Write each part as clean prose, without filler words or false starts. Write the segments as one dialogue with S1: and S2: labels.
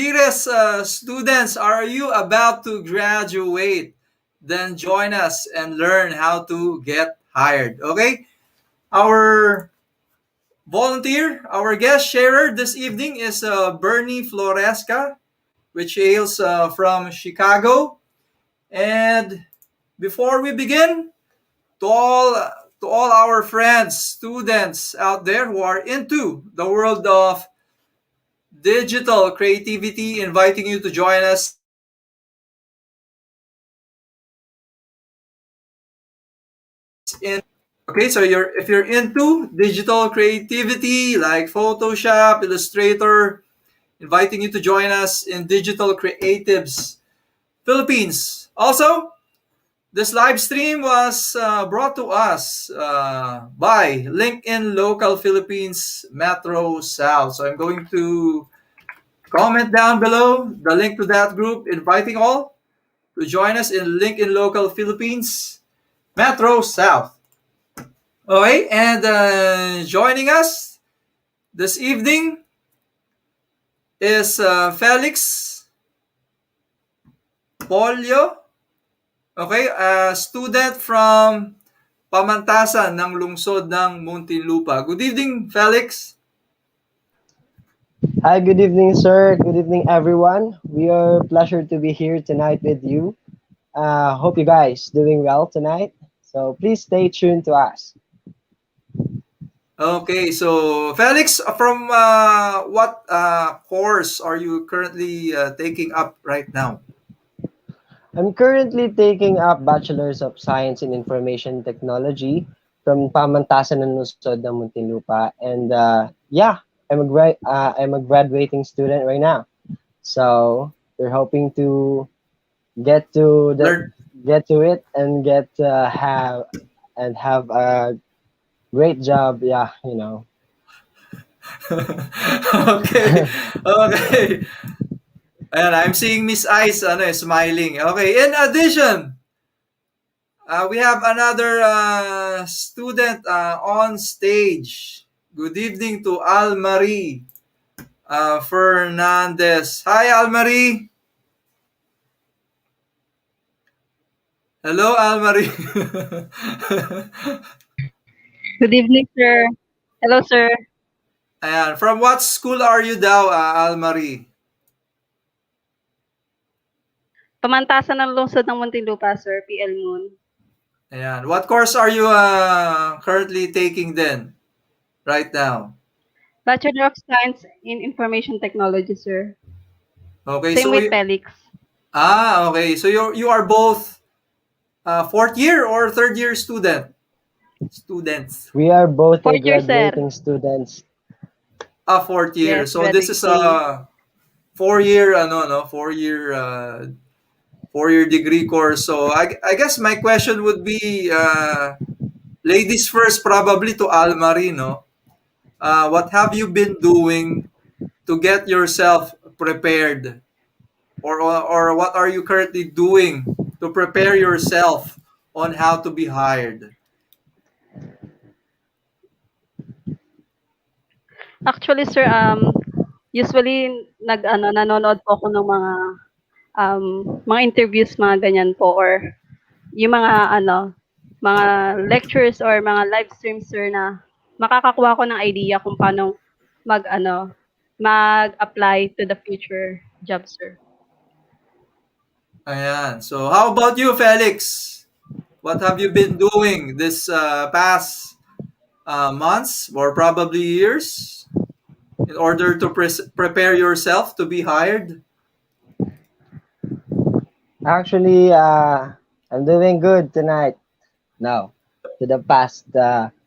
S1: Dearest students, are you about to graduate? Then join us and learn how to get hired. Okay? Our our guest sharer this evening is Bernie Floresca, which hails from Chicago. And before we begin, to all to all our friends, students out there who are into the world of digital creativity, inviting you to join us in. Okay, so if you're into digital creativity like Photoshop, Illustrator, inviting you to join us in Digital Creatives Philippines. Also, this live stream was brought to us by LinkedIn Local Philippines Metro South. So I'm going to comment down below the link to that group, inviting all to join us in LinkedIn Local Philippines Metro South. Okay, and joining us this evening is Felix Paulio. Okay, a student from Pamantasan ng lungsod ng Muntinlupa. Good evening, Felix.
S2: Hi, good evening, sir. Good evening, everyone. We are pleasure to be here tonight with you. Hope you guys doing well tonight. So please stay tuned to us.
S1: Okay, so Felix, from what course are you currently taking up right now?
S2: I'm currently taking up Bachelor's of Science in Information Technology from Pamantasan ng Lungsod ng Muntinlupa, and yeah, I'm a graduating student right now. So we're hoping to get to the
S1: Learn.
S2: get to it and have a great job. Yeah, you know.
S1: Okay, okay. And I'm seeing Miss Ice smiling. Okay, in addition, we have another student on stage. Good evening to Almarie Fernandez. Hi, Almarie. Hello, Almarie.
S3: Good evening, sir. Hello, sir.
S1: Ayan. From what school are you daw, Almarie?
S3: Pamantasan ng lungsod ng Muntinlupa, sir. PL Moon.
S1: Ayan. What course are you currently taking then, right now?
S3: Bachelor of Science in Information Technology, sir.
S1: Okay,
S3: Same
S1: so
S3: with Felix.
S1: okay. So you are both fourth year or third year students.
S2: We are both a
S3: Fourth year, sir.
S2: graduating students.
S1: Fourth year.
S3: Yes,
S1: So this is
S3: graduating.
S1: a 4 year 4 year degree course. So I guess my question would be ladies first, probably to Almarie, no? What have you been doing to get yourself prepared, or what are you currently doing to prepare yourself on how to be hired?
S3: Actually, sir, usually nanonood po ako ng mga interviews, mga ganyan po, or yung mga lectures or mga live streams, sir, na makakakuha ko ng idea kung paano mag-apply to the future job, sir.
S1: Ayan. So how about you, Felix? What have you been doing this past months or probably years in order to prepare yourself to be hired?
S2: Actually, I'm doing good tonight. No, to the past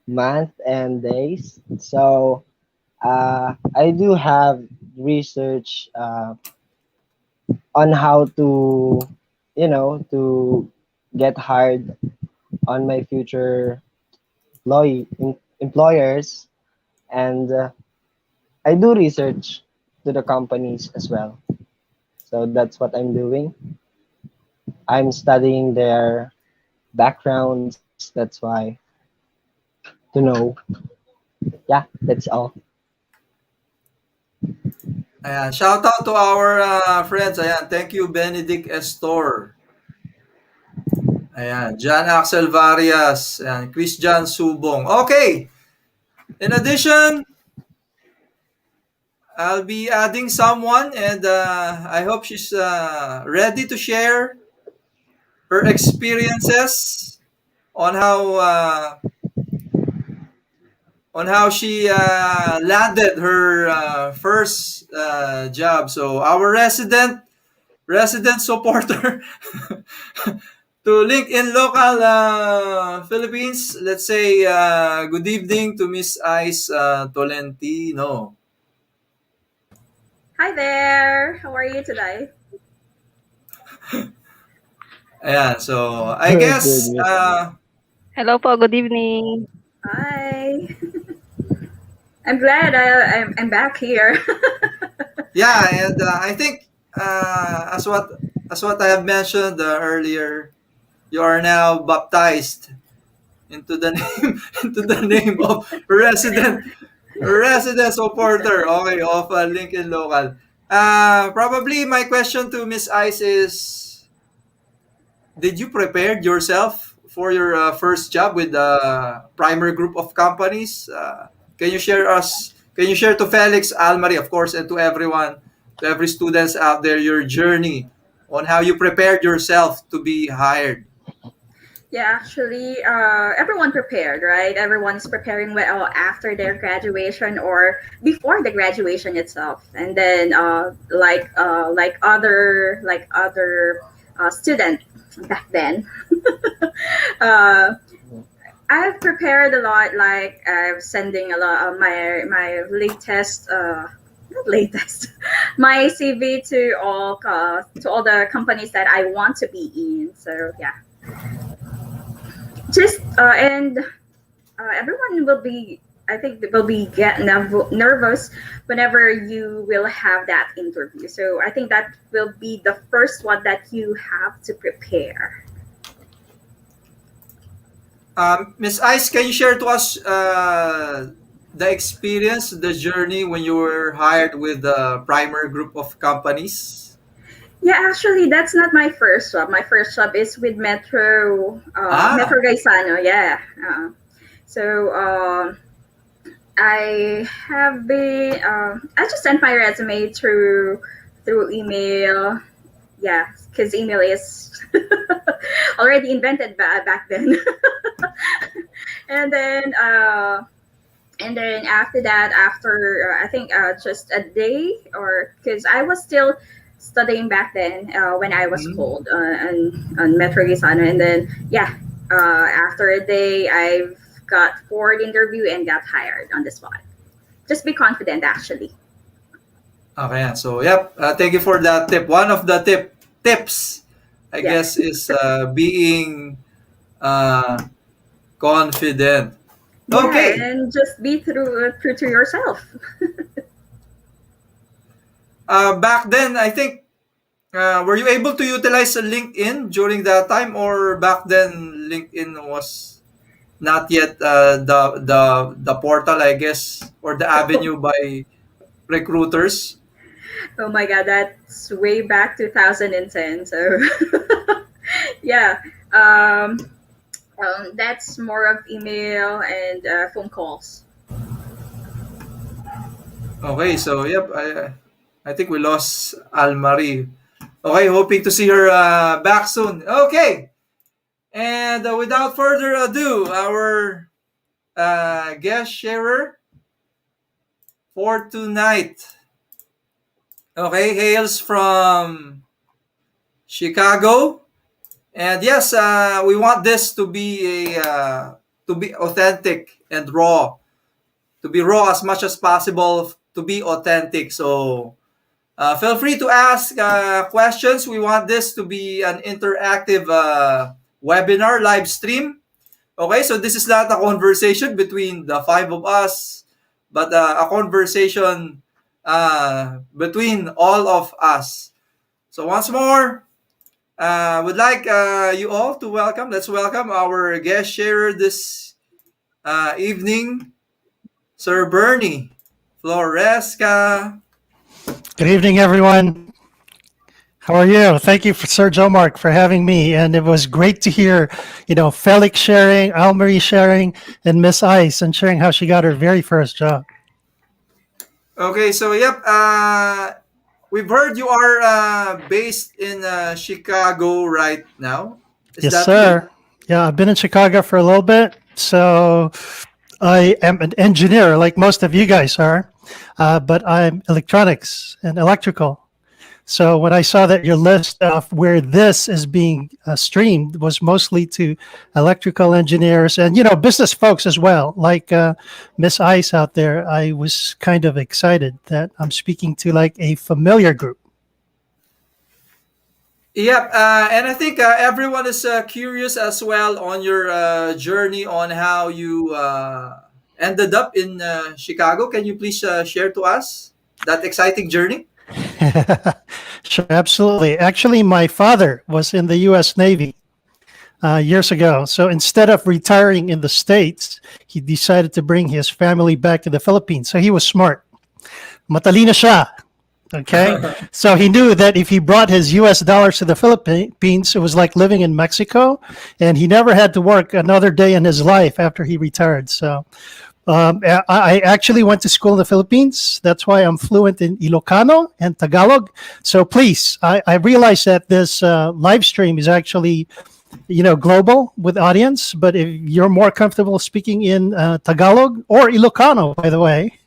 S2: month and days. So, I do have research on how to, to get hired on my future employers, and I do research to the companies as well. So that's what I'm doing. I'm studying their backgrounds. That's why to know. Yeah, that's all.
S1: Ayan, shout out to our friends. Ayan, thank you Benedict Estor. Ayan, John Axel Varias, ayan, Christian Subong. Okay. In addition, I'll be adding someone, and I hope she's ready to share her experiences on how she landed her first job. So our resident supporter to LinkedIn Local Philippines. Let's say good evening to Miss Ice Tolentino.
S4: Hi there. How are you today?
S1: Ayan, so I
S2: Good, good,
S1: guess
S2: Miss Ice.
S3: Hello po, good evening.
S4: Hi. I'm glad I'm back here.
S1: yeah, and I think as what I have mentioned earlier, you are now baptized into the name into the name of resident supporter. Okay, of Lincoln Local. Probably my question to Miss Ice is: did you prepare yourself for your first job with a primary group of companies? Can you share us? Can you share to Felix, Almari, of course, and to everyone, to every students out there, your journey on how you prepared yourself to be hired?
S4: Yeah, actually, everyone prepared, right? Everyone's preparing well after their graduation or before the graduation itself, and then like other student back then. uh, I've prepared a lot. Like I'm sending a lot of my latest, not latest, my CV to all the companies that I want to be in. So yeah, just and everyone will be. I think they will be nervous whenever you will have that interview. So I think that will be the first one that you have to prepare.
S1: Miss Ice, can you share to us the experience, the journey when you were hired with the primary group of companies?
S4: Yeah, actually, that's not my first job. My first job is with Metro
S1: Ah,
S4: Gaisano. Yeah. So I have been. I just sent my resume through email. Yeah, because email is already invented back then. and then uh, and then after that, after I think just a day, or because I was still studying back then when I was
S1: mhm.
S4: called on Metro Gisano, and then yeah, after a day, I've got forward interview and got hired on the spot. Just be confident, actually.
S1: Okay, so yep. Thank you for that tip. One of the tips, I
S4: Yeah,
S1: guess, is being uh, confident.
S4: yeah,
S1: Okay.
S4: and just be true to yourself.
S1: Back then, I think, were you able to utilize LinkedIn during that time, or back then LinkedIn was not yet the portal, I guess, or the avenue by recruiters?
S4: Oh my god, that's way back 2010. So yeah, um, that's more of email and phone calls.
S1: Okay, so yep, I think we lost Almarie. Okay, hoping to see her back soon. Okay, and without further ado, our guest sharer for tonight. Okay, hails from Chicago, and yes, we want this to be authentic and raw, to be raw as much as possible, to be authentic. So feel free to ask questions. We want this to be an interactive webinar live stream. Okay, so this is not a conversation between the five of us, but a conversation between all of us. So once more, would like you all to welcome. Let's welcome our guest sharer this evening, Sir Bernie Floresca.
S5: Good evening, everyone. How are you? Thank you, for Sir Joe Mark, for having me. And it was great to hear, Felix sharing, Almarie sharing, and Miss Ice and sharing how she got her very first job.
S1: Okay, so yep, we've heard you are based in Chicago right now. Is
S5: Yes,
S1: that true?
S5: sir. Yeah, I've been in Chicago for a little bit. So I am an engineer, like most of you guys are, but I'm electronics and electrical. So when I saw that your list of where this is being streamed was mostly to electrical engineers and business folks as well, like Miss Ice out there, I was kind of excited that I'm speaking to like a familiar group.
S1: Yep, and I think everyone is curious as well on your journey on how you ended up in Chicago. Can you please share to us that exciting journey?
S5: Sure, absolutely. Actually, my father was in the U.S. Navy years ago. So instead of retiring in the States, he decided to bring his family back to the Philippines. So he was smart. Matalino siya. Okay. So he knew that if he brought his US dollars to the Philippines, it was like living in Mexico. And he never had to work another day in his life after he retired. So I actually went to school in the Philippines. That's why I'm fluent in Ilocano and Tagalog. So please, I realize that this live stream is actually global with audience, but if you're more comfortable speaking in Tagalog or Ilocano, by the way,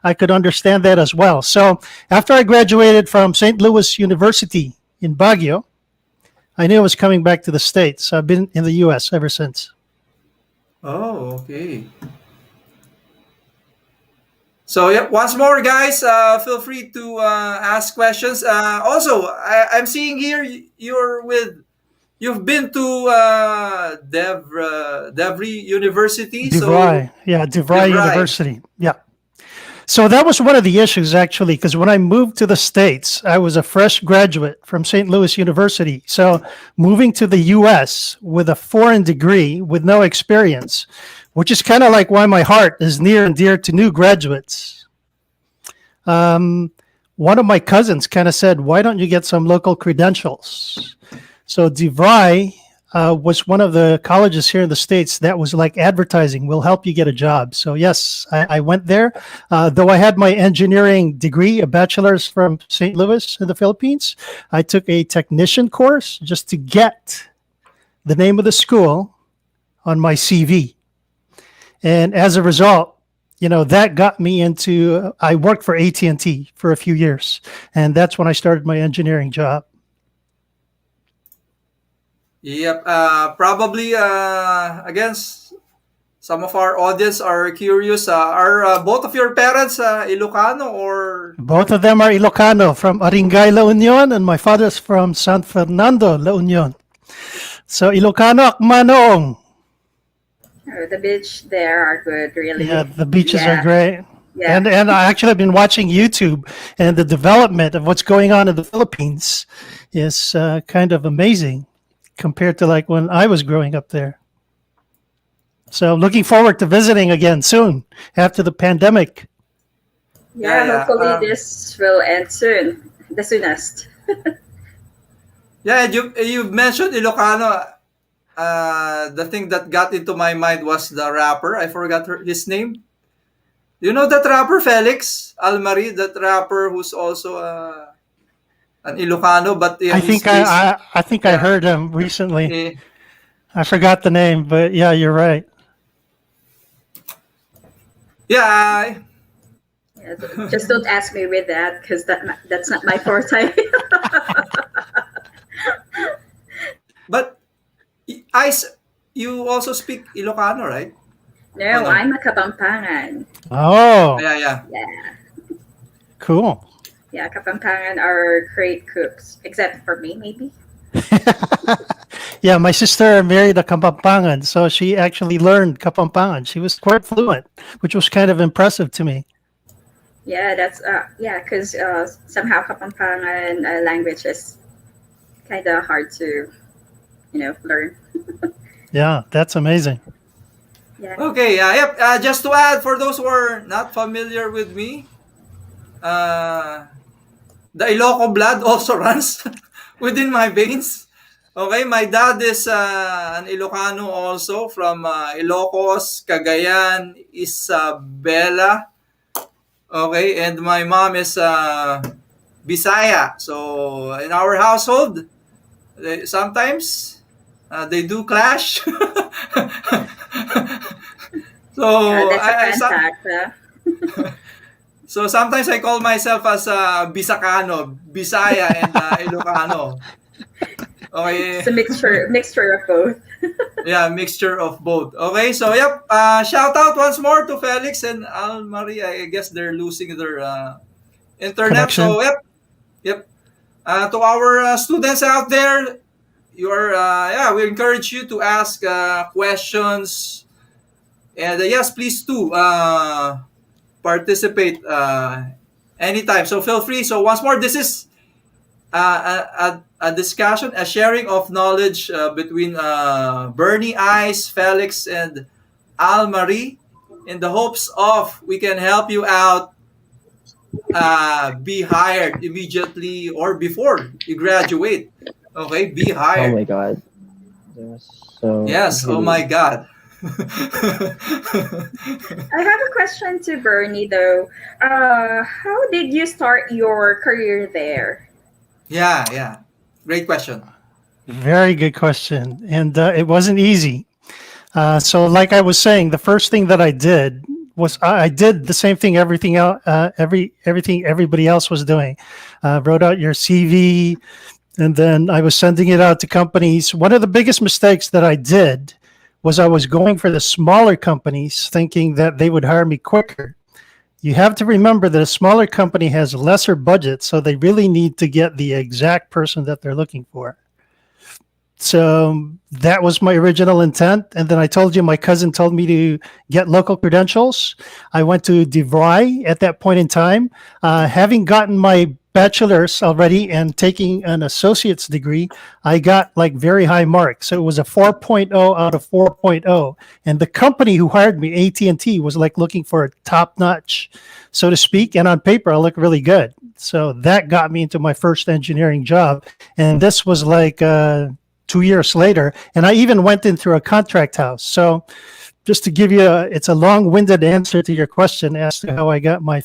S5: I could understand that as well. So after I graduated from St. Louis University in Baguio, I knew I was coming back to the States. I've been in the US ever since.
S1: Oh, okay. So yeah, once more, guys, feel free to ask questions. Also, I'm seeing here you've been to Devry University. So
S5: DeVry, yeah, DeVry
S1: DeVry.
S5: University, yeah. So that was one of the issues actually, because when I moved to the States, I was a fresh graduate from St. Louis University. So moving to the US with a foreign degree with no experience, which is kind of like why my heart is near and dear to new graduates. One of my cousins kind of said, why don't you get some local credentials? So DeVry was one of the colleges here in the States that was like advertising, will help you get a job. So yes, I went there. Though I had my engineering degree, a bachelor's from St. Louis in the Philippines, I took a technician course just to get the name of the school on my CV. And as a result, that got me into, I worked for AT&T for a few years. And that's when I started my engineering job.
S1: Yep. Probably again, some of our audience are curious. Are both of your parents Ilocano or?
S5: Both of them are Ilocano from Aringay, La Union, and my father's from San Fernando, La Union. So Ilocano Akmanong.
S4: Oh, the beach there are good, really.
S5: Yeah, the beaches are
S4: Yeah.
S5: great.
S4: Yeah.
S5: And I actually have been watching YouTube, and the development of what's going on in the Philippines is kind of amazing compared to like when I was growing up there. So looking forward to visiting again soon after the pandemic.
S4: Yeah,
S1: Yeah.
S4: hopefully this will end soon, the soonest.
S1: Yeah, and you've mentioned Ilocano. The thing that got into my mind was the rapper. I forgot his name. You know that rapper Felix Almarie, that rapper who's also an Ilocano, but yeah,
S5: I
S1: he's
S5: think
S1: based.
S5: I think I
S1: Yeah,
S5: heard him recently.
S1: eh,
S5: I forgot the name, but yeah, you're right.
S1: yeah.
S4: Yeah, just don't ask me with that because that's not my forte.
S1: But you also speak Ilocano, right? Or
S4: No,
S1: no?
S4: I'm a Kapampangan.
S5: Oh,
S1: Yeah, yeah.
S4: Yeah,
S5: cool.
S4: yeah, Kapampangan are great cooks, except for me, maybe.
S5: Yeah, my sister married a Kapampangan, so she actually learned Kapampangan. She was quite fluent, which was kind of impressive to me.
S4: Yeah, that's yeah, because somehow Kapampangan language is kind of hard to, learn.
S5: Yeah, that's amazing.
S4: Yeah.
S1: Okay, yep. Just to add, for those who are not familiar with me, uh, the Iloco blood also runs within my veins. Okay, my dad is an Ilocano also from Ilocos, Cagayan, Isabela. Okay, and my mom is Bisaya. So in our household, sometimes they do clash. So
S4: That's a fun fact.
S1: so sometimes I call myself as Bisacano, Bisaya and Ilocano. Okay.
S4: It's a mixture of both.
S1: Yeah, mixture of both. Okay, so yep. Shout out once more to Felix and Al Marie. I guess they're losing their internet.
S5: Connection.
S1: So yep. To our students out there, we encourage you to ask questions, and yes, please do participate anytime. So feel free. So once more, this is a discussion, a sharing of knowledge between Bernie, Ice, Felix, and Al Marie, in the hopes of we can help you out be hired immediately or before you graduate. Okay, be
S2: Oh my
S1: hired.
S2: God. That was so
S1: Yes, oh my
S2: really.
S1: God.
S4: I have a question to Bernie though. How did you start your career there?
S1: Yeah. Great question.
S5: Very good question. And it wasn't easy. So, like I was saying, the first thing that I did was I did the same thing everything everybody else was doing. Wrote out your CV, and then I was sending it out to companies. One of the biggest mistakes that I did was I was going for the smaller companies, thinking that they would hire me quicker. You have to remember that a smaller company has lesser budget, so they really need to get the exact person that they're looking for. So that was my original intent. And then I told you my cousin told me to get local credentials. I went to DeVry at that point in time. Having gotten my bachelor's already and taking an associate's degree, I got like very high marks. So it was a 4.0 out of 4.0. And the company who hired me, AT&T, was like looking for a top notch, so to speak. And on paper, I looked really good. So that got me into my first engineering job. And this was like 2 years later, and I even went in through a contract house. So just to give you it's a long-winded answer to your question as to how I got my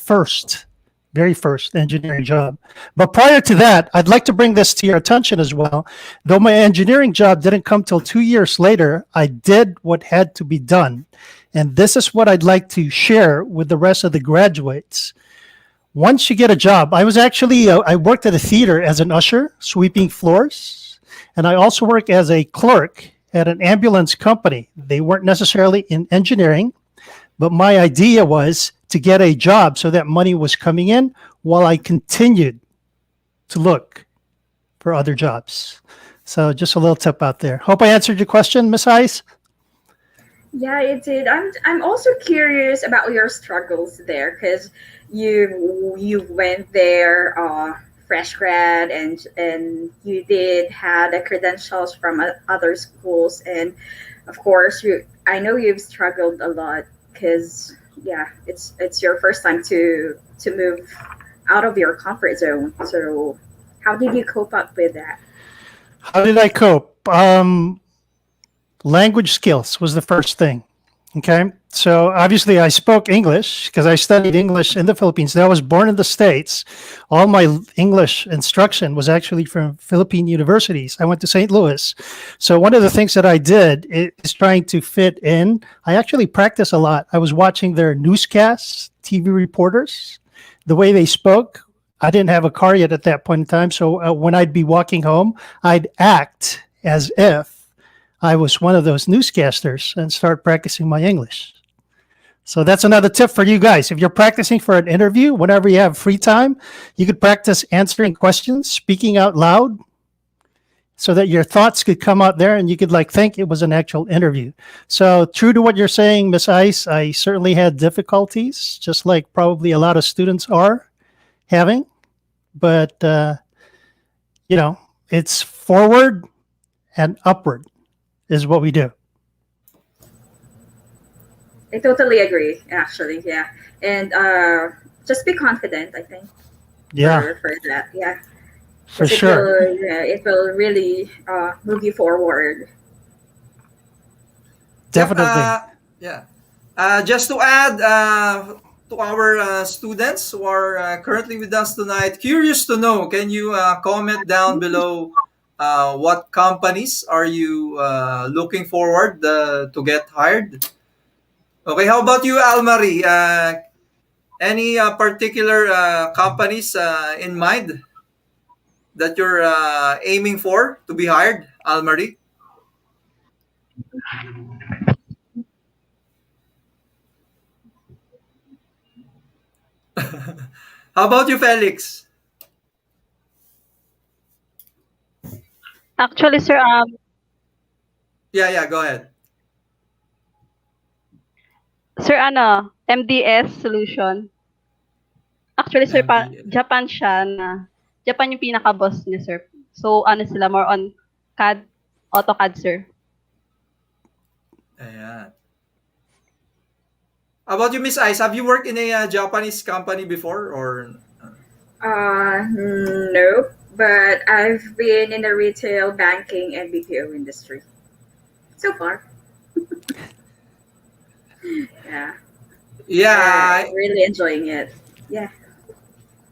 S5: very first engineering job. But prior to that, I'd like to bring this to your attention as well. Though my engineering job didn't come till 2 years later, I did what had to be done. And this is what I'd like to share with the rest of the graduates. Once you get a job, I worked at a theater as an usher, sweeping floors. And I also work as a clerk at an ambulance company. They weren't necessarily in engineering, but my idea was to get a job so that money was coming in while I continued to look for other jobs. So just a little tip out there. Hope I answered your question, Miss Ice.
S4: Yeah, it did. I'm also curious about your struggles there because you went there fresh grad and you did had the credentials from other schools, and of course I know you've struggled a lot because yeah, it's your first time to move out of your comfort zone. So how did you cope up with that?
S5: How did I cope? Language skills was the first thing. Okay. So obviously I spoke English because I studied English in the Philippines. Now I was born in the States. All my English instruction was actually from Philippine universities. I went to St. Louis. So one of the things that I did is trying to fit in. I actually practice a lot. I was watching their newscasts, TV reporters, the way they spoke. I didn't have a car yet at that point in time. So when I'd be walking home, I'd act as if I was one of those newscasters and start practicing my English. So that's another tip for you guys. If you're practicing for an interview, whenever you have free time, you could practice answering questions, speaking out loud, so that your thoughts could come out there and you could like think it was an actual interview. So true to what you're saying, Miss Ice, I certainly had difficulties, just like probably a lot of students are having. But, it's forward and upward is what we do.
S4: I totally agree, actually. Yeah, and just be confident, I think.
S5: Yeah,
S4: for that. Yeah,
S5: for
S4: because
S5: sure.
S4: it will really move you forward.
S1: Yep.
S5: Definitely.
S1: Yeah. Just to add to our students who are currently with us tonight, curious to know, can you comment down below what companies are you looking forward to get hired? Okay, how about you, Almari? Any particular companies in mind that you're aiming for to be hired, Almari? How about you, Felix?
S3: Actually, sir,
S1: Yeah, yeah, go ahead.
S3: sir, MDS solution. Actually, sir,
S1: MD.
S3: Japan siya na, Japan yung pinaka-boss niya, sir. So, sila, more on CAD, AutoCAD, sir.
S1: Ayan. How about you, Miss Ice? Have you worked in a Japanese company before, or
S4: No, but I've been in the retail, banking, and BPO industry so far. Yeah,
S1: yeah?
S4: really enjoying it. Yeah.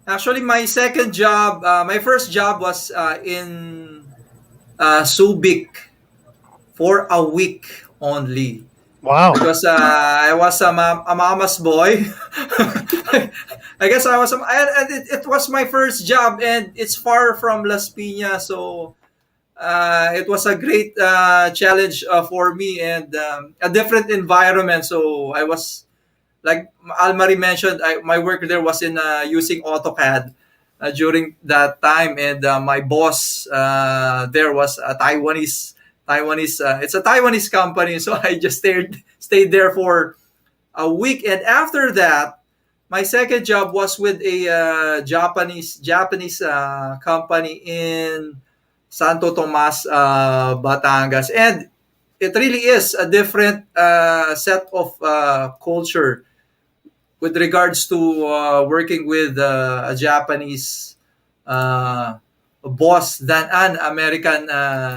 S1: Actually, my second job, my first job was in Subic for a week only
S5: Wow.
S1: because I was a mama's boy. I guess I was, and it was my first job, and it's far from Las Piñas, so it was a great challenge for me and a different environment. So I was like Almari mentioned, my work there was in using AutoCAD during that time, and my boss there was a Taiwanese. It's a Taiwanese company, so I just stayed there for a week, and after that, my second job was with a Japanese company in Santo Tomas, Batangas, and it really is a different set of culture with regards to working with a Japanese uh, boss than an American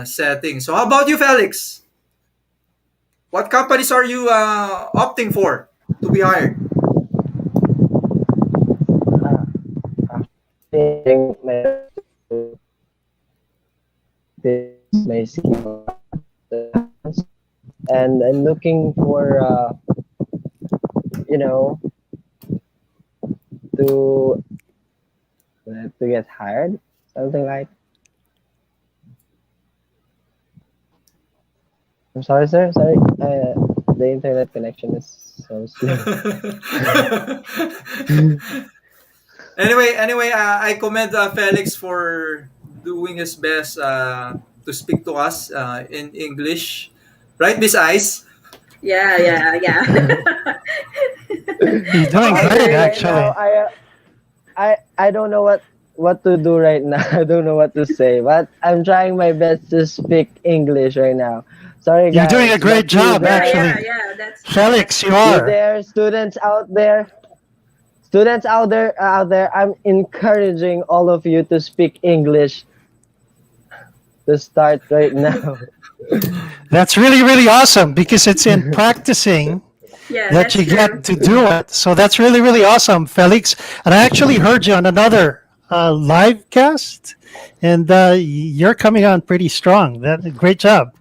S1: setting. So, how about you, Felix? What companies are you opting for to be hired?
S2: Doing my best to practice my skill, and I'm looking for you know to get hired, something like. I'm sorry, sir. Sorry, the internet connection is so slow.
S1: Anyway, I commend Felix for doing his best to speak to us in English, right, Miss Ice?
S4: Yeah, yeah, yeah.
S5: You're doing
S1: Okay.
S5: great,
S2: Actually, right now,
S5: actually.
S2: I don't know what to do right now. I don't know what to say, but I'm trying my best to speak English right now. Sorry,
S5: You're doing a
S2: guys,
S5: great
S2: but you
S5: job,
S4: Yeah,
S2: there,
S4: yeah,
S5: actually.
S4: yeah. That's
S5: Felix, you
S2: you
S5: are.
S2: there, students out there, I'm encouraging all of you to speak English to start right now.
S5: That's really, really awesome because it's in practicing
S4: yeah,
S5: that
S4: that's
S5: you
S4: true.
S5: get to do it. So that's really, really awesome, Felix. And I actually heard you on another live cast, and you're coming on pretty strong. Great job.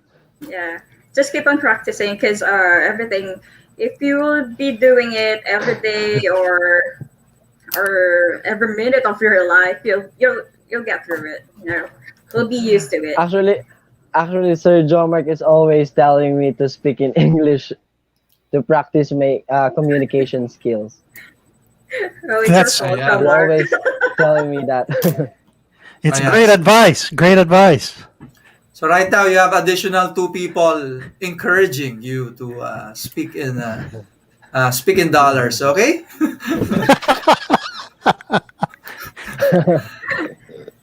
S4: Yeah, just keep on practicing because everything. If you will be doing it every day or every minute of your life, you'll get through it. You'll be used to it.
S2: actually, actually, Sir Jomark is always telling me to speak in English to practice my communication skills.
S4: Oh, it's your
S5: That's
S4: fault,
S1: Yeah.
S2: He
S4: Mark.
S2: always telling me that.
S5: it's great
S1: Yes.
S5: advice. Great advice.
S1: So right now you have additional two people encouraging you to speak in dollars. Okay.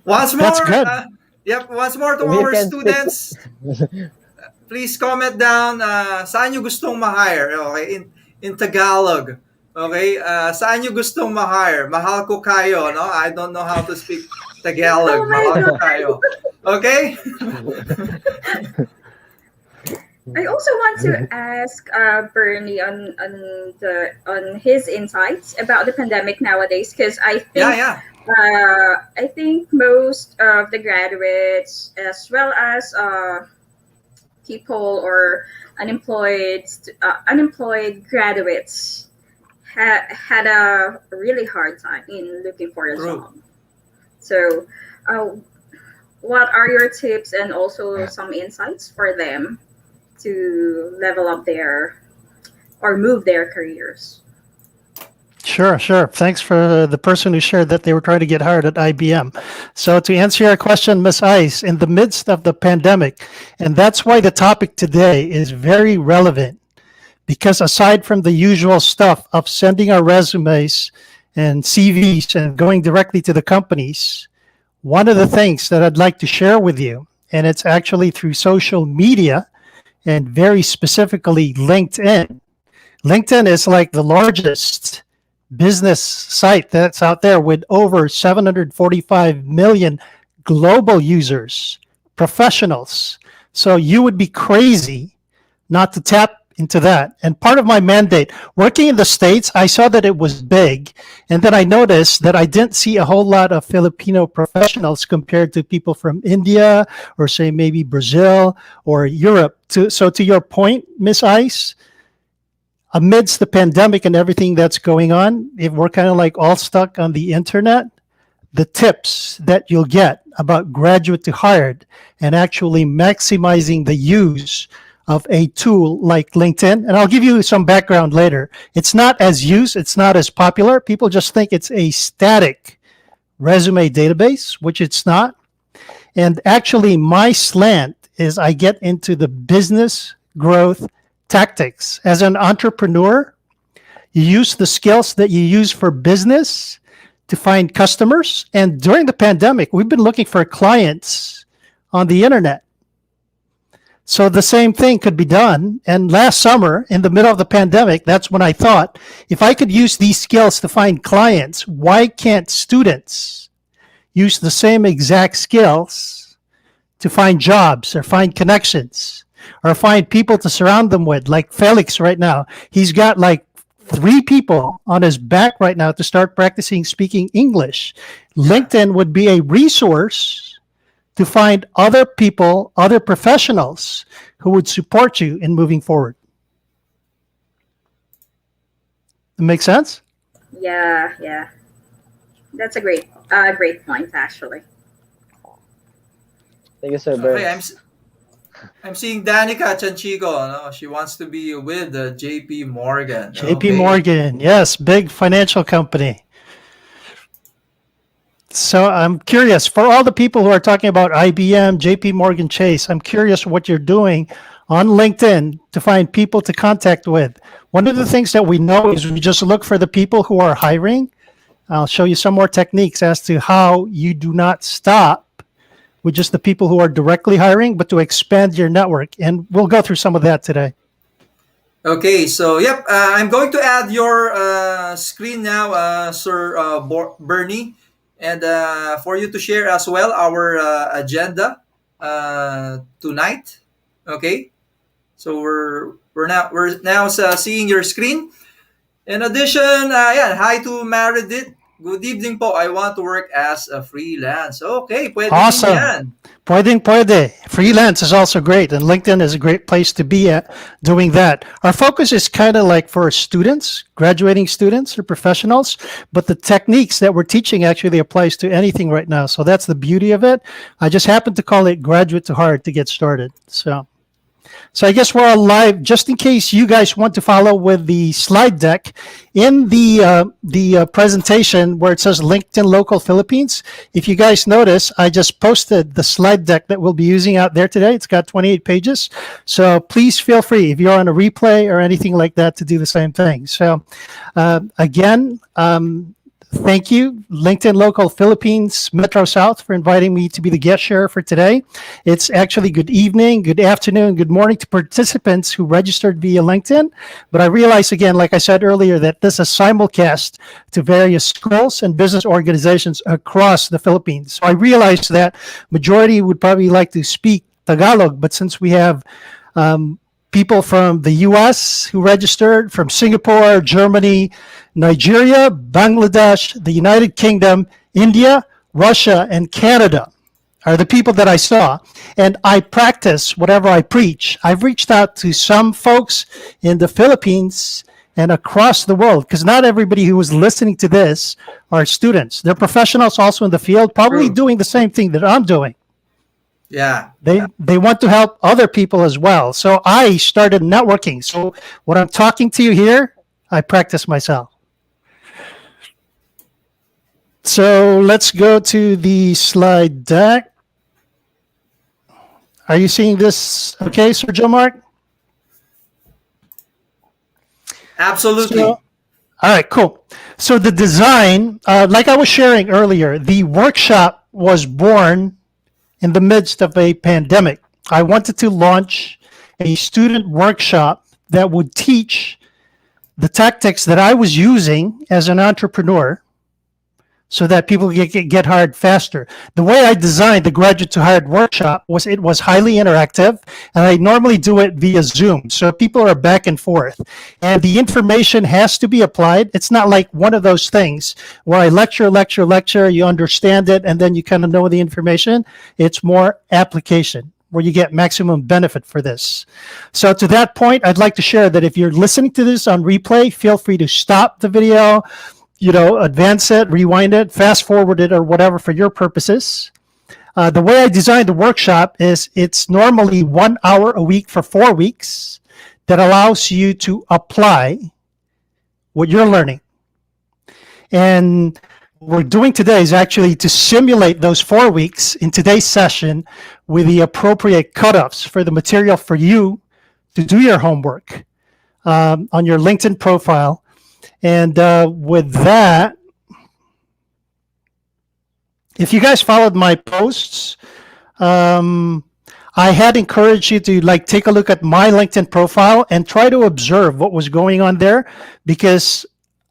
S1: Once
S5: That's
S1: more.
S5: good.
S1: Yep. Once more to
S2: If you
S1: our
S2: can speak,
S1: students. Please comment down saan nyo gustong ma-hire. Okay. In Tagalog. Okay? Saan nyo gustong ma-hire? Mahal ko kayo, no? I don't know how to speak Tagalog.
S4: Oh my
S1: Mahal ko
S4: god.
S1: kayo. Okay?
S4: I also want to ask Bernie on his insights about the pandemic nowadays, because
S1: Yeah, yeah.
S4: I think most of the graduates, as well as people or unemployed graduates, had a really hard time in looking for a
S1: True.
S4: job. So, uh, what are your tips and also some insights for them to level up their or move their careers?
S5: Sure, sure. Thanks for the person who shared that they were trying to get hired at IBM. So to answer your question, Miss Ice, in the midst of the pandemic, and that's why the topic today is very relevant, because aside from the usual stuff of sending our resumes and CVs and going directly to the companies, one of the things that I'd like to share with you, and it's actually through social media and very specifically LinkedIn. LinkedIn is like the largest business site that's out there with over 745 million global users, professionals. So you would be crazy not to tap into that. And part of my mandate, working in the States, I saw that it was big. And then I noticed that I didn't see a whole lot of Filipino professionals compared to people from India or say maybe Brazil or Europe. So to your point, Miss Ice, amidst the pandemic and everything that's going on, if we're kind of like all stuck on the internet, the tips that you'll get about graduate to hired and actually maximizing the use of a tool like LinkedIn. And I'll give you some background later. It's not as used, it's not as popular. People just think it's a static resume database, which it's not. And actually, my slant is I get into the business growth tactics. As an entrepreneur, you use the skills that you use for business to find customers. And during the pandemic, we've been looking for clients on the internet. So the same thing could be done. And last summer, in the middle of the pandemic, that's when I thought, if I could use these skills to find clients, why can't students use the same exact skills to find jobs or find connections or find people to surround them with? Like Felix right now, he's got like 3 people on his back right now to start practicing speaking English. LinkedIn would be a resource to find other people, other professionals who would support you in moving forward. That make sense?
S4: Yeah, yeah. That's a great point, actually.
S2: Thank you, Sir
S1: Okay,
S2: Bern.
S1: I'm seeing Danica Chanchico. No? She wants to be with JP Morgan.
S5: JP
S1: Okay.
S5: Morgan, yes, big financial company. So I'm curious, for all the people who are talking about IBM, JP Morgan Chase, I'm curious what you're doing on LinkedIn to find people to contact with. One of the things that we know is we just look for the people who are hiring. I'll show you some more techniques as to how you do not stop with just the people who are directly hiring, but to expand your network. And we'll go through some of that today.
S1: Okay, so yep, I'm going to add your screen now, Sir Bernie, and for you to share as well our agenda tonight. Okay, so we're now seeing your screen. In addition, yeah, hi to Meredith. Good evening po. I want to work as a freelance. Okay, pwede din
S5: Awesome.
S1: yan.
S5: Pwede. Freelance is also great, and LinkedIn is a great place to be at doing that. Our focus is kind of like for students, graduating students or professionals, but the techniques that we're teaching actually applies to anything right now. So that's the beauty of it. I just happen to call it graduate to hard to get started. So I guess we're all live. Just in case you guys want to follow with the slide deck, in the presentation where it says LinkedIn Local Philippines, if you guys notice, I just posted the slide deck that we'll be using out there today. It's got 28 pages. So please feel free, if you're on a replay or anything like that, to do the same thing. So again, thank you, LinkedIn Local Philippines Metro South, for inviting me to be the guest sharer for today. It's actually good evening, good afternoon, good morning to participants who registered via LinkedIn. But I realize, again, like I said earlier, that this is simulcast to various schools and business organizations across the Philippines. So I realize that majority would probably like to speak Tagalog, but since we have people from the US who registered, from Singapore, Germany, Nigeria, Bangladesh, the United Kingdom, India, Russia, and Canada are the people that I saw. And I practice whatever I preach. I've reached out to some folks in the Philippines and across the world, because not everybody who is listening to this are students. They're professionals also in the field, probably
S1: True.
S5: doing the same thing that I'm doing.
S1: Yeah.
S5: They want to help other people as well. So I started networking. So when I'm talking to you here, I practice myself. So let's go to the slide deck. Are you seeing this okay, Sir Joe Mark?
S1: Absolutely.
S5: So, all right, cool. So the design, like I was sharing earlier, the workshop was born in the midst of a pandemic. I wanted to launch a student workshop that would teach the tactics that I was using as an entrepreneur so that people get hired faster. The way I designed the Graduate to Hired workshop was it was highly interactive, and I normally do it via Zoom. So people are back and forth. And the information has to be applied. It's not like one of those things where I lecture, you understand it, and then you kind of know the information. It's more application, where you get maximum benefit for this. So to that point, I'd like to share that if you're listening to this on replay, feel free to stop the video, advance it, rewind it, fast forward it, or whatever for your purposes. The way I designed the workshop is it's normally 1 hour a week for 4 weeks that allows you to apply what you're learning. And what we're doing today is actually to simulate those 4 weeks in today's session with the appropriate cutoffs for the material for you to do your homework on your LinkedIn profile. And with that, if you guys followed my posts, I had encouraged you to take a look at my LinkedIn profile and try to observe what was going on there, because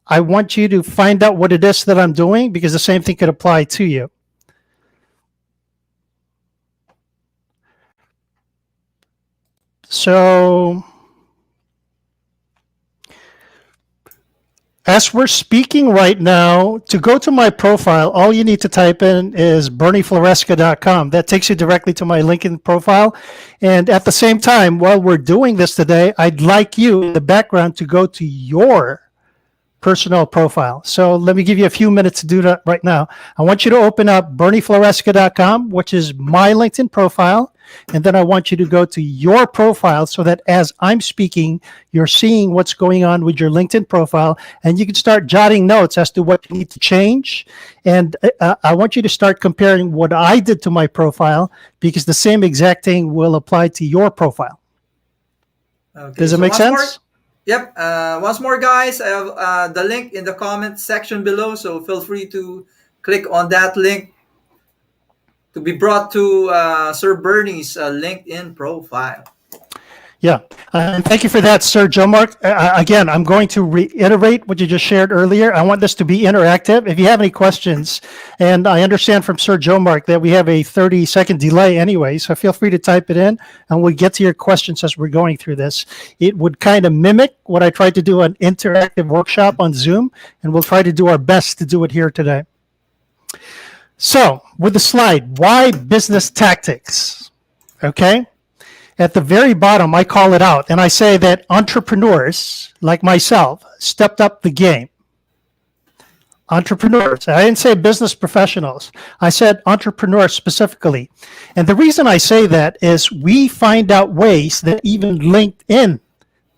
S5: I want you to find out what it is that I'm doing, because the same thing could apply to you. So as we're speaking right now, to go to my profile, all you need to type in is berniefloresca.com. That takes you directly to my LinkedIn profile. And at the same time, while we're doing this today, I'd like you in the background to go to your personal profile. So let me give you a few minutes to do that right now. I want you to open up berniefloresca.com, which is my LinkedIn profile. And then I want you to go to your profile so that as I'm speaking, you're seeing what's going on with your LinkedIn profile, and you can start jotting notes as to what you need to change. And I want you to start comparing what I did to my profile, because the same exact thing will apply to your profile.
S1: Okay,
S5: Does it make sense?
S1: Yep. Once more, guys, I have the link in the comment section below, so feel free to click on that link to be brought to Sir Bernie's LinkedIn profile.
S5: Yeah. And thank you for that, Sir Joe Mark. Again, I'm going to reiterate what you just shared earlier. I want this to be interactive. If you have any questions, and I understand from Sir Joe Mark that we have a 30-second delay anyway, so feel free to type it in, and we'll get to your questions as we're going through this. It would kind of mimic what I tried to do an interactive workshop on Zoom, and we'll try to do our best to do it here today. So, with the slide, why business tactics? Okay? At the very bottom, I call it out, and I say that entrepreneurs like myself stepped up the game. Entrepreneurs. I didn't say business professionals. I said entrepreneurs specifically. And the reason I say that is we find out ways that even LinkedIn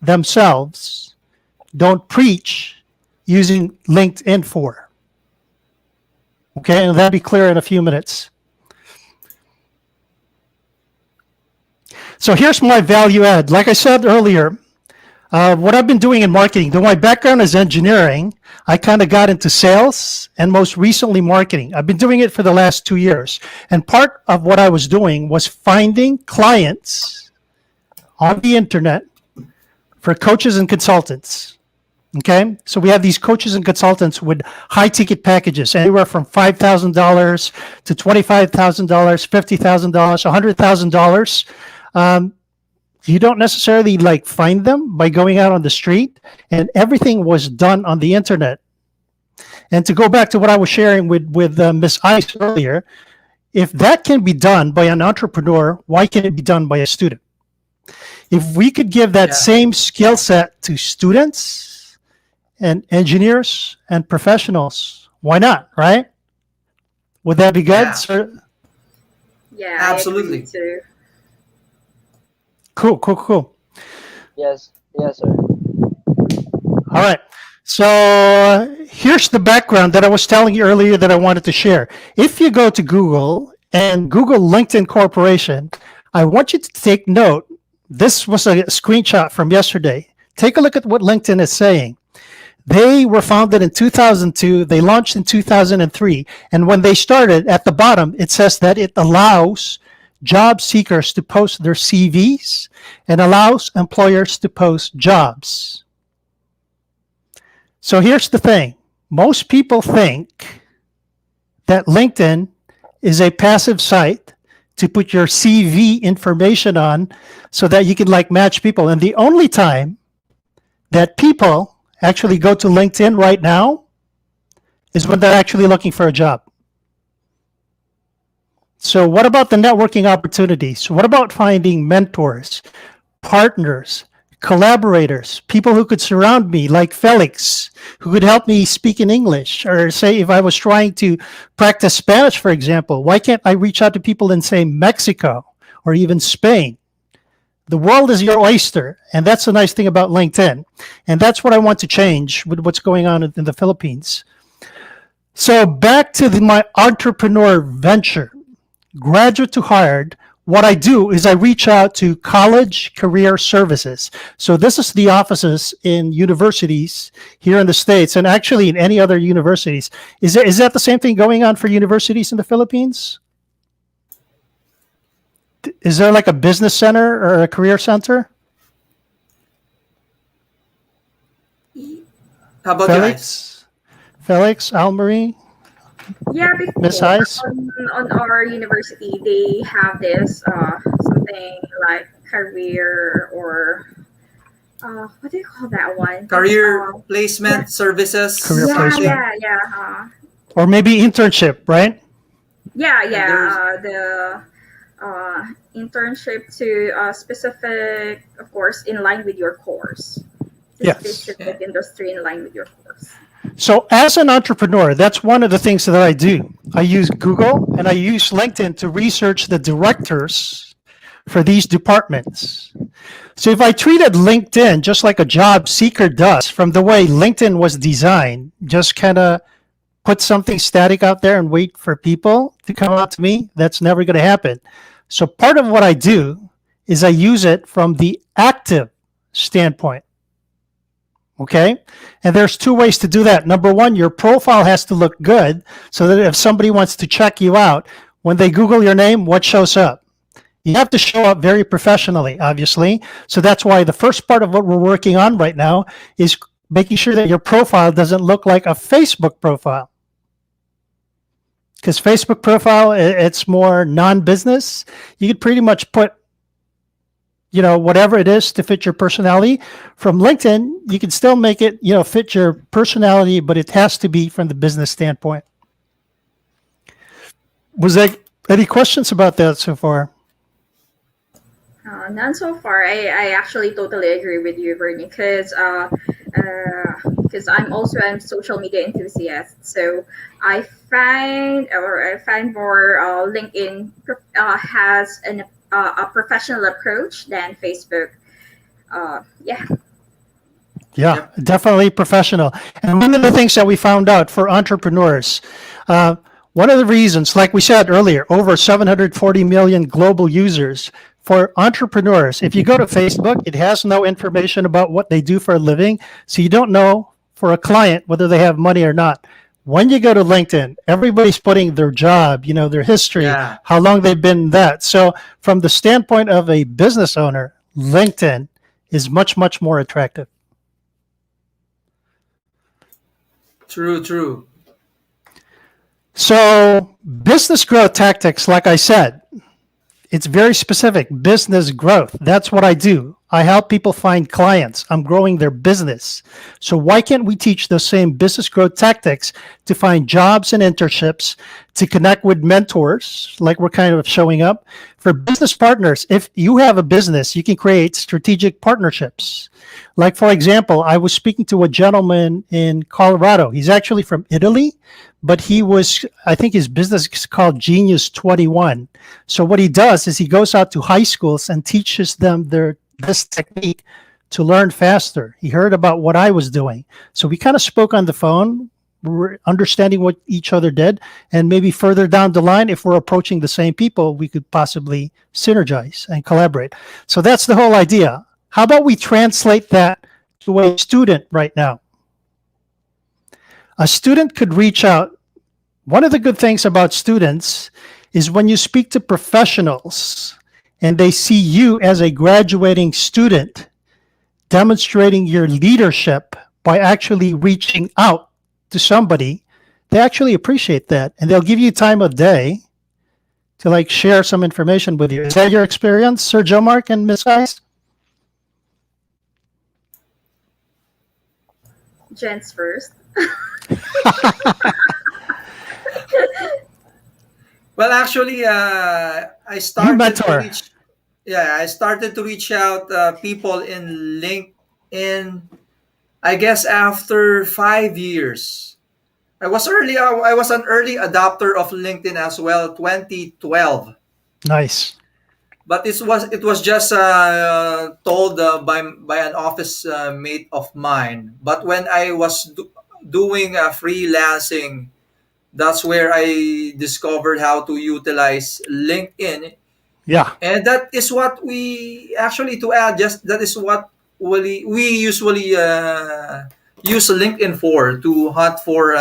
S5: themselves don't preach using LinkedIn for. Okay, and that'll be clear in a few minutes. So here's my value add. Like I said earlier, What I've been doing in marketing, though my background is engineering, I kind of got into sales and most recently marketing. I've been doing it for the last 2 years. And part of what I was doing was finding clients on the internet for coaches and consultants. Okay, so we have these coaches and consultants with high ticket packages, anywhere from $5,000 to $25,000, $50,000, $100,000. You don't necessarily like find them by going out on the street, and everything was done on the internet. And to go back to what I was sharing with Miss Ice earlier, if that can be done by an entrepreneur, why can't it be done by a student? If we could give that same skill set to students and engineers and professionals, why not, right? Would that be good,
S1: Yeah.
S5: sir?
S4: Yeah,
S1: Absolutely.
S4: I agree too.
S5: Cool.
S2: Yes, yes, sir.
S5: All right. So here's the background that I was telling you earlier that I wanted to share. If you go to Google and Google LinkedIn Corporation, I want you to take note. This was a screenshot from yesterday. Take a look at what LinkedIn is saying. They were founded in 2002. They launched in 2003. And when they started, at the bottom, it says that it allows job seekers to post their CVs and allows employers to post jobs. So here's the thing. Most people think that LinkedIn is a passive site to put your CV information on so that you can like match people. And the only time that people actually go to LinkedIn right now is when they're actually looking for a job. So what about the networking opportunities? What about finding mentors, partners, collaborators, people who could surround me like Felix, who could help me speak in English? Or say if I was trying to practice Spanish, for example, why can't I reach out to people in, say, Mexico or even Spain? The world is your oyster, and that's the nice thing about LinkedIn. And that's what I want to change with what's going on in the Philippines. So back to my entrepreneur venture, graduate to hired, what I do is I reach out to college career services. So this is the offices in universities here in the States and actually in any other universities. Is that the same thing going on for universities in the Philippines? Is there like a business center or a career center?
S1: How about you guys?
S5: Felix, Almarie,
S4: Yeah,
S5: Miss
S4: before
S5: Ice?
S4: on our university, they have this something like career or what do you call that one?
S1: Career placement services.
S5: Career
S4: yeah,
S5: placement.
S4: yeah.
S5: Or maybe internship, right?
S4: Yeah. The internship to specific, of course, in line with your course.
S5: Yes.
S4: Specific industry in line with your course.
S5: So as an entrepreneur, that's one of the things that I do. I use Google and I use LinkedIn to research the directors for these departments. So if I treated LinkedIn just like a job seeker does, from the way LinkedIn was designed, just kind of put something static out there and wait for people to come out to me, that's never going to happen. So part of what I do is I use it from the active standpoint. Okay. And there's two ways to do that. Number one, your profile has to look good so that if somebody wants to check you out, when they Google your name, what shows up? You have to show up very professionally, obviously. So that's why the first part of what we're working on right now is making sure that your profile doesn't look like a Facebook profile. Because Facebook profile, it's more non-business. You could pretty much put whatever it is to fit your personality. From LinkedIn, you can still make it, fit your personality, but it has to be from the business standpoint. Was there any questions about that so far?
S4: None so far. I actually totally agree with you, Bernie, because I'm also a social media enthusiast. So I find more LinkedIn has a professional approach than Facebook.
S5: Yeah, definitely professional. And one of the things that we found out for entrepreneurs, one of the reasons, like we said earlier, over 740 million global users, for entrepreneurs, if you go to Facebook, it has no information about what they do for a living. So you don't know for a client whether they have money or not. When you go to LinkedIn, everybody's putting their job, their history,
S1: Yeah.
S5: how long they've been in that. So from the standpoint of a business owner, LinkedIn is much, much more attractive.
S1: True, true.
S5: So business growth tactics, like I said, it's very specific. Business growth. That's what I do. I help people find clients. I'm growing their business. So why can't we teach those same business growth tactics to find jobs and internships, to connect with mentors, like we're kind of showing up? For business partners, if you have a business, you can create strategic partnerships. Like, for example, I was speaking to a gentleman in Colorado. He's actually from Italy, but I think his business is called Genius 21. So what he does is he goes out to high schools and teaches them this technique to learn faster. He heard about what I was doing. So we kind of spoke on the phone. We're understanding what each other did. And maybe further down the line, if we're approaching the same people, we could possibly synergize and collaborate. So that's the whole idea. How about we translate that to a student right now? A student could reach out. One of the good things about students is when you speak to professionals and they see you as a graduating student demonstrating your leadership by actually reaching out to somebody, they actually appreciate that. And they'll give you time of day to share some information with you. Is that your experience, Sir Joe Mark and Miss Ice?
S4: Gents first.
S1: Well, actually, I started
S5: mentor.
S1: I started to reach out people in LinkedIn. I guess after 5 years, I was an early adopter of LinkedIn as well, 2012.
S5: Nice.
S1: But it was just told by an office mate of mine. But when I was doing freelancing, that's where I discovered how to utilize LinkedIn.
S5: Yeah.
S1: And that is what we actually, to add, just that is what we usually use LinkedIn for, to hunt for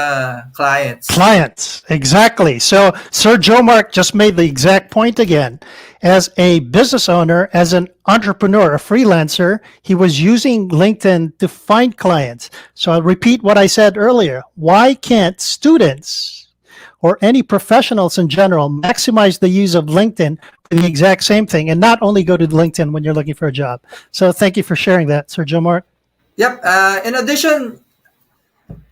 S1: clients.
S5: Clients, exactly. So Sir Joe Mark just made the exact point again. As a business owner, as an entrepreneur, a freelancer, he was using LinkedIn to find clients. So I'll repeat what I said earlier. Why can't students or any professionals in general maximize the use of LinkedIn for the exact same thing, and not only go to LinkedIn when you're looking for a job? So thank you for sharing that, Sir Joe Mark.
S1: Yep. In addition,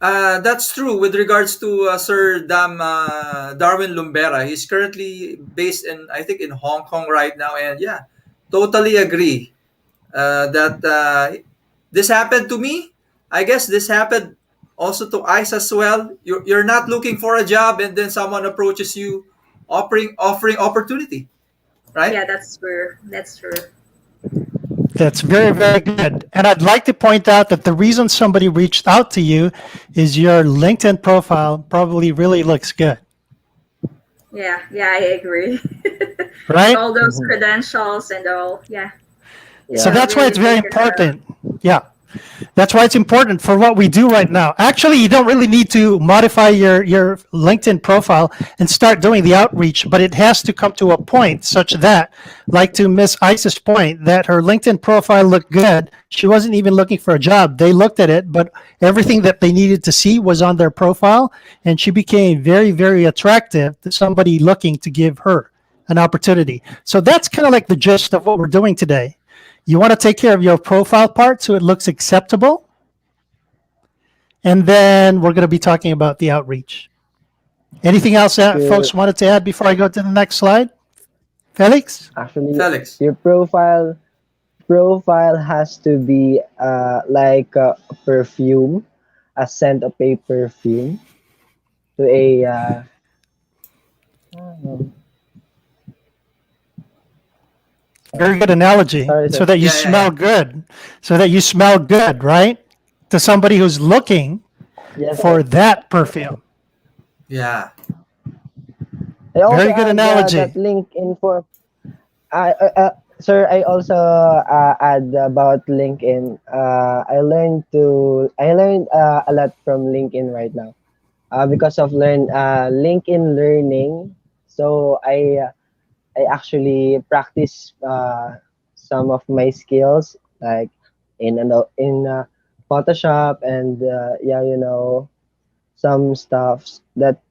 S1: that's true with regards to Sir Darwin Lumbera. He's currently based I think, in Hong Kong right now. And yeah, totally agree that this happened to me. I guess this happened also to Ice as well. You're not looking for a job, and then someone approaches you offering opportunity, right?
S4: Yeah, that's true. That's true.
S5: That's very, very good. And I'd like to point out that the reason somebody reached out to you is your LinkedIn profile probably really looks good,
S4: Yeah, I agree.
S5: right?
S4: All those credentials and all. Yeah.
S5: So
S2: Yeah.
S5: that's why it's very
S4: Really take it
S5: important. Yeah. That's why it's important for what we do right now. Actually, you don't really need to modify your LinkedIn profile and start doing the outreach, but it has to come to a point such that, like to Miss Ice's point, that her LinkedIn profile looked good. She wasn't even looking for a job. They looked at it, but everything that they needed to see was on their profile, and she became very, very attractive to somebody looking to give her an opportunity. So that's kind of like the gist of what we're doing today. You want to take care of your profile part so it looks acceptable. And then we're going to be talking about the outreach. Anything else that
S2: Your-
S5: folks wanted to add before I go to the next slide? Felix?
S2: Actually,
S1: Felix.
S2: your profile has to be like a perfume, a scent of a perfume to a
S5: Very good analogy.
S2: Sorry,
S5: So
S2: sir.
S5: that you
S1: Yeah,
S5: smell good. So that you smell good, right? To somebody who's looking
S2: yes,
S5: for that perfume.
S1: Yeah.
S2: I also
S5: Very good
S2: add,
S5: analogy.
S2: that link in for sir, I also add about LinkedIn. I learned a lot from LinkedIn right now. Because of LinkedIn Learning. So I actually practice some of my skills like in Photoshop and yeah, some stuffs that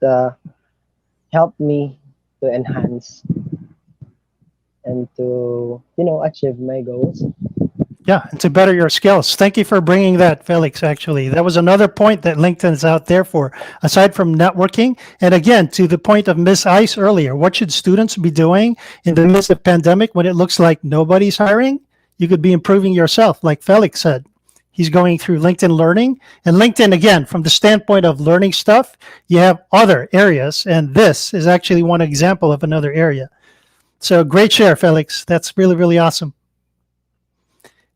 S2: help me to enhance and to achieve my goals.
S5: Yeah, and to better your skills. Thank you for bringing that, Felix. Actually, that was another point that LinkedIn is out there for, aside from networking. And again, to the point of Miss Ice earlier, what should students be doing in the midst of pandemic when it looks like nobody's hiring? You could be improving yourself, like Felix said. He's going through LinkedIn Learning. And LinkedIn, again, from the standpoint of learning stuff, you have other areas. And this is actually one example of another area. So great share, Felix. That's really, really awesome.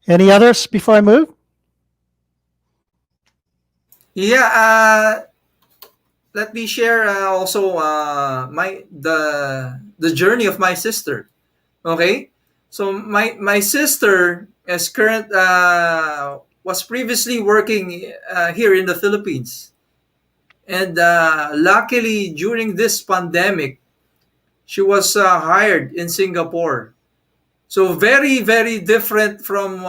S5: Any others before I move?
S1: Yeah, let me share also my the journey of my sister. Okay, so my sister is current was previously working here in the Philippines, and luckily during this pandemic, she was hired in Singapore. So very different from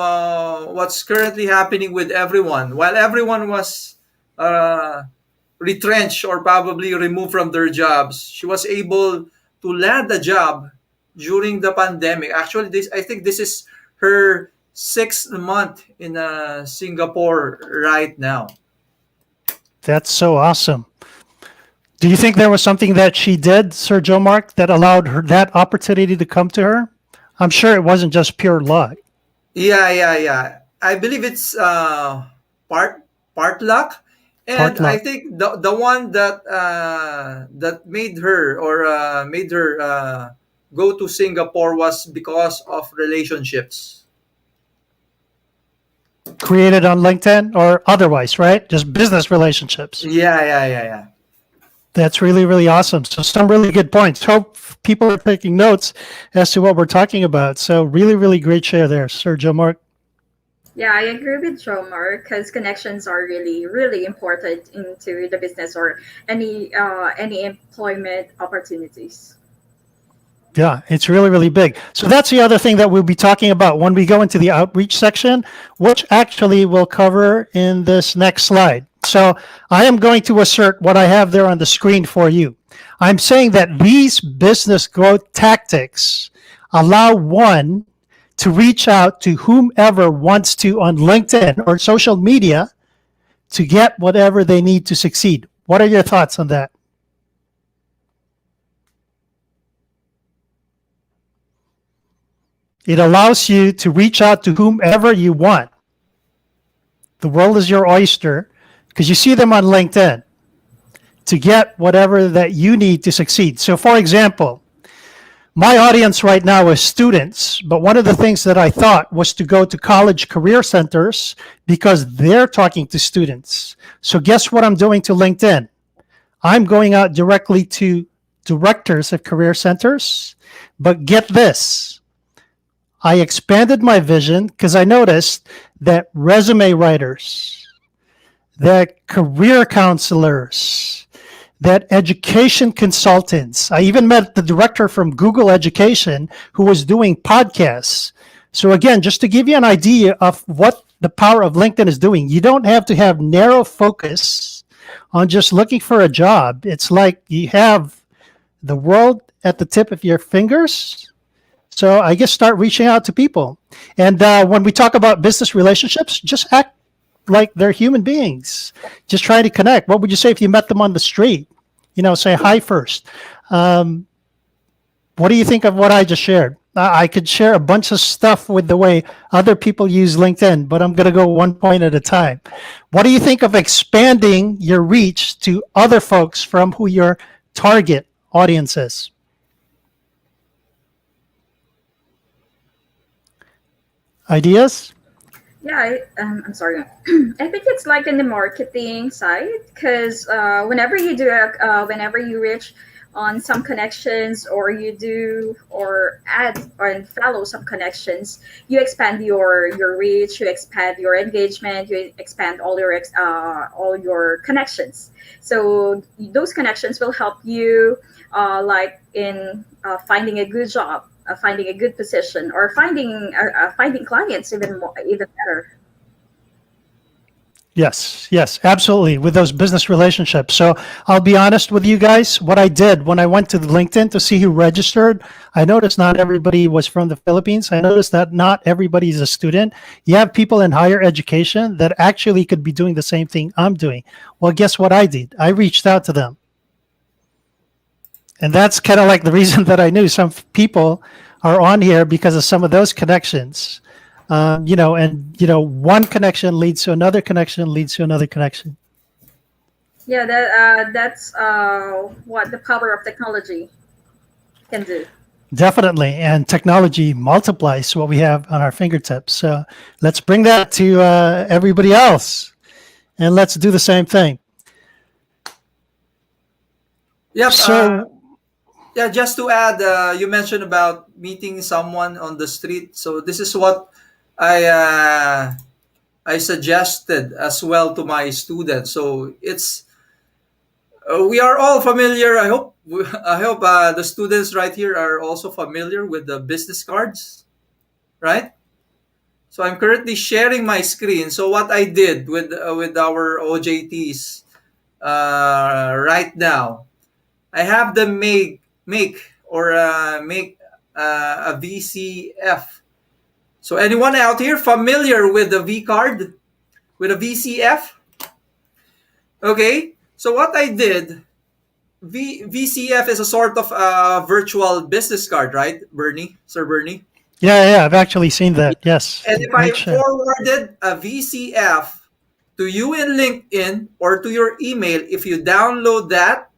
S1: what's currently happening with everyone. While everyone was uh, retrenched or probably removed from their jobs, she was able to land a job during the pandemic. Actually, this I think this is her sixth month in Singapore right now.
S5: That's so awesome. Do you think there was something that she did, Sir Joe Mark, that allowed her that opportunity to come to her? I'm sure it wasn't just pure luck.
S1: Yeah. I believe it's part luck, and
S5: Part
S1: I
S5: luck.
S1: think the one that made her go to Singapore was because of relationships.
S5: Created on LinkedIn or otherwise, right? Just business relationships.
S1: Yeah.
S5: That's really, really awesome. So some really good points. Hope people are taking notes as to what we're talking about. So really, really great share there, Sir Joe Mark.
S4: Yeah, I agree with Jomar because connections are really important into the business or any employment opportunities.
S5: Yeah, it's really, really big. So that's the other thing that we'll be talking about when we go into the outreach section, which actually we'll cover in this next slide. So I am going to assert what I have there on the screen for you. I'm saying that these business growth tactics allow one to reach out to whomever wants to on LinkedIn or social media to get whatever they need to succeed. What are your thoughts on that? It allows you to reach out to whomever you want. The world is your oyster because you see them on LinkedIn to get whatever that you need to succeed. So, for example, my audience right now is students, but one of the things that I thought was to go to college career centers because they're talking to students. So, guess what I'm doing to LinkedIn? I'm going out directly to directors of career centers, but get this. I expanded my vision because I noticed that resume writers, that career counselors, that education consultants. I even met the director from Google Education who was doing podcasts. So again, just to give you an idea of what the power of LinkedIn is doing, you don't have to have narrow focus on just looking for a job. It's like you have the world at the tip of your fingers. So I guess start reaching out to people. And when we talk about business relationships, just act like they're human beings. Just try to connect. What would you say if you met them on the street? Say hi first. What do you think of what I just shared? I could share a bunch of stuff with the way other people use LinkedIn, but I'm going to go one point at a time. What do you think of expanding your reach to other folks from who your target audience is? Ideas?
S4: Yeah, I'm sorry. I think it's like in the marketing side because whenever you reach on some connections, or you do or add or follow some connections, you expand your reach, you expand your engagement, you expand all your connections. So those connections will help you, like in finding a good job, finding a good position, or finding clients even more, even better.
S5: Yes, yes, absolutely. With those business relationships. So I'll be honest with you guys. What I did when I went to the LinkedIn to see who registered, I noticed not everybody was from the Philippines. I noticed that not everybody is a student. You have people in higher education that actually could be doing the same thing I'm doing. Well, guess what I did? I reached out to them. And that's kind of like the reason that I knew some people are on here because of some of those connections. One connection leads to another connection, leads to another connection.
S4: Yeah, that's what the power of technology can do.
S5: Definitely. And technology multiplies what we have on our fingertips. So let's bring that to everybody else. And let's do the same thing.
S1: Yep.
S5: So,
S1: Yeah, just to add, you mentioned about meeting someone on the street. So this is what I suggested as well to my students. So it's we are all familiar. I hope the students right here are also familiar with the business cards, right? So I'm currently sharing my screen. So what I did with our OJTs right now, I have them make a VCF. So anyone out here familiar with the V card, with a VCF? Okay. So what I did, VCF is a sort of virtual business card, right, Bernie, Sir Bernie?
S5: yeah, I've actually seen that. Yes.
S1: And if I
S5: Great show.
S1: forwarded a VCF to you in LinkedIn or to your email, if you download that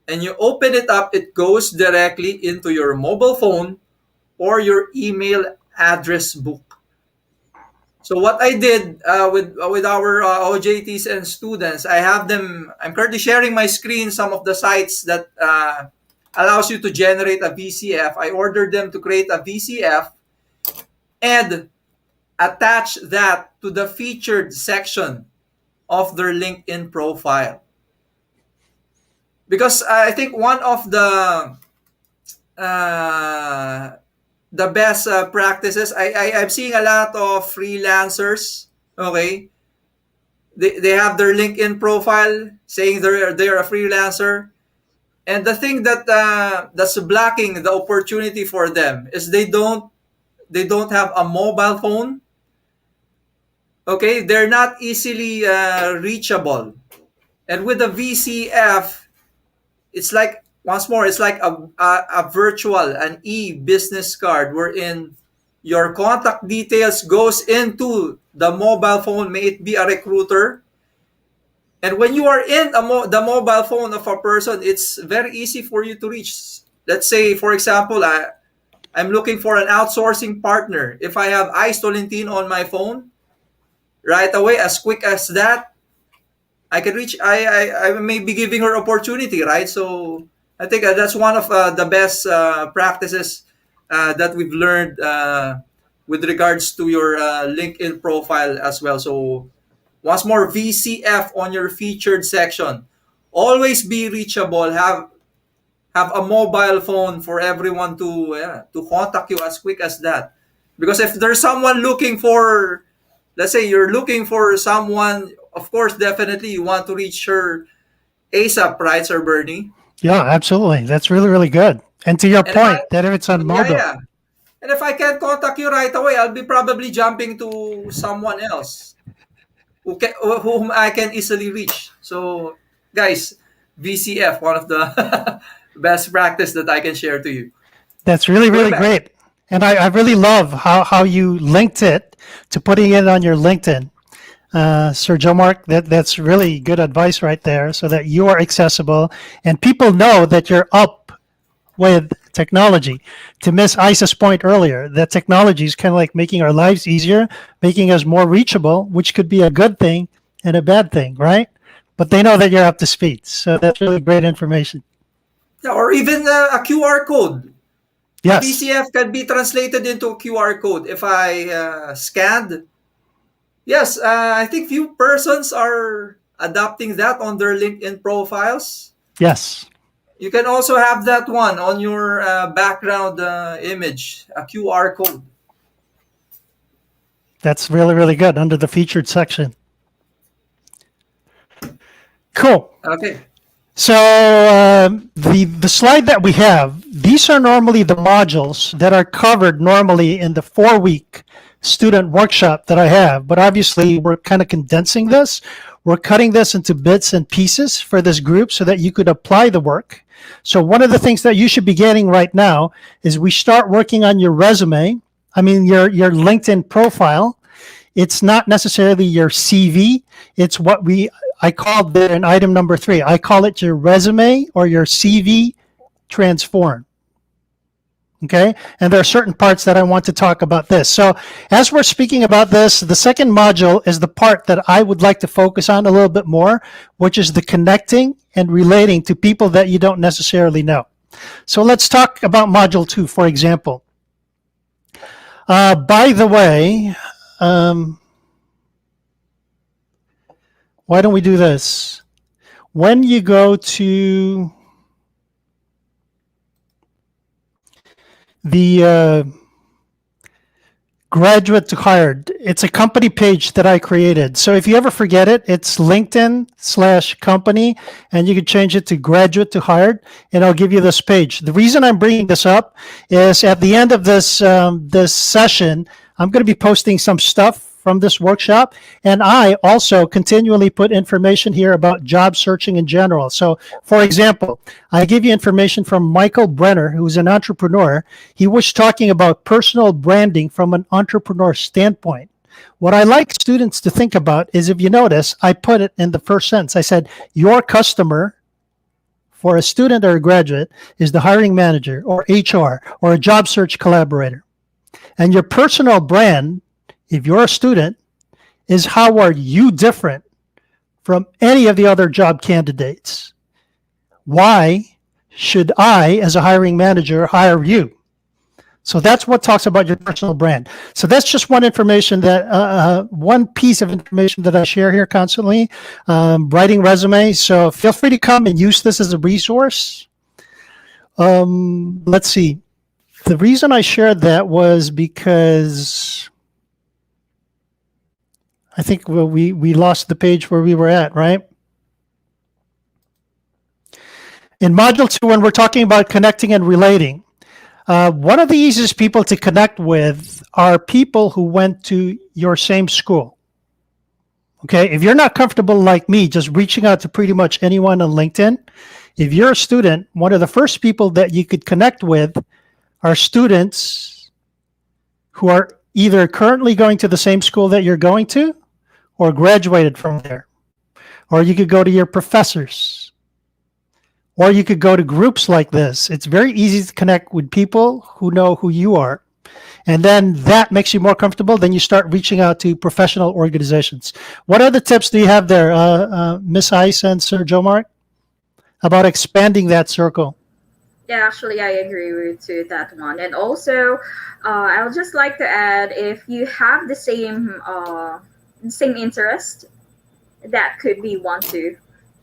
S1: and you open it up, it goes directly into your mobile phone or your email address book. So what I did with our OJTs and students, I have them. I'm currently sharing my screen. Some of the sites that allows you to generate a VCF. I ordered them to create a VCF and attach that to the featured section of their LinkedIn profile. Because I think one of uh, the best practices, I'm seeing a lot of freelancers, okay? They have their LinkedIn profile saying they're a freelancer. And the thing that's blocking the opportunity for them is they don't have a mobile phone. Okay, they're not easily reachable. And with the VCF, it's like once more, it's like a virtual, an e-business card wherein your contact details goes into the mobile phone, may it be a recruiter. And when you are in the mobile phone of a person, it's very easy for you to reach. Let's say, for example, I'm looking for an outsourcing partner. If I have Ice Tolentino on my phone, right away, as quick as that, I can reach. I may be giving her opportunity, right? So I think that's one of the best practices that we've learned with regards to your LinkedIn profile as well. So once more, VCF on your featured section. Always be reachable. Have a mobile phone for everyone to contact you as quick as that. Because if there's someone looking for, let's say you're looking for someone, of course, definitely you want to reach her ASAP, right, Sir Bernie?
S5: Yeah, absolutely. That's really, really good. And to your
S1: And if
S5: point, that if it's on
S1: yeah,
S5: mobile,
S1: yeah. And if I can't contact you right away, I'll be probably jumping to someone else whom I can easily reach. So, guys, VCF, one of the best practice that I can share to you.
S5: that's really,
S1: Going
S5: really
S1: back.
S5: great. And I really love how you linked it to putting it on your LinkedIn. Sir Joe Mark, that's really good advice right there so that you are accessible and people know that you're up with technology. To Miss Isa's point earlier, that technology is kind of like making our lives easier, making us more reachable, which could be a good thing and a bad thing, right? But they know that you're up to speed. So that's really great information.
S1: Yeah, or even a QR code. A
S5: Yes.
S1: VCF can be translated into a QR code. If I scanned, yes, I think few persons are adopting that on their LinkedIn profiles.
S5: Yes.
S1: You can also have that one on your background image, a QR code.
S5: That's really, really good under the featured section. Cool.
S1: Okay.
S5: So the slide that we have, these are normally the modules that are covered normally in the 4-week student workshop that I have. But obviously, we're kind of condensing this. We're cutting this into bits and pieces for this group so that you could apply the work. So one of the things that you should be getting right now is we start working on your resume. I mean, your LinkedIn profile. It's not necessarily your CV. It's what I called it in item number 3. I call it your resume or your CV transform. Okay, and there are certain parts that I want to talk about this. So as we're speaking about this, the second module is the part that I would like to focus on a little bit more, which is the connecting and relating to people that you don't necessarily know. So let's talk about module 2, for example. By the way, why don't we do this? When you go to the graduate to hired, it's a company page that I created. So if you ever forget it, it's LinkedIn/company, and you can change it to graduate to hired, and I'll give you this page. The reason I'm bringing this up is at the end of this session, I'm going to be posting some stuff from this workshop, and I also continually put information here about job searching in general. So, for example, I give you information from Michael Brenner, who's an entrepreneur. He was talking about personal branding from an entrepreneur standpoint. What I like students to think about is, if you notice, I put it in the first sentence. I said, your customer for a student or a graduate is the hiring manager or HR or a job search collaborator. And your personal brand, if you're a student, is how are you different from any of the other job candidates? Why should I, as a hiring manager, hire you? So that's what talks about your personal brand. So that's just one information that one piece of information that I share here constantly. Writing resumes. So feel free to come and use this as a resource. Let's see. The reason I shared that was because I think we lost the page where we were at, right? In module 2, when we're talking about connecting and relating, one of the easiest people to connect with are people who went to your same school. Okay, if you're not comfortable like me, just reaching out to pretty much anyone on LinkedIn, if you're a student, one of the first people that you could connect with are students who are either currently going to the same school that you're going to or graduated from there. Or you could go to your professors. Or you could go to groups like this. It's very easy to connect with people who know who you are. And then that makes you more comfortable. Then you start reaching out to professional organizations. What other tips do you have there, Miss Ice and Sir Joe Mark, about expanding that circle?
S4: Yeah, actually, I agree with to that one. And also, I would just like to add, if you have the same interest, that could be one too.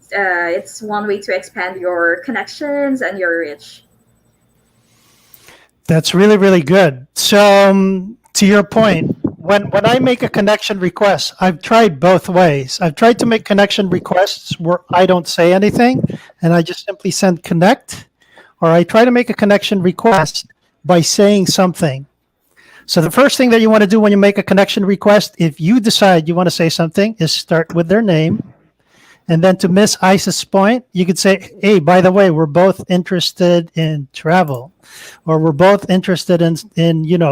S4: It's one way to expand your connections and your reach.
S5: That's really, really good. So to your point, when I make a connection request, I've tried both ways. I've tried to make connection requests where I don't say anything and I just simply send connect, or I try to make a connection request by saying something. So the first thing that you want to do when you make a connection request, if you decide you want to say something, is start with their name. And then to Miss Ice's point, you could say, hey, by the way, we're both interested in travel, or we're both interested in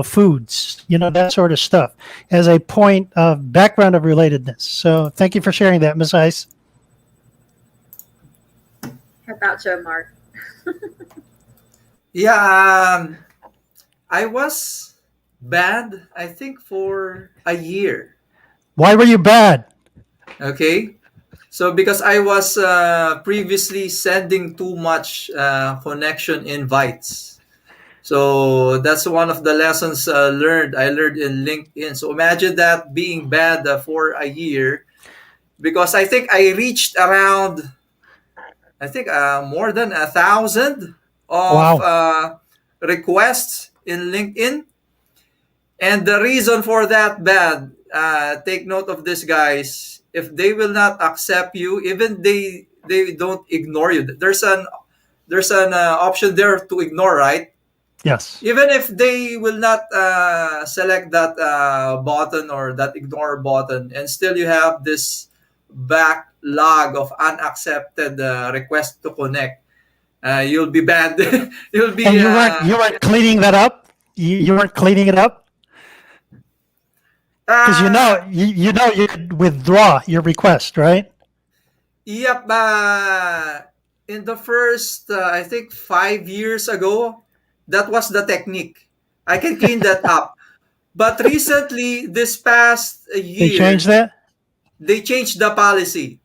S5: foods, that sort of stuff, as a point of background of relatedness. So thank you for sharing that, Miss Ice.
S4: How about you, Mark?
S1: Yeah, I was bad, I think, for a year.
S5: Why were you bad?
S1: Okay. So because I was previously sending too much connection invites. So that's one of the lessons learned. I learned in LinkedIn. So imagine that being banned for a year, because I think I reached around, I think more than 1,000 of
S5: Wow.
S1: requests in LinkedIn. And the reason for that ban, take note of this, guys. If they will not accept you, even they don't ignore you. There's an option there to ignore, right?
S5: Yes.
S1: Even if they will not select that button or that ignore button, and still you have this backlog of unaccepted requests to connect, you'll be banned. You'll
S5: And
S1: be
S5: you weren't cleaning that up. You weren't cleaning it up because
S1: uh,
S5: you could withdraw your request, right?
S1: yep. In the first, I think 5 years ago, that was the technique. I can clean that up. But recently, this past
S5: They changed
S1: year,
S5: that.
S1: they changed the policy.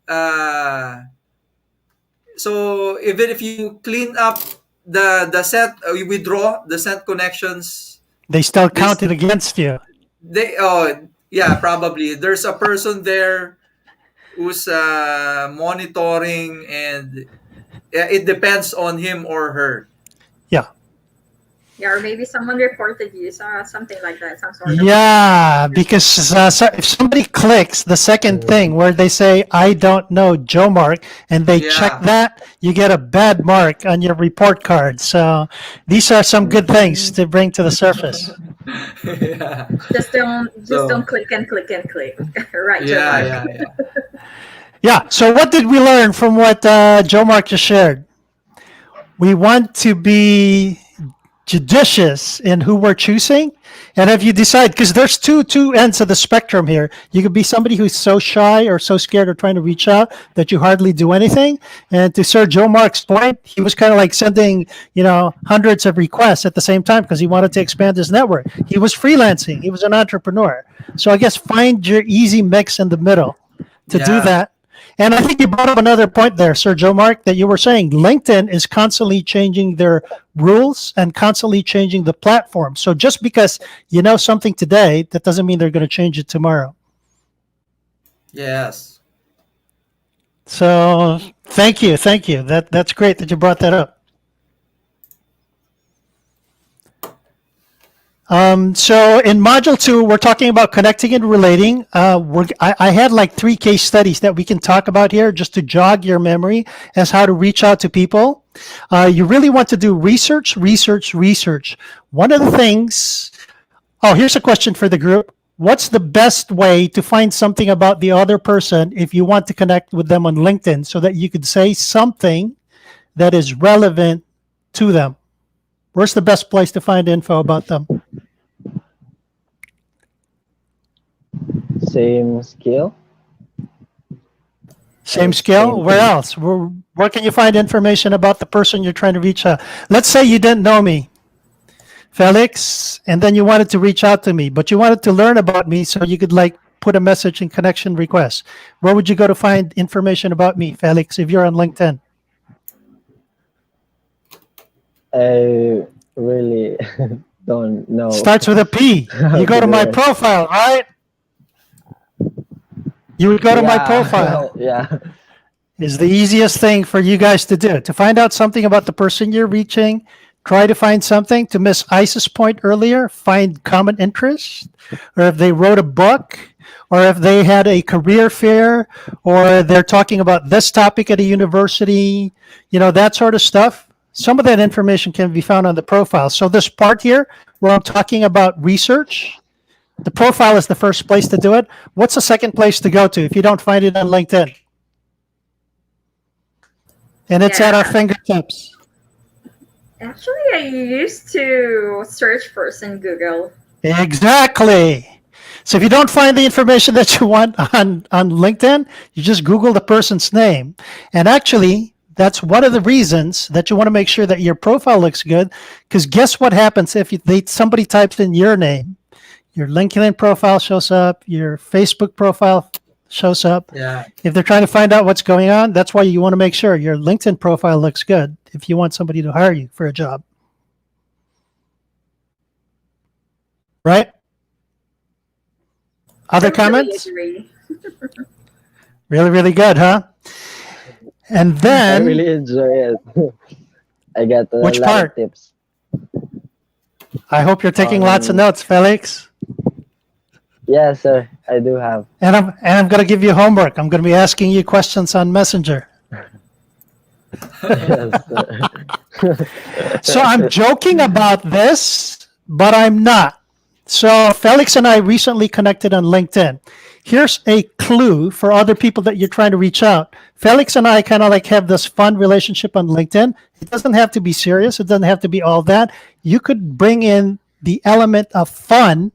S1: So even if you clean up the set, you withdraw the sent connections.
S5: They still
S1: This
S5: counted against you.
S1: they oh yeah, probably there's a person there who's monitoring, and it depends on him or her.
S5: Yeah.
S4: Yeah, or maybe someone reported you, so something like that, some sort of
S5: Yeah, because if somebody clicks the second thing where they say, I don't know Joe Mark, and they check
S1: Yeah.
S5: that, you get a bad mark on your report card. So these are some good things to bring to the surface.
S1: Yeah.
S4: just don't
S1: So
S4: click and click and click. Right, Joe
S1: yeah,
S4: Mark.
S1: yeah, yeah.
S5: Yeah, so what did we learn from what Joe Mark just shared? We want to be judicious in who we're choosing. And if you decide, because there's two ends of the spectrum here, you could be somebody who's so shy or so scared of trying to reach out that you hardly do anything. And to Sir Joe Mark's point, he was kind of like sending, hundreds of requests at the same time because he wanted to expand his network. He was freelancing. He was an entrepreneur. So I guess find your easy mix in the middle to do
S1: Yeah.
S5: that. And I think you brought up another point there, Sir Joe Mark, that you were saying LinkedIn is constantly changing their rules and constantly changing the platform. So just because you know something today, that doesn't mean they're going to change it tomorrow.
S1: Yes.
S5: So thank you. That's great that you brought that up. So in module 2, we're talking about connecting and relating. I had like 3 case studies that we can talk about here just to jog your memory as how to reach out to people. You really want to do research. One of the things, here's a question for the group. What's the best way to find something about the other person if you want to connect with them on LinkedIn so that you could say something that is relevant to them? Where's the best place to find info about them?
S2: Same skill.
S5: Same skill?
S2: Same
S5: Where
S2: thing.
S5: else? Where can you find information about the person you're trying to reach out? Let's say you didn't know me, Felix, and then you wanted to reach out to me, but you wanted to learn about me so you could put a message in connection request. Where would you go to find information about me, Felix, if you're on LinkedIn?
S2: I really don't know.
S5: Starts with a P. You go to my
S2: Yeah.
S5: profile, right? You would go to my profile.
S2: Yeah.
S5: Is the easiest thing for you guys to do. To find out something about the person you're reaching, try to find something. To Miss Ice's point earlier, find common interest, or if they wrote a book, or if they had a career fair, or they're talking about this topic at a university, that sort of stuff. Some of that information can be found on the profile. So this part here, where I'm talking about research, the profile is the first place to do it. What's the second place to go to if you don't find it on LinkedIn? And it's at our
S4: Yeah.
S5: fingertips.
S4: Actually, I used to search first in Google.
S5: Exactly. So if you don't find the information that you want on LinkedIn, you just Google the person's name. And actually, that's one of the reasons that you want to make sure that your profile looks good. Because guess what happens if somebody types in your name? Your LinkedIn profile shows up, your Facebook profile shows up.
S1: Yeah.
S5: If they're trying to find out what's going on, that's why you want to make sure your LinkedIn profile looks good if you want somebody to hire you for a job. Right? Other
S4: Totally
S5: comments?
S4: agree.
S5: Really, really good, huh? And
S2: I
S5: then,
S2: really enjoy it. I got a
S5: which
S2: lot of
S5: part?
S2: tips.
S5: I hope you're taking lots of
S2: Um,
S5: notes, Felix.
S2: yes, sir. I do have.
S5: And I'm going to give you homework. I'm going to be asking you questions on Messenger.
S2: Yes, sir.
S5: So I'm joking about this, but I'm not. So Felix and I recently connected on LinkedIn. Here's a clue for other people that you're trying to reach out. Felix and I kind of like have this fun relationship on LinkedIn. It doesn't have to be serious. It doesn't have to be all that. You could bring in the element of fun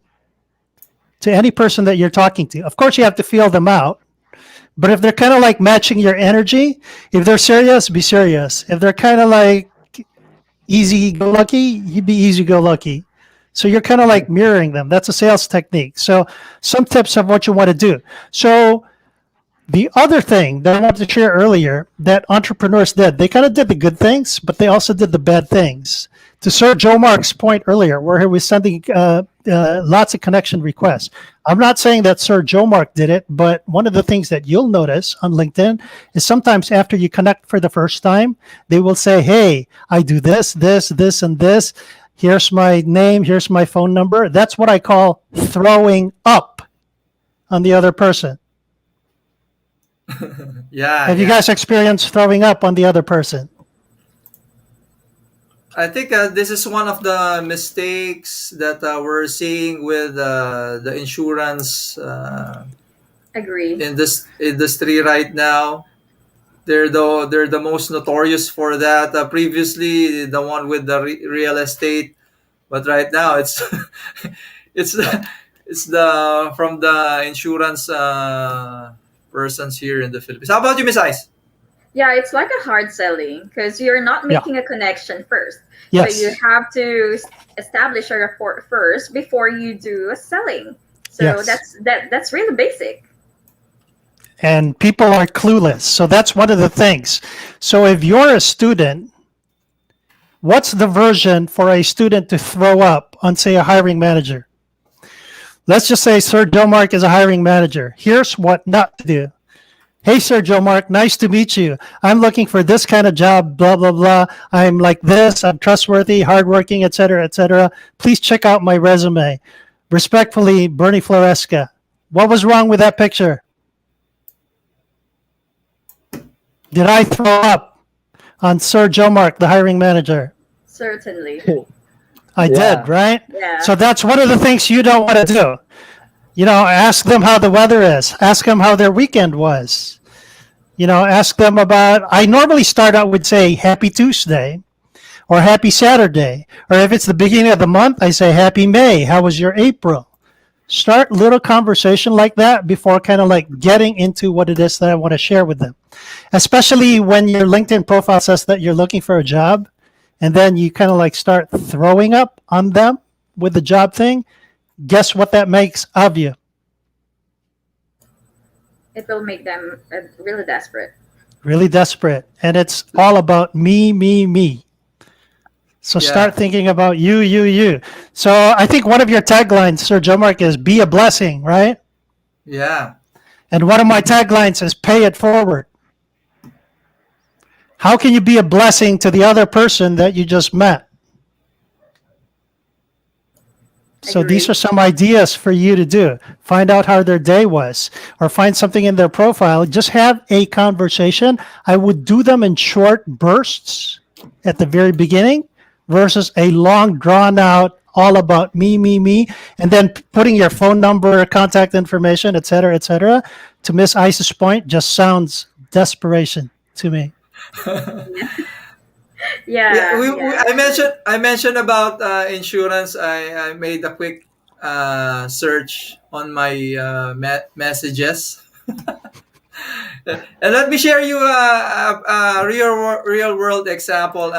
S5: to any person that you're talking to. Of course, you have to feel them out. But if they're kind of like matching your energy, if they're serious, be serious. If they're kind of like easy go lucky, you'd be easy go lucky. So you're kind of like mirroring them. That's a sales technique. So some tips of what you want to do. So the other thing that I wanted to share earlier that entrepreneurs did, they kind of did the good things, but they also did the bad things. To Sir Joe Mark's point earlier, where he was sending lots of connection requests. I'm not saying that Sir Joe Mark did it, but one of the things that you'll notice on LinkedIn is sometimes after you connect for the first time, they will say, hey, I do this, this, this, and this. Here's my name. Here's my phone number. That's what I call throwing up on the other person.
S1: Yeah.
S5: Have you guys experienced throwing up on the other person?
S1: I think this is one of the mistakes that we're seeing with the insurance
S4: Agree.
S1: in this industry right now. They're the most notorious for that. Previously, the one with the real estate, but right now it's it's the from the insurance persons here in the Philippines. How about you, Miss Ice?
S4: Yeah, it's like a hard selling because you're not
S5: Yeah.
S4: making a connection first. So
S5: Yes.
S4: you have to establish a rapport first before you do a selling. So
S5: Yes.
S4: that's really basic.
S5: And people are clueless. So that's one of the things. So if you're a student, what's the version for a student to throw up on, say, a hiring manager? Let's just say Sir Joe Mark is a hiring manager. Here's what not to do. Hey, Sir Joe Mark, nice to meet you. I'm looking for this kind of job, blah, blah, blah. I'm like this, I'm trustworthy, hardworking, etc., etc. Please check out my resume. Respectfully, Bernie Floresca. What was wrong with that picture? Did I throw up on Sir Joe Mark, the hiring manager?
S4: Certainly.
S5: I
S2: Yeah.
S5: did, right?
S4: Yeah.
S5: So that's one of the things you don't want to do. You know, ask them how the weather is. Ask them how their weekend was. You know, ask them about, I normally start out with, say, Happy Tuesday or Happy Saturday. Or if it's the beginning of the month, I say, Happy May. How was your April? Start little conversation like that before kind of like getting into what it is that I want to share with them. Especially when your LinkedIn profile says that you're looking for a job and then you kind of like start throwing up on them with the job thing. Guess what that makes of you?
S4: It will make them really desperate.
S5: Really desperate. And it's all about me, me, me. So
S1: Yeah.
S5: start thinking about you, you, you. So I think one of your taglines, Sir Joe Mark, is be a blessing, right?
S1: Yeah.
S5: And one of my taglines is pay it forward. How can you be a blessing to the other person that you just met? So
S4: Agree.
S5: these are some ideas for you to do. Find out how their day was or find something in their profile. Just have a conversation. I would do them in short bursts at the very beginning versus a long drawn out all about me, me, me, and then putting your phone number, contact information, et cetera, to Miss Ice's point just sounds desperation to me.
S1: Yeah,
S4: Yeah.
S1: I mentioned about insurance. I made a quick search on my messages, and let me share you a real world example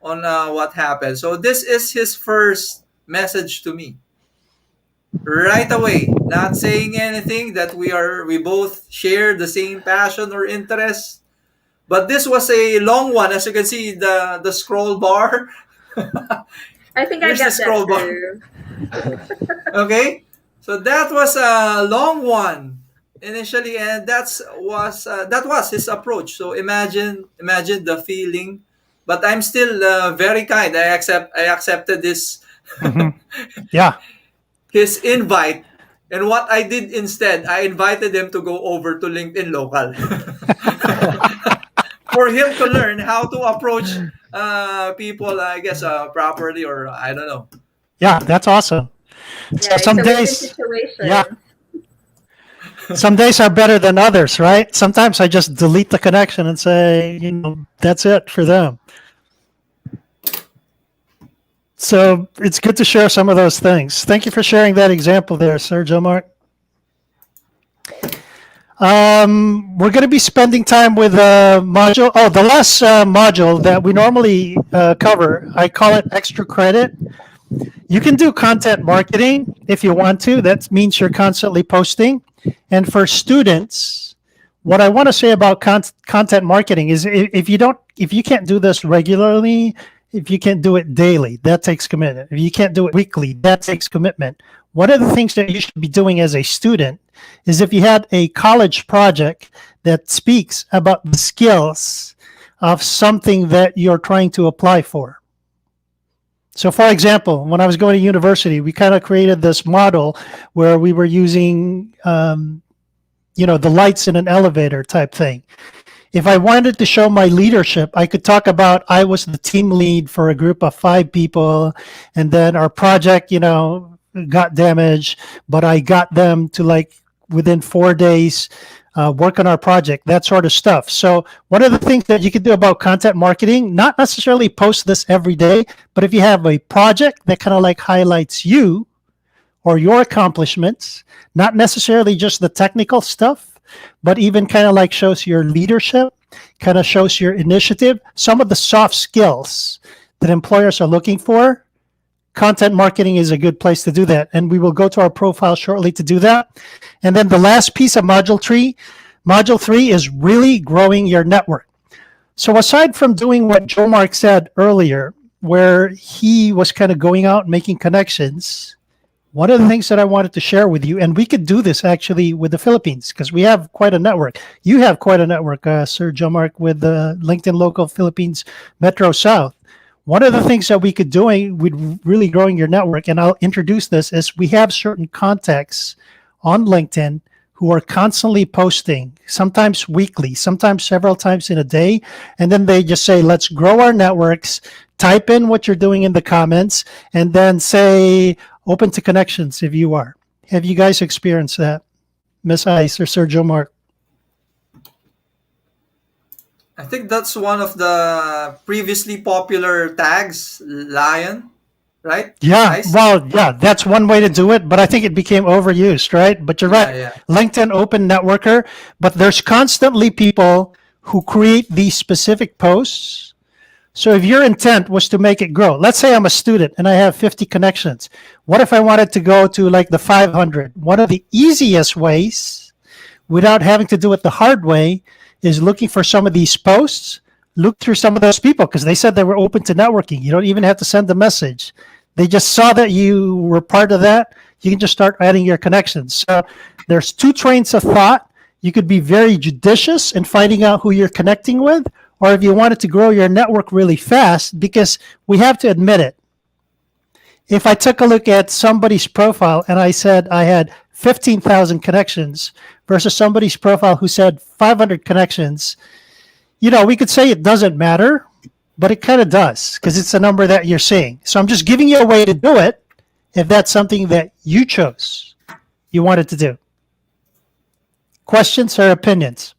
S1: on what happened. So this is his first message to me. right away, not saying anything, that we both share the same passion or interest. But this was a long one, as you can see the scroll bar.
S4: I think I
S1: Here's the
S4: get that
S1: scroll bar.
S4: too.
S1: Okay, so that was a long one initially, and that was his approach. So imagine the feeling. But I'm still very kind. I accepted this
S5: Hmm. Yeah.
S1: his invite. And what I did instead, I invited him to go over to LinkedIn Local for him to learn how to approach people, I guess, properly, or I don't know.
S5: Yeah, that's awesome. So
S4: Yeah, it's
S5: some
S4: a win-win
S5: days, yeah,
S4: situation.
S5: some days are better than others, right? Sometimes I just delete the connection and say, that's it for them. So it's good to share some of those things. Thank you for sharing that example there, Sergio Mark. We're going to be spending time with module. Oh, the last module that we normally cover, I call it extra credit. You can do content marketing if you want to. That means you're constantly posting. And for students, what I want to say about content marketing is if you can't do this regularly, if you can't do it daily, that takes commitment. If you can't do it weekly, that takes commitment. One of the things that you should be doing as a student is if you had a college project that speaks about the skills of something that you're trying to apply for. So, for example, when I was going to university, we kind of created this model where we were using, the lights in an elevator type thing. If I wanted to show my leadership, I could talk about I was the team lead for a group of 5 people, and then our project, got damaged, but I got them to within 4 days work on our project, that sort of stuff. So one of the things that you can do about content marketing, not necessarily post this every day, but if you have a project that kind of highlights you or your accomplishments, not necessarily just the technical stuff, but even kind of shows your leadership, kind of shows your initiative, some of the soft skills that employers are looking for. Content marketing is a good place to do that. And we will go to our profile shortly to do that. And then the last piece of module three is really growing your network. So aside from doing what Joe Mark said earlier, where he was kind of going out and making connections, one of the things that I wanted to share with you, and we could do this actually with the Philippines, because we have quite a network. You have quite a network, Sir Joe Mark, with the LinkedIn Local Philippines Metro South. One of the things that we could do with really growing your network, and I'll introduce this, is we have certain contacts on LinkedIn who are constantly posting, sometimes weekly, sometimes several times in a day. And then they just say, let's grow our networks, type in what you're doing in the comments, and then say, open to connections if you are. Have you guys experienced that, Miss Ice or Sergio Mark?
S1: I think that's one of the previously popular tags, Lion, right?
S5: Yeah,
S1: Ice?
S5: well, yeah, that's one way to do it, but I think it became overused, right? But you're
S1: Yeah,
S5: right.
S1: yeah.
S5: LinkedIn Open Networker, but there's constantly people who create these specific posts. So if your intent was to make it grow, let's say I'm a student and I have 50 connections. What if I wanted to go to the 500? One of the easiest ways, without having to do it the hard way, is looking for some of these posts, look through some of those people because they said they were open to networking. You don't even have to send a message. They just saw that you were part of that. You can just start adding your connections. So there's 2 trains of thought. You could be very judicious in finding out who you're connecting with, or if you wanted to grow your network really fast, because we have to admit it. If I took a look at somebody's profile and I said I had 15,000 connections versus somebody's profile who said 500 connections, we could say it doesn't matter, but it kind of does because it's a number that you're seeing. So I'm just giving you a way to do it if that's something that you chose, you wanted to do. Questions or opinions?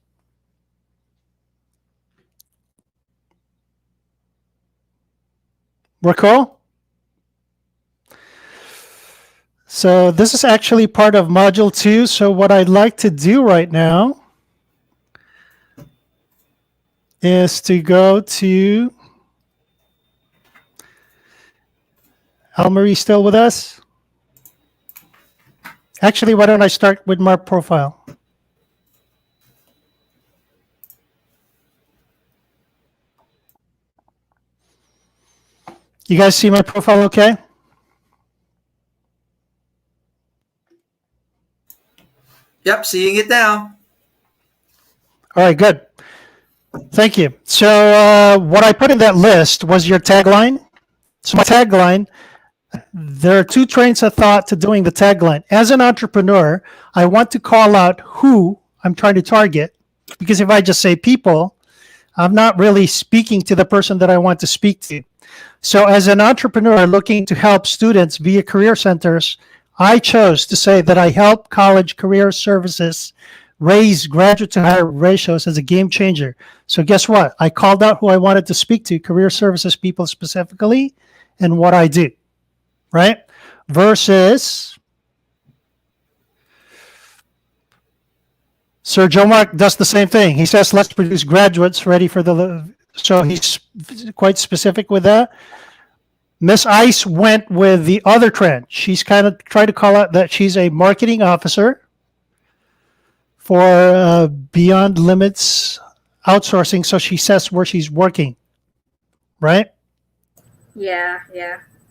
S5: We're cool? So this is actually part of module 2. So what I'd like to do right now is to go to Almarie, still with us? Actually, why don't I start with my profile? You guys see my profile okay?
S1: Yep, seeing it now.
S5: All right, good. Thank you. So what I put in that list was your tagline. So my tagline, there are two trains of thought to doing the tagline. As an entrepreneur, I want to call out who I'm trying to target, because if I just say people, I'm not really speaking to the person that I want to speak to. So as an entrepreneur looking to help students via career centers, I chose to say that I help college career services raise graduate to hire ratios as a game changer. So guess what? I called out who I wanted to speak to, career services people specifically, and what I do, right? Versus Sir Joe Mark does the same thing. He says, let's produce graduates ready for the, so he's quite specific with that. Miss Ice went with the other trend. She's kind of tried to call out that she's a marketing officer for Beyond Limits outsourcing. So she says where she's working, right?
S4: Yeah,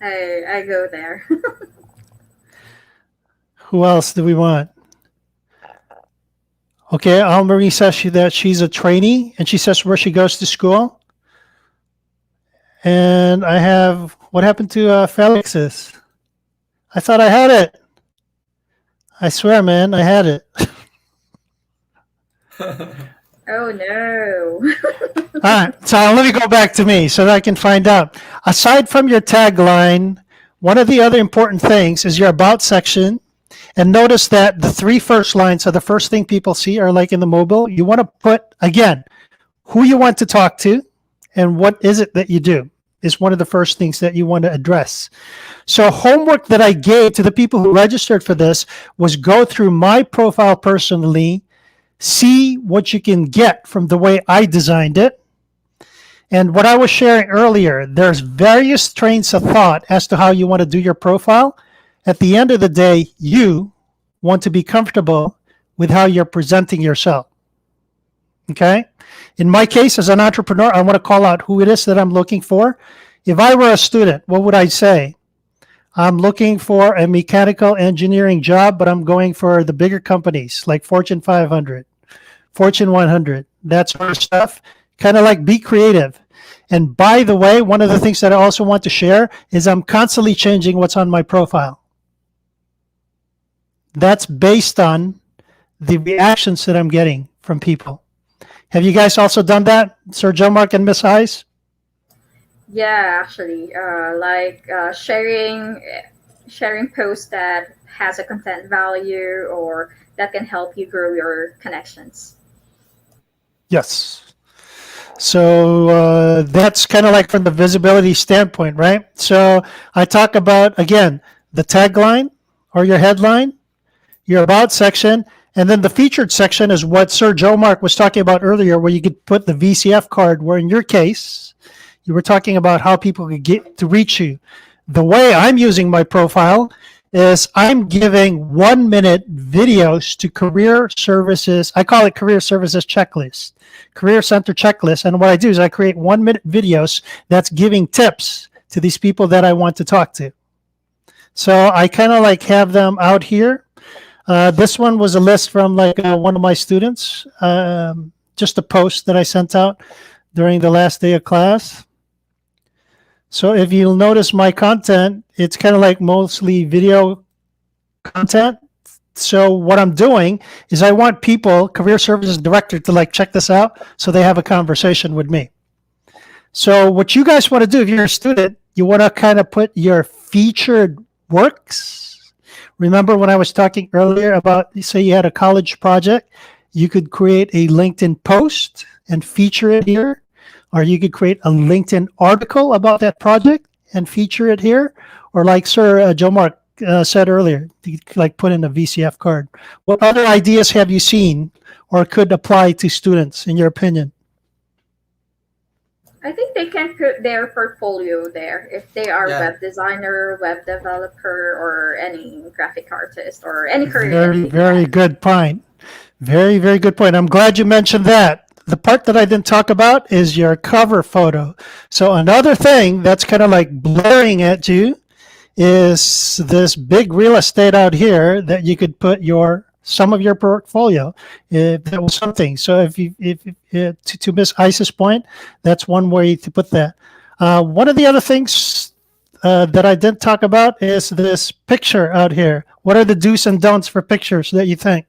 S4: I go there.
S5: Who else do we want? Okay, Marie says that she's a trainee, and she says where she goes to school. And I have, what happened to Felix's? I thought I had it. I swear, man, I had it.
S4: Oh no.
S5: All right, so let me go back to me so that I can find out. Aside from your tagline, one of the other important things is your about section. And notice that the three first lines are the first thing people see, are like in the mobile. You want to put, again, who you want to talk to and what is it that you do is one of the first things that you want to address. So homework that I gave to the people who registered for this was go through my profile personally, see what you can get from the way I designed it. And what I was sharing earlier, there's various trains of thought as to how you want to do your profile. At the end of the day, you want to be comfortable with how you're presenting yourself. Okay? In my case, as an entrepreneur, I want to call out who it is that I'm looking for. If I were a student, what would I say? I'm looking for a mechanical engineering job, but I'm going for the bigger companies like Fortune 500, Fortune 100, that sort of stuff. Kind of like be creative. And by the way, one of the things that I also want to share is I'm constantly changing what's on my profile. That's based on the reactions that I'm getting from people. Have you guys also done that, Sir Joe Mark and Miss Eyes?
S4: Yeah, actually, sharing posts that has a content value or that can help you grow your connections.
S5: Yes. So that's kind of like from the visibility standpoint, right? So I talk about, again, the tagline or your headline, your about section, and then the featured section is what Sir Joe Mark was talking about earlier, where you could put the VCF card, where in your case, you were talking about how people could get to reach you. The way I'm using my profile is I'm giving 1-minute videos to career services. I call it career services checklist, career center checklist. And what I do is I create 1-minute videos that's giving tips to these people that I want to talk to. So I kind of like have them out here. This one was a list from like one of my students, just a post that I sent out during the last day of class. So if you'll notice my content, it's kind of like mostly video content. So what I'm doing is I want people, career services director, to like check this out so they have a conversation with me. So what you guys want to do if you're a student, you want to kind of put your featured works. Remember when I was talking earlier about, say you had a college project, you could create a LinkedIn post and feature it here. Or you could create a LinkedIn article about that project and feature it here. Or like Sir Joe Mark said earlier, you could like put in a VCF card. What other ideas have you seen or could apply to students in your opinion?
S4: I think they can put their portfolio there if they are
S1: Yeah.
S4: web designer, web developer, or any graphic artist or any career that
S5: Very,
S4: they
S5: very
S4: have.
S5: good point. Very, very good point. I'm glad you mentioned that. The part that I didn't talk about is your cover photo. So another thing that's kind of like blaring at you is this big real estate out here that you could put your some of your portfolio if that was something. So if to Miss Ice's point, that's one way to put that. One of the other things that I didn't talk about is this picture out here. What are the do's and don'ts for pictures that you think?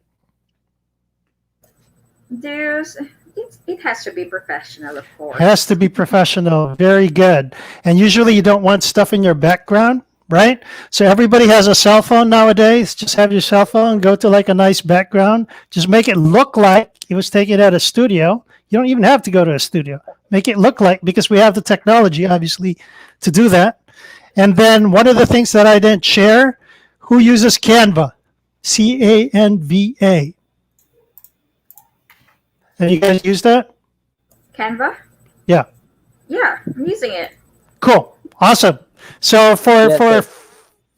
S4: It has to be professional, of course.
S5: Has to be professional. Very good. And usually you don't want stuff in your background, right? So everybody has a cell phone nowadays. Just have your cell phone, go to like a nice background. Just make it look like it was taken at a studio. You don't even have to go to a studio. Make it look like, because we have the technology, obviously, to do that. And then one of the things that I didn't share, who uses Canva? Canva. Have you guys used that?
S4: Canva?
S5: Yeah.
S4: Yeah, I'm using it.
S5: Cool. Awesome. So
S2: Yes,
S5: for
S2: yes.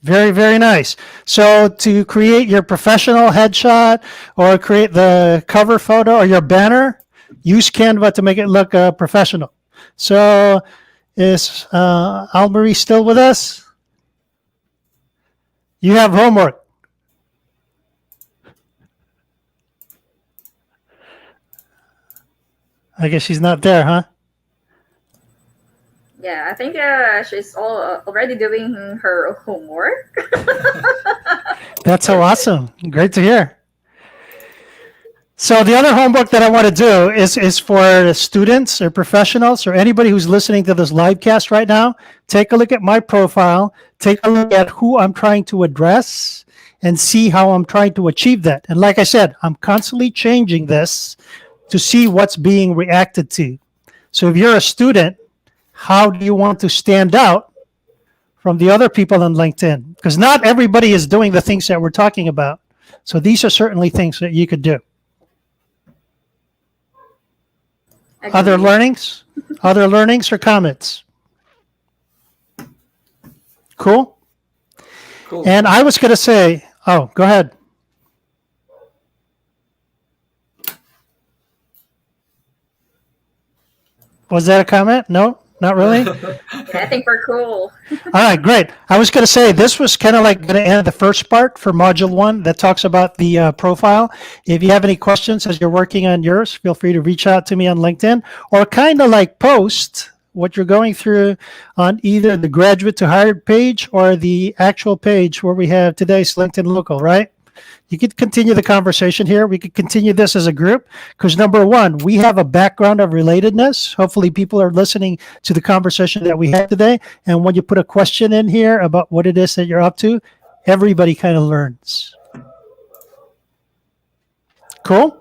S5: very, very nice. So to create your professional headshot or create the cover photo or your banner, use Canva to make it look professional. So is Almarie still with us? You have homework. I guess she's not there, huh?
S4: Yeah, I think she's already doing her homework.
S5: That's so awesome. Great to hear. So the other homework that I want to do is for students or professionals or anybody who's listening to this live cast right now. Take a look at my profile. Take a look at who I'm trying to address and see how I'm trying to achieve that. And like I said, I'm constantly changing this to see what's being reacted to. So if you're a student, how do you want to stand out from the other people on LinkedIn? Because not everybody is doing the things that we're talking about. So these are certainly things that you could do. Other
S4: Agreed.
S5: learnings? Other learnings or comments? Cool.
S1: Cool.
S5: And I was going to say, oh, go ahead. Was that a comment? No, not really.
S4: Yeah, I think we're cool.
S5: All right, great. I was going to say this was kind of like going to end the first part for Module 1 that talks about the profile. If you have any questions as you're working on yours, feel free to reach out to me on LinkedIn or kind of like post what you're going through on either the graduate to hired page or the actual page where we have today's LinkedIn Local, right? You could continue the conversation here. We could continue this as a group because number one, we have a background of relatedness. Hopefully people are listening to the conversation that we had today. And when you put a question in here about what it is that you're up to, everybody kind of learns. Cool.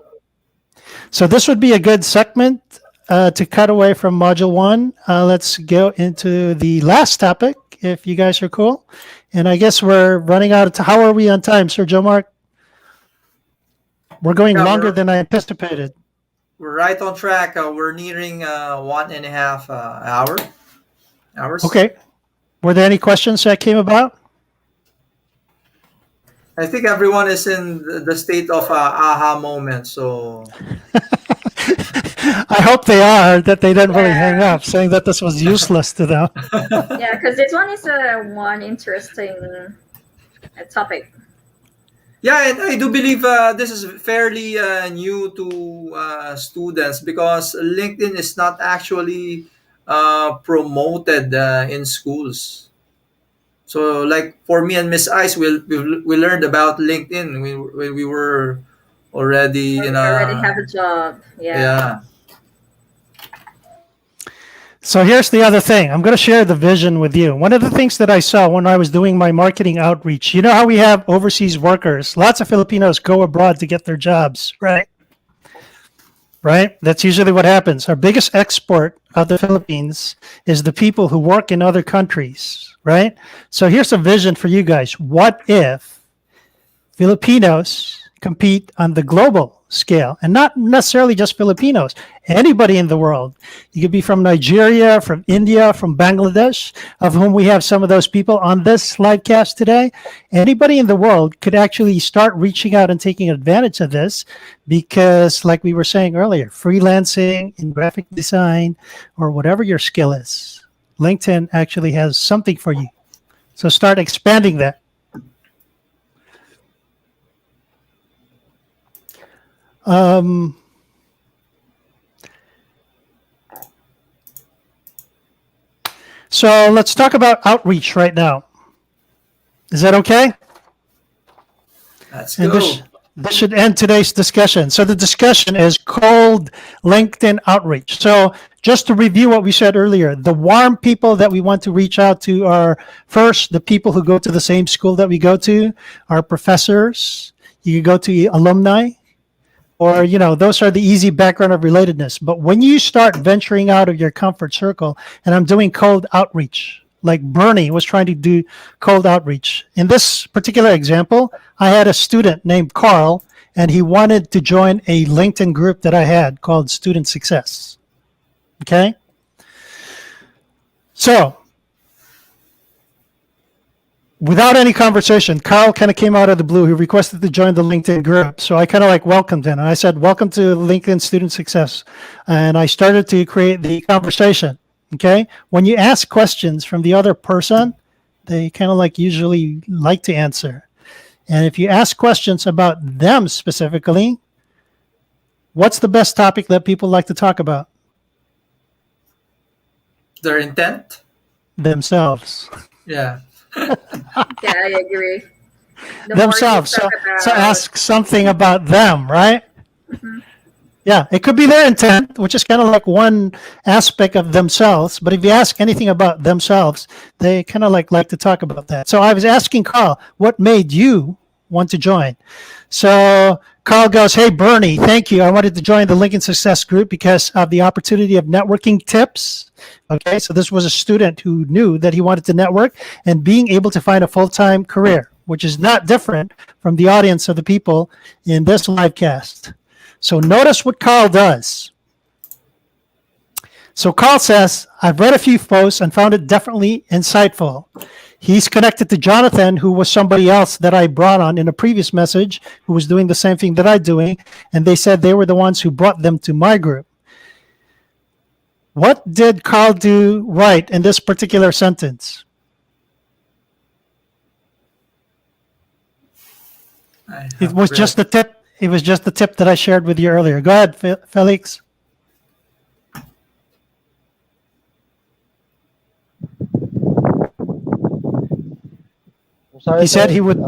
S5: So this would be a good segment to cut away from Module 1. Let's go into the last topic, if you guys are cool. And I guess we're running out of time. How are we on time, Sir Joe Mark? We're going
S1: Yeah,
S5: longer
S1: we're-
S5: than I anticipated.
S1: We're right on track. We're nearing 1.5 hours.
S5: Okay. Were there any questions that came about?
S1: I think everyone is in the state of aha moment. So
S5: I hope they are, that they didn't really
S4: Yeah.
S5: hang up saying that this was useless to them.
S4: Yeah, because this one is one interesting topic.
S1: yeah, and I do believe this is fairly new to students because LinkedIn is not actually promoted in schools. So, like for me and Miss Ice, we learned about LinkedIn when we were already
S4: We
S1: in
S4: already
S1: a
S4: have a job. Yeah.
S1: yeah.
S5: So here's the other thing. I'm going to share the vision with you. One of the things that I saw when I was doing my marketing outreach, you know how we have overseas workers? Lots of Filipinos go abroad to get their jobs, right? Right? That's usually what happens. Our biggest export of the Philippines is the people who work in other countries, right? So here's a vision for you guys. What if Filipinos compete on the global scale, and not necessarily just Filipinos, anybody in the world. You could be from Nigeria, from India, from Bangladesh, of whom we have some of those people on this live cast today. Anybody in the world could actually start reaching out and taking advantage of this because, like we were saying earlier, freelancing in graphic design or whatever your skill is, LinkedIn actually has something for you. So start expanding that. So let's talk about outreach right now. Is that okay?
S1: Let's
S5: And
S1: go.
S5: this should end today's discussion. So the discussion is cold LinkedIn outreach. So just to review what we said earlier, the warm people that we want to reach out to are first the people who go to the same school that we go to, our professors. You can go to alumni, or those are the easy background of relatedness. But when you start venturing out of your comfort circle, and I'm doing cold outreach, like Bernie was trying to do cold outreach. In this particular example, I had a student named Carl, and he wanted to join a LinkedIn group that I had called Student Success. Okay? So, without any conversation, Carl kind of came out of the blue. He requested to join the LinkedIn group. So I kind of welcomed him. And I said, welcome to LinkedIn Student Success. And I started to create the conversation. Okay. When you ask questions from the other person, they kind of usually like to answer. And if you ask questions about them specifically, what's the best topic that people like to talk about?
S1: Their intent?
S5: Themselves.
S1: Yeah.
S4: Yeah, I agree. The more you
S5: Themselves.
S4: talk
S5: So
S4: about-
S5: ask something about them, right?
S4: Mhm.
S5: Yeah, it could be their intent, which is kind of like one aspect of themselves. But if you ask anything about themselves, they kind of like to talk about that. So I was asking Carl, what made you want to join? So Carl goes, hey, Bernie, thank you. I wanted to join the Lincoln Success Group because of the opportunity of networking tips. Okay, so this was a student who knew that he wanted to network and being able to find a full-time career, which is not different from the audience of the people in this live cast. So notice what Carl does. So Carl says, I've read a few posts and found it definitely insightful. He's connected to Jonathan, who was somebody else that I brought on in a previous message, who was doing the same thing that I'm doing, and they said they were the ones who brought them to my group. What did Carl do right in this particular sentence? It was just the tip. It was just the tip that I shared with you earlier. Go ahead, Felix.
S2: I'm sorry.
S5: He said
S2: sir.
S5: he would-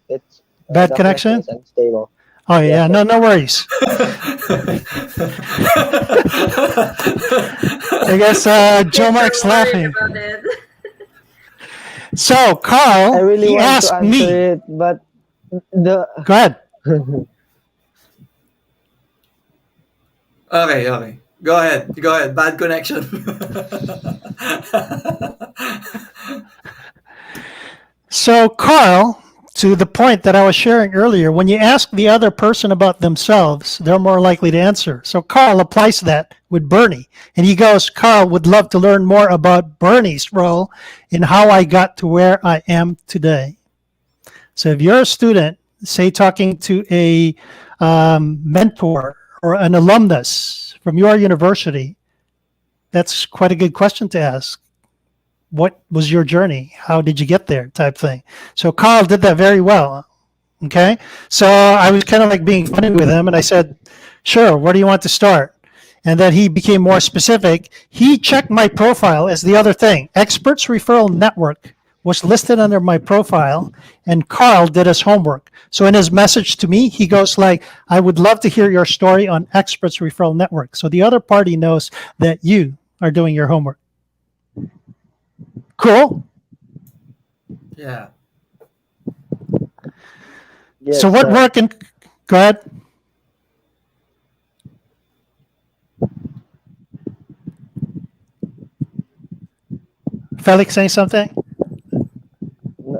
S2: It's
S5: Bad
S2: the
S5: connection?
S2: is unstable.
S5: Oh yeah, no worries. I guess Joe Mark's
S4: Don't worry
S5: laughing.
S4: about it.
S5: So
S2: I
S5: Carl,
S2: really
S5: he
S2: want to
S5: asked
S2: answer
S5: me.
S2: it, but the
S5: Go ahead.
S1: Okay. Go ahead. Bad connection.
S5: So Carl, to the point that I was sharing earlier, when you ask the other person about themselves, they're more likely to answer. So Carl applies that with Bernie. And he goes, Carl would love to learn more about Bernie's role in how I got to where I am today. So if you're a student, say talking to a mentor or an alumnus from your university, that's quite a good question to ask. What was your journey? How did you get there? Type thing. So Carl did that very well. Okay. So I was kind of like being funny with him and I said, sure, where do you want to start? And then he became more specific. He checked my profile as the other thing. Experts Referral Network was listed under my profile and Carl did his homework. So in his message to me, he goes like, I would love to hear your story on Experts Referral Network. So the other party knows that you are doing your homework. Cool.
S1: Yeah.
S2: yes,
S5: So what
S2: sir.
S5: work in, go ahead. Felix saying something?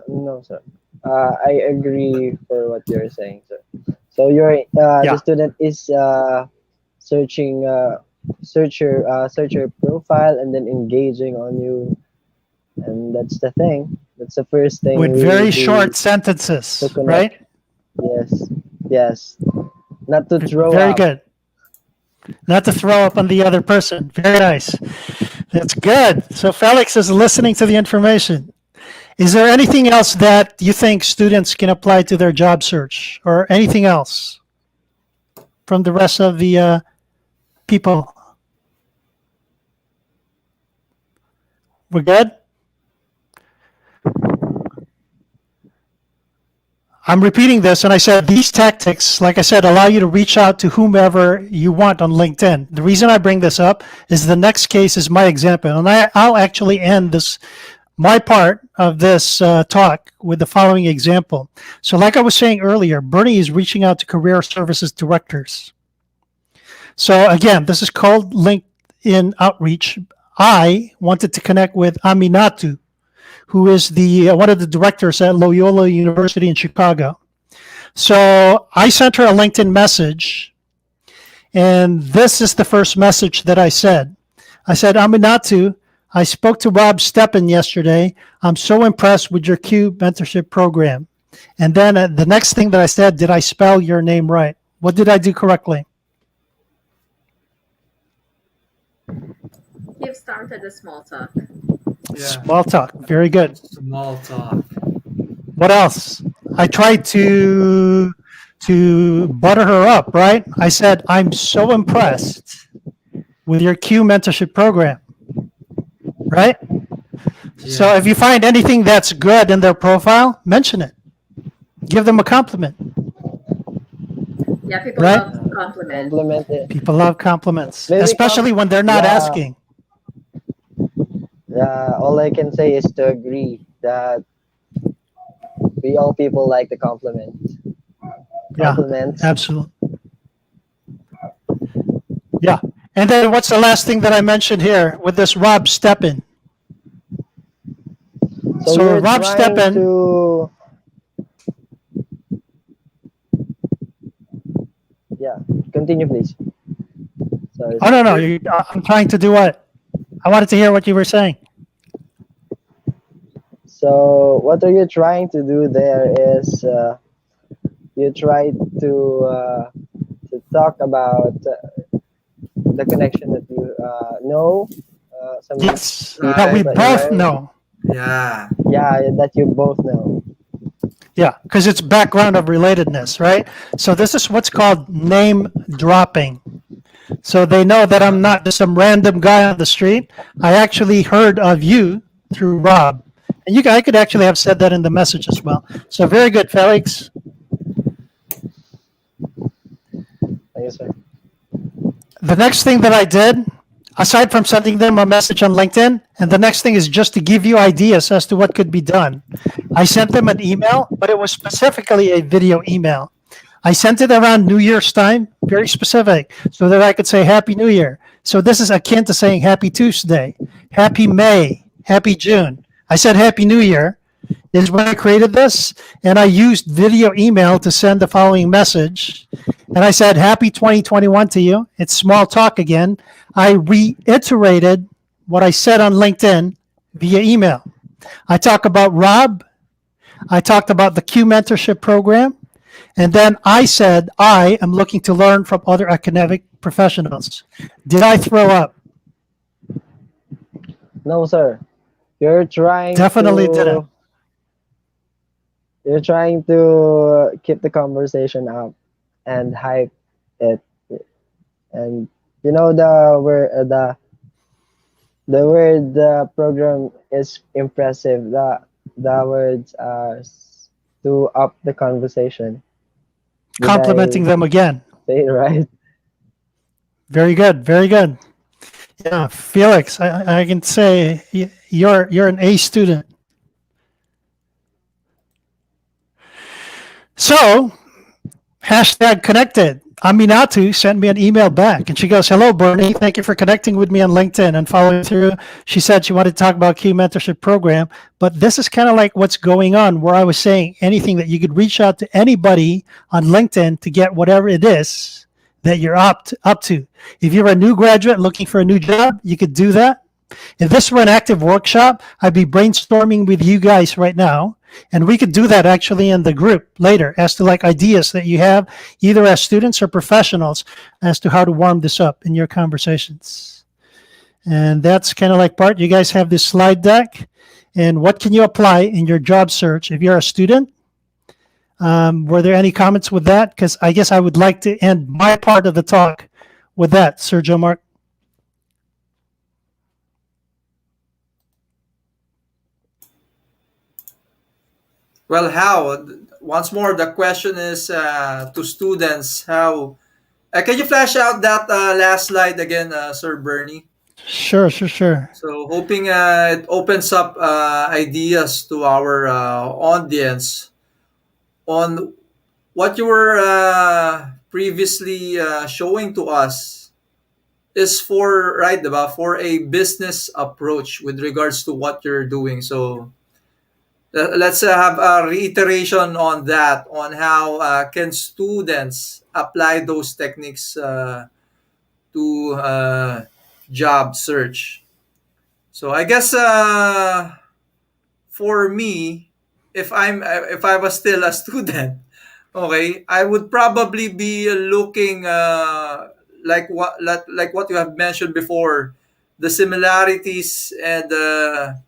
S2: No, sir. I agree for what you're saying, sir. So the
S5: Yeah,
S2: student is searching search your profile and then engaging on you, and that's the thing. That's the first thing
S5: with
S2: we
S5: very
S2: do
S5: short
S2: to
S5: sentences,
S2: connect.
S5: right?
S2: Yes, yes. Not to throw
S5: Very
S2: up.
S5: good. Not to throw up on the other person. Very nice. That's good. So Felix is listening to the information. Is there anything else that you think students can apply to their job search, or anything else from the rest of the people? We're good? I'm repeating this, and I said these tactics, like I said, allow you to reach out to whomever you want on LinkedIn. The reason I bring this up is the next case is my example, and I'll actually end this my part of this talk with the following example. So, like I was saying earlier, Bernie is reaching out to career services directors. So again, this is called LinkedIn outreach. I wanted to connect with Aminatu, who is the one of the directors at Loyola University in Chicago. So I sent her a LinkedIn message, and this is the first message that I said. I said, Aminatu, I spoke to Rob Steppen yesterday. I'm so impressed with your Q mentorship program. And then the next thing that I said, did I spell your name right? What did I do correctly?
S4: You've started a small talk.
S1: Yeah.
S5: Small talk. Very good.
S1: Small talk.
S5: What else? I tried to butter her up, right? I said, I'm so impressed with your Q mentorship program, right? So
S1: Yeah.
S5: if you find anything that's good in their profile, mention it. Give them a compliment,
S4: Yeah, people
S5: right?
S4: love compliments.
S2: Compliment it.
S5: People love compliments,
S2: Maybe
S5: especially when they're not
S2: yeah,
S5: asking.
S2: yeah. All I can say is to agree that we all people like the
S5: Yeah,
S2: compliments.
S5: absolutely. Yeah. And then what's the last thing that I mentioned here with this Rob Steppen?
S2: So
S5: So
S2: you're
S5: Rob
S2: trying
S5: Steppen,
S2: to, yeah. Continue, please. Sorry,
S5: oh no,
S2: sorry.
S5: no, I'm trying to do what? I wanted to hear what you were saying.
S2: So what are you trying to do there is you try to talk about the connection that you know, some
S5: Yes, that
S2: people
S5: we
S1: Right.
S2: that you
S5: both
S1: Right.
S2: know.
S5: know.
S1: Yeah.
S2: Yeah, that you both know.
S5: Yeah, because it's background of relatedness, right? So this is what's called name dropping. So they know that I'm not just some random guy on the street. I actually heard of you through Rob. And I could actually have said that in the message as well. So very good, Felix.
S2: Thank you, sir.
S5: The next thing that I did, aside from sending them a message on LinkedIn, and the next thing is just to give you ideas as to what could be done. I sent them an email, but it was specifically a video email. I sent it around New Year's time, very specific, so that I could say Happy New Year. So this is akin to saying Happy Tuesday, Happy May, Happy June. I said Happy New Year is when I created this, and I used video email to send the following message. And I said, Happy 2021 to you. It's small talk again. I reiterated what I said on LinkedIn via email. I talked about Rob. I talked about the Q mentorship program. And then I said, I am looking to learn from other academic professionals. Did I throw up?
S2: No, sir. You're trying
S5: Definitely didn't.
S2: to you're trying to keep the conversation up and hype it, and you know the word program is impressive. The words are to up the conversation. Did
S5: Complimenting
S2: I
S5: them again.
S2: say it right?
S5: Very good. Very good. Yeah, Felix, I can say you're an A student. So, hashtag connected. Aminatu sent me an email back and she goes, "Hello, Bernie. Thank you for connecting with me on LinkedIn and following through." She said she wanted to talk about Q Mentorship Program, but this is kind of like what's going on where I was saying anything that you could reach out to anybody on LinkedIn to get whatever it is that you're up to. If you're a new graduate looking for a new job, you could do that. If this were an active workshop, I'd be brainstorming with you guys right now. And we could do that actually in the group later as to like ideas that you have, either as students or professionals, as to how to warm this up in your conversations. And that's kind of like part. You guys have this slide deck. And what can you apply in your job search if you're a student? Were there any comments with that? Because I guess I would like to end my part of the talk with that, Sergio Mark.
S1: Well, how? Once more, the question is to students, how? Can you flash out that last slide again, Sir Bernie?
S5: Sure.
S1: So, hoping it opens up ideas to our audience on what you were previously showing to us is for, right, about for a business approach with regards to what you're doing. So, let's have a reiteration on that, on how can students apply those techniques to job search. So I guess for me, if I was still a student, okay, I would probably be looking like what you have mentioned before, the similarities and the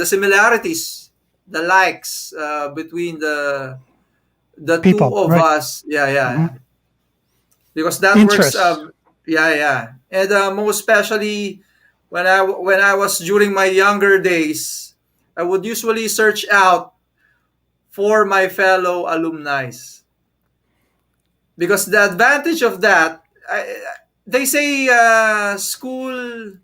S1: similarities, the likes between the two
S5: People,
S1: of
S5: right?
S1: us. Yeah.
S5: Mhm.
S1: Because that works.
S5: Interests.
S1: Yeah. And most especially when I was during my younger days, I would usually search out for my fellow alumni because the advantage of that, they say school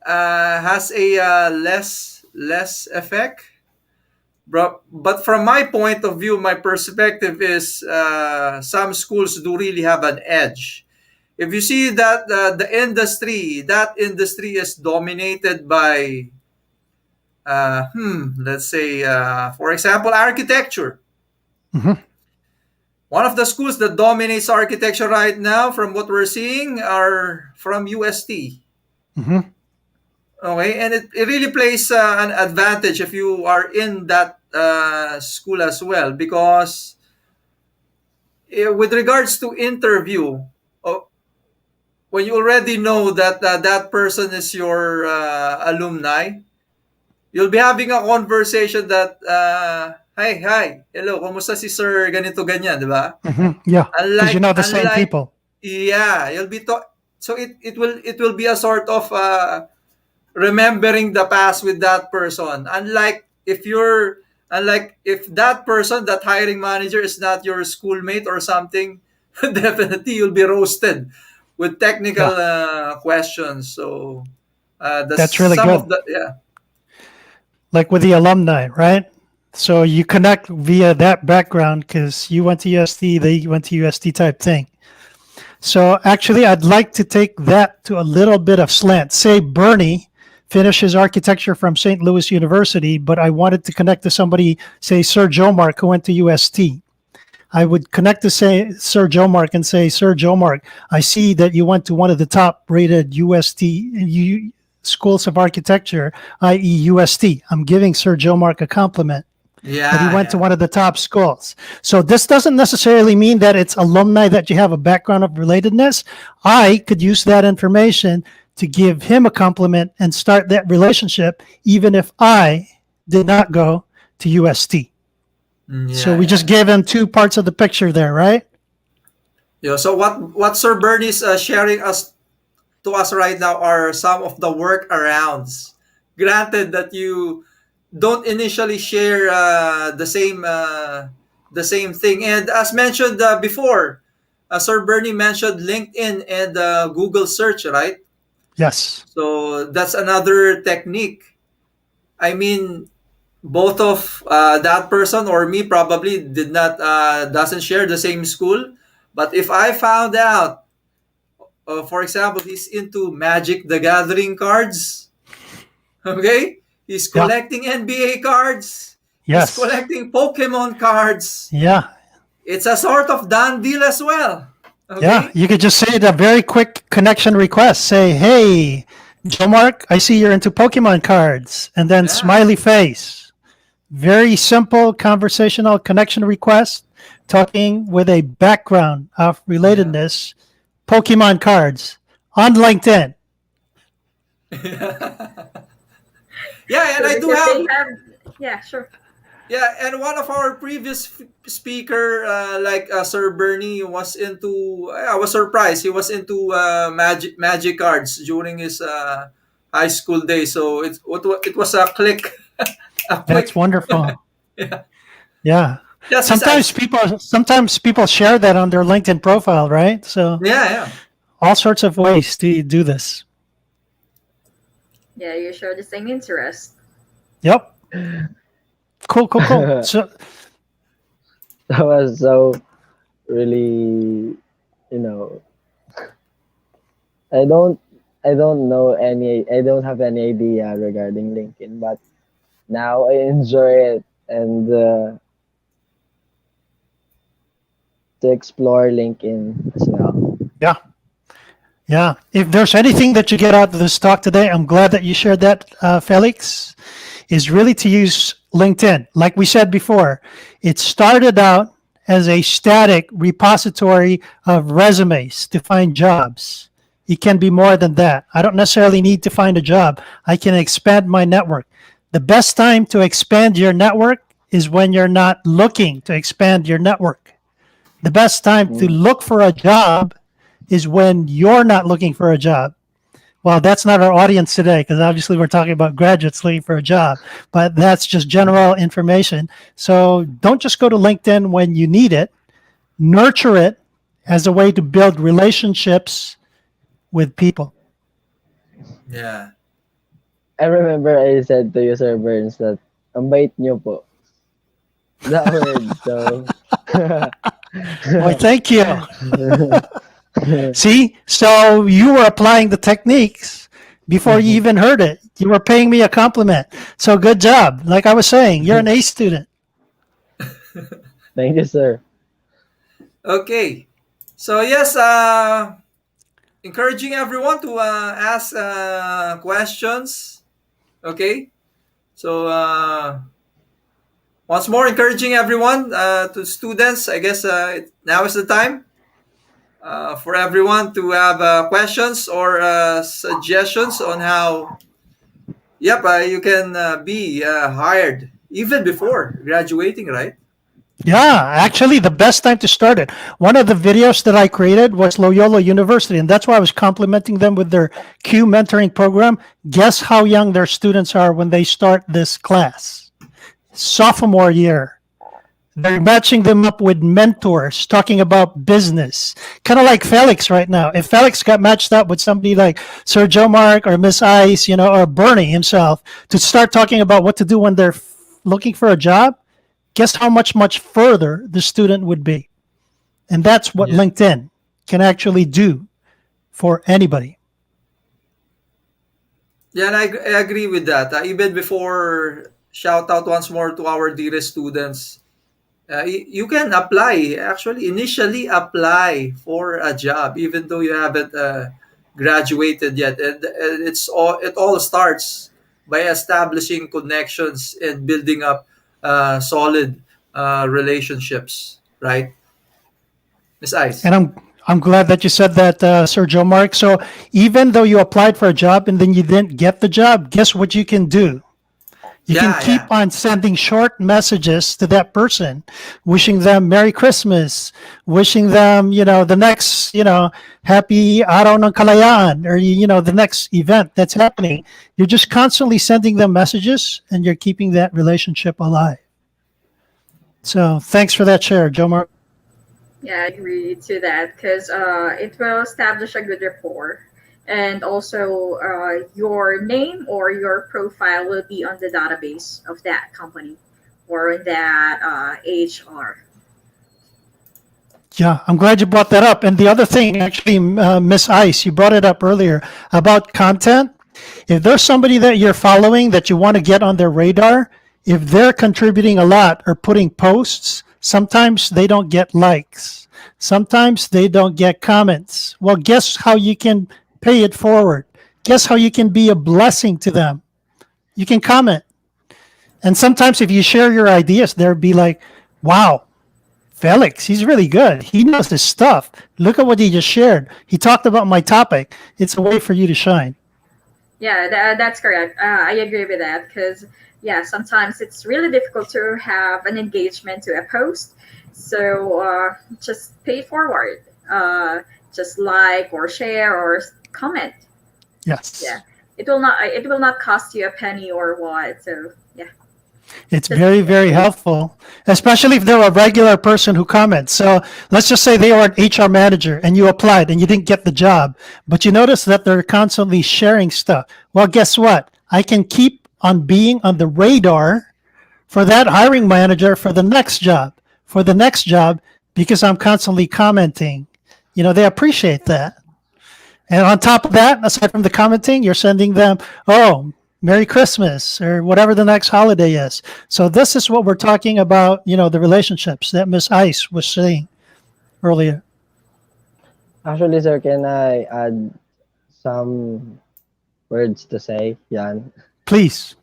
S1: has a less effect. But from my point of view, my perspective is some schools do really have an edge. If you see that that industry is dominated by, let's say, for example, architecture.
S5: Mhm.
S1: One of the schools that dominates architecture right now, from what we're seeing, are from UST.
S5: Mhm.
S1: Okay, and it really plays an advantage if you are in that school as well, because with regards to interview, oh, when you already know that that person is your alumni, you'll be having a conversation that, hi, hello, kumusta si Sir ganito ganyan, di ba?
S5: Mhm. Yeah, because you know the same
S1: Unlike,
S5: people.
S1: yeah, so it will be a sort of remembering the past with that person. Unlike if that person, that hiring manager, is not your schoolmate or something, definitely you'll be roasted with technical
S5: Yeah,
S1: questions. So the
S5: that's really
S1: some
S5: good.
S1: of the yeah.
S5: Like with the alumni, right? So you connect via that background because you went to USD, they went to USD type thing. So actually, I'd like to take that to a little bit of slant. Say Bernie finishes architecture from St. Louis University, but I wanted to connect to somebody, say Sir Joe Mark, who went to UST. I would connect to say Sir Joe Mark and say, Sir Joe Mark, I see that you went to one of the top rated schools of architecture, i.e. UST. I'm giving Sir Joe Mark a compliment that he went to
S1: Yeah.
S5: one of the top schools. So this doesn't necessarily mean that it's alumni that you have a background of relatedness. I could use that information to give him a compliment and start that relationship, even if I did not go to UST. So we just
S1: Yeah.
S5: gave him two parts of the picture there, right?
S1: Yeah. So what Sir Bernie is sharing us to us right now are some of the workarounds. Granted that you don't initially share the same thing, and as mentioned before, Sir Bernie mentioned LinkedIn and Google search, right?
S5: Yes.
S1: So that's another technique. I mean, both of that person or me probably did not doesn't share the same school, But if I found out, for example, he's into Magic the Gathering cards, okay? He's
S5: Yeah.
S1: collecting NBA cards. He's
S5: Yes.
S1: collecting Pokemon cards.
S5: Yeah.
S1: It's a sort of done deal as well.
S5: Yeah.
S1: Okay?
S5: You could just say a very quick connection request. Say, hey, Joe Mark, I see you're into Pokemon cards. And then
S1: Yeah.
S5: smiley face. Very simple conversational connection request, talking with a background of
S1: Yeah.
S5: relatedness, Pokemon cards on LinkedIn.
S1: Yeah, and
S4: So
S1: I do
S4: because they
S1: have,
S4: have, yeah, sure.
S1: yeah, and one of our previous speaker, like Sir Bernie, was into. I was surprised. He was into magic cards during his high school days. So it was a click, a
S5: That's
S1: quick.
S5: wonderful.
S1: Yeah.
S5: Yeah.
S1: Yes, Miss
S5: Sometimes
S1: Ice.
S5: people share that on their LinkedIn profile, right? So
S1: Yeah, yeah.
S5: all sorts of ways to do this.
S4: Yeah, you share the same interest.
S5: Yep. Cool. So
S2: That was so really, you know, I don't I don't know any I don't have any idea regarding LinkedIn, but now I enjoy it and to explore LinkedIn as well.
S5: yeah. Yeah. If there's anything that you get out of this talk today, I'm glad that you shared that, Felix, is really to use LinkedIn. Like we said before, it started out as a static repository of resumes to find jobs. It can be more than that. I don't necessarily need to find a job. I can expand my network. The best time to expand your network is when you're not looking to expand your network. The best time to
S2: Mm.
S5: look for a job is when you're not looking for a job. Well, that's not our audience today because obviously we're talking about graduates looking for a job, but that's just general information. So don't just go to LinkedIn when you need it, nurture it as a way to build relationships with people.
S1: Yeah.
S2: I remember I said to you, Sir Burns, that ang bait niyo po. That word, so
S5: Why, thank you. See, so you were applying the techniques before you even heard it. You were paying me a compliment. So good job. Like I was saying, you're an A student.
S2: Thank you, sir.
S1: Okay. So yes, encouraging everyone to ask questions. Okay. So once more, encouraging everyone to students. I guess now is the time for everyone to have questions or suggestions on how. Yep, you can be hired even before graduating, right?
S5: Yeah, actually, the best time to start it. One of the videos that I created was Loyola University, and that's why I was complimenting them with their Q mentoring program. Guess how young their students are when they start this class? Sophomore year. They're matching them up with mentors talking about business. Kind of like Felix right now. If Felix got matched up with somebody like Sir Joe Mark or Miss Ice, or Bernie himself to start talking about what to do when they're looking for a job, guess how much further the student would be. And that's what
S1: Yeah.
S5: LinkedIn can actually do for anybody.
S1: Yeah, and I agree with that. Even before, shout out once more to our dearest students. You can apply, actually, initially apply for a job, even though you haven't graduated yet. And it all starts by establishing connections and building up solid relationships, right? Miss Ice.
S5: And I'm glad that you said that, Sir Joe Mark. So even though you applied for a job and then you didn't get the job, guess what you can do? You can
S1: Yeah,
S5: keep
S1: yeah.
S5: on sending short messages to that person, wishing them Merry Christmas, wishing them, the next, happy Araw ng Kalayaan, or, the next event that's happening. You're just constantly sending them messages and you're keeping that relationship alive. So thanks for that share, Joe Mark.
S4: Yeah, I agree to that because it will establish a good rapport. And also, your name or your profile will be on the database of that company or in that HR.
S5: Yeah, I'm glad you brought that up. And the other thing, actually, Miss Ice, you brought it up earlier about content. If there's somebody that you're following that you want to get on their radar, if they're contributing a lot or putting posts, sometimes they don't get likes. Sometimes they don't get comments. Well, guess how you can pay it forward? Guess how you can be a blessing to them? You can comment. And sometimes if you share your ideas, they'll be like, wow, Felix, he's really good. He knows his stuff. Look at what he just shared. He talked about my topic. It's a way for you to shine.
S4: Yeah, that's correct. I agree with that because, yeah, sometimes it's really difficult to have an engagement to a post. So just pay it forward. Just like or share or comment.
S5: Yes.
S4: Yeah, it will not cost you a penny or what. So yeah,
S5: It's
S4: just
S5: very, very helpful, especially if they're a regular person who comments. So let's just say they are an HR manager and you applied and you didn't get the job, but you notice that they're constantly sharing stuff. Well, guess what? I can keep on being on the radar for that hiring manager for the next job, because I'm constantly commenting. They appreciate that. And on top of that, aside from the commenting, you're sending them, oh, Merry Christmas or whatever the next holiday is. So this is what we're talking about, the relationships that Miss Ice was saying earlier.
S2: Actually, sir, can I add some words to say? Yan.
S5: Please.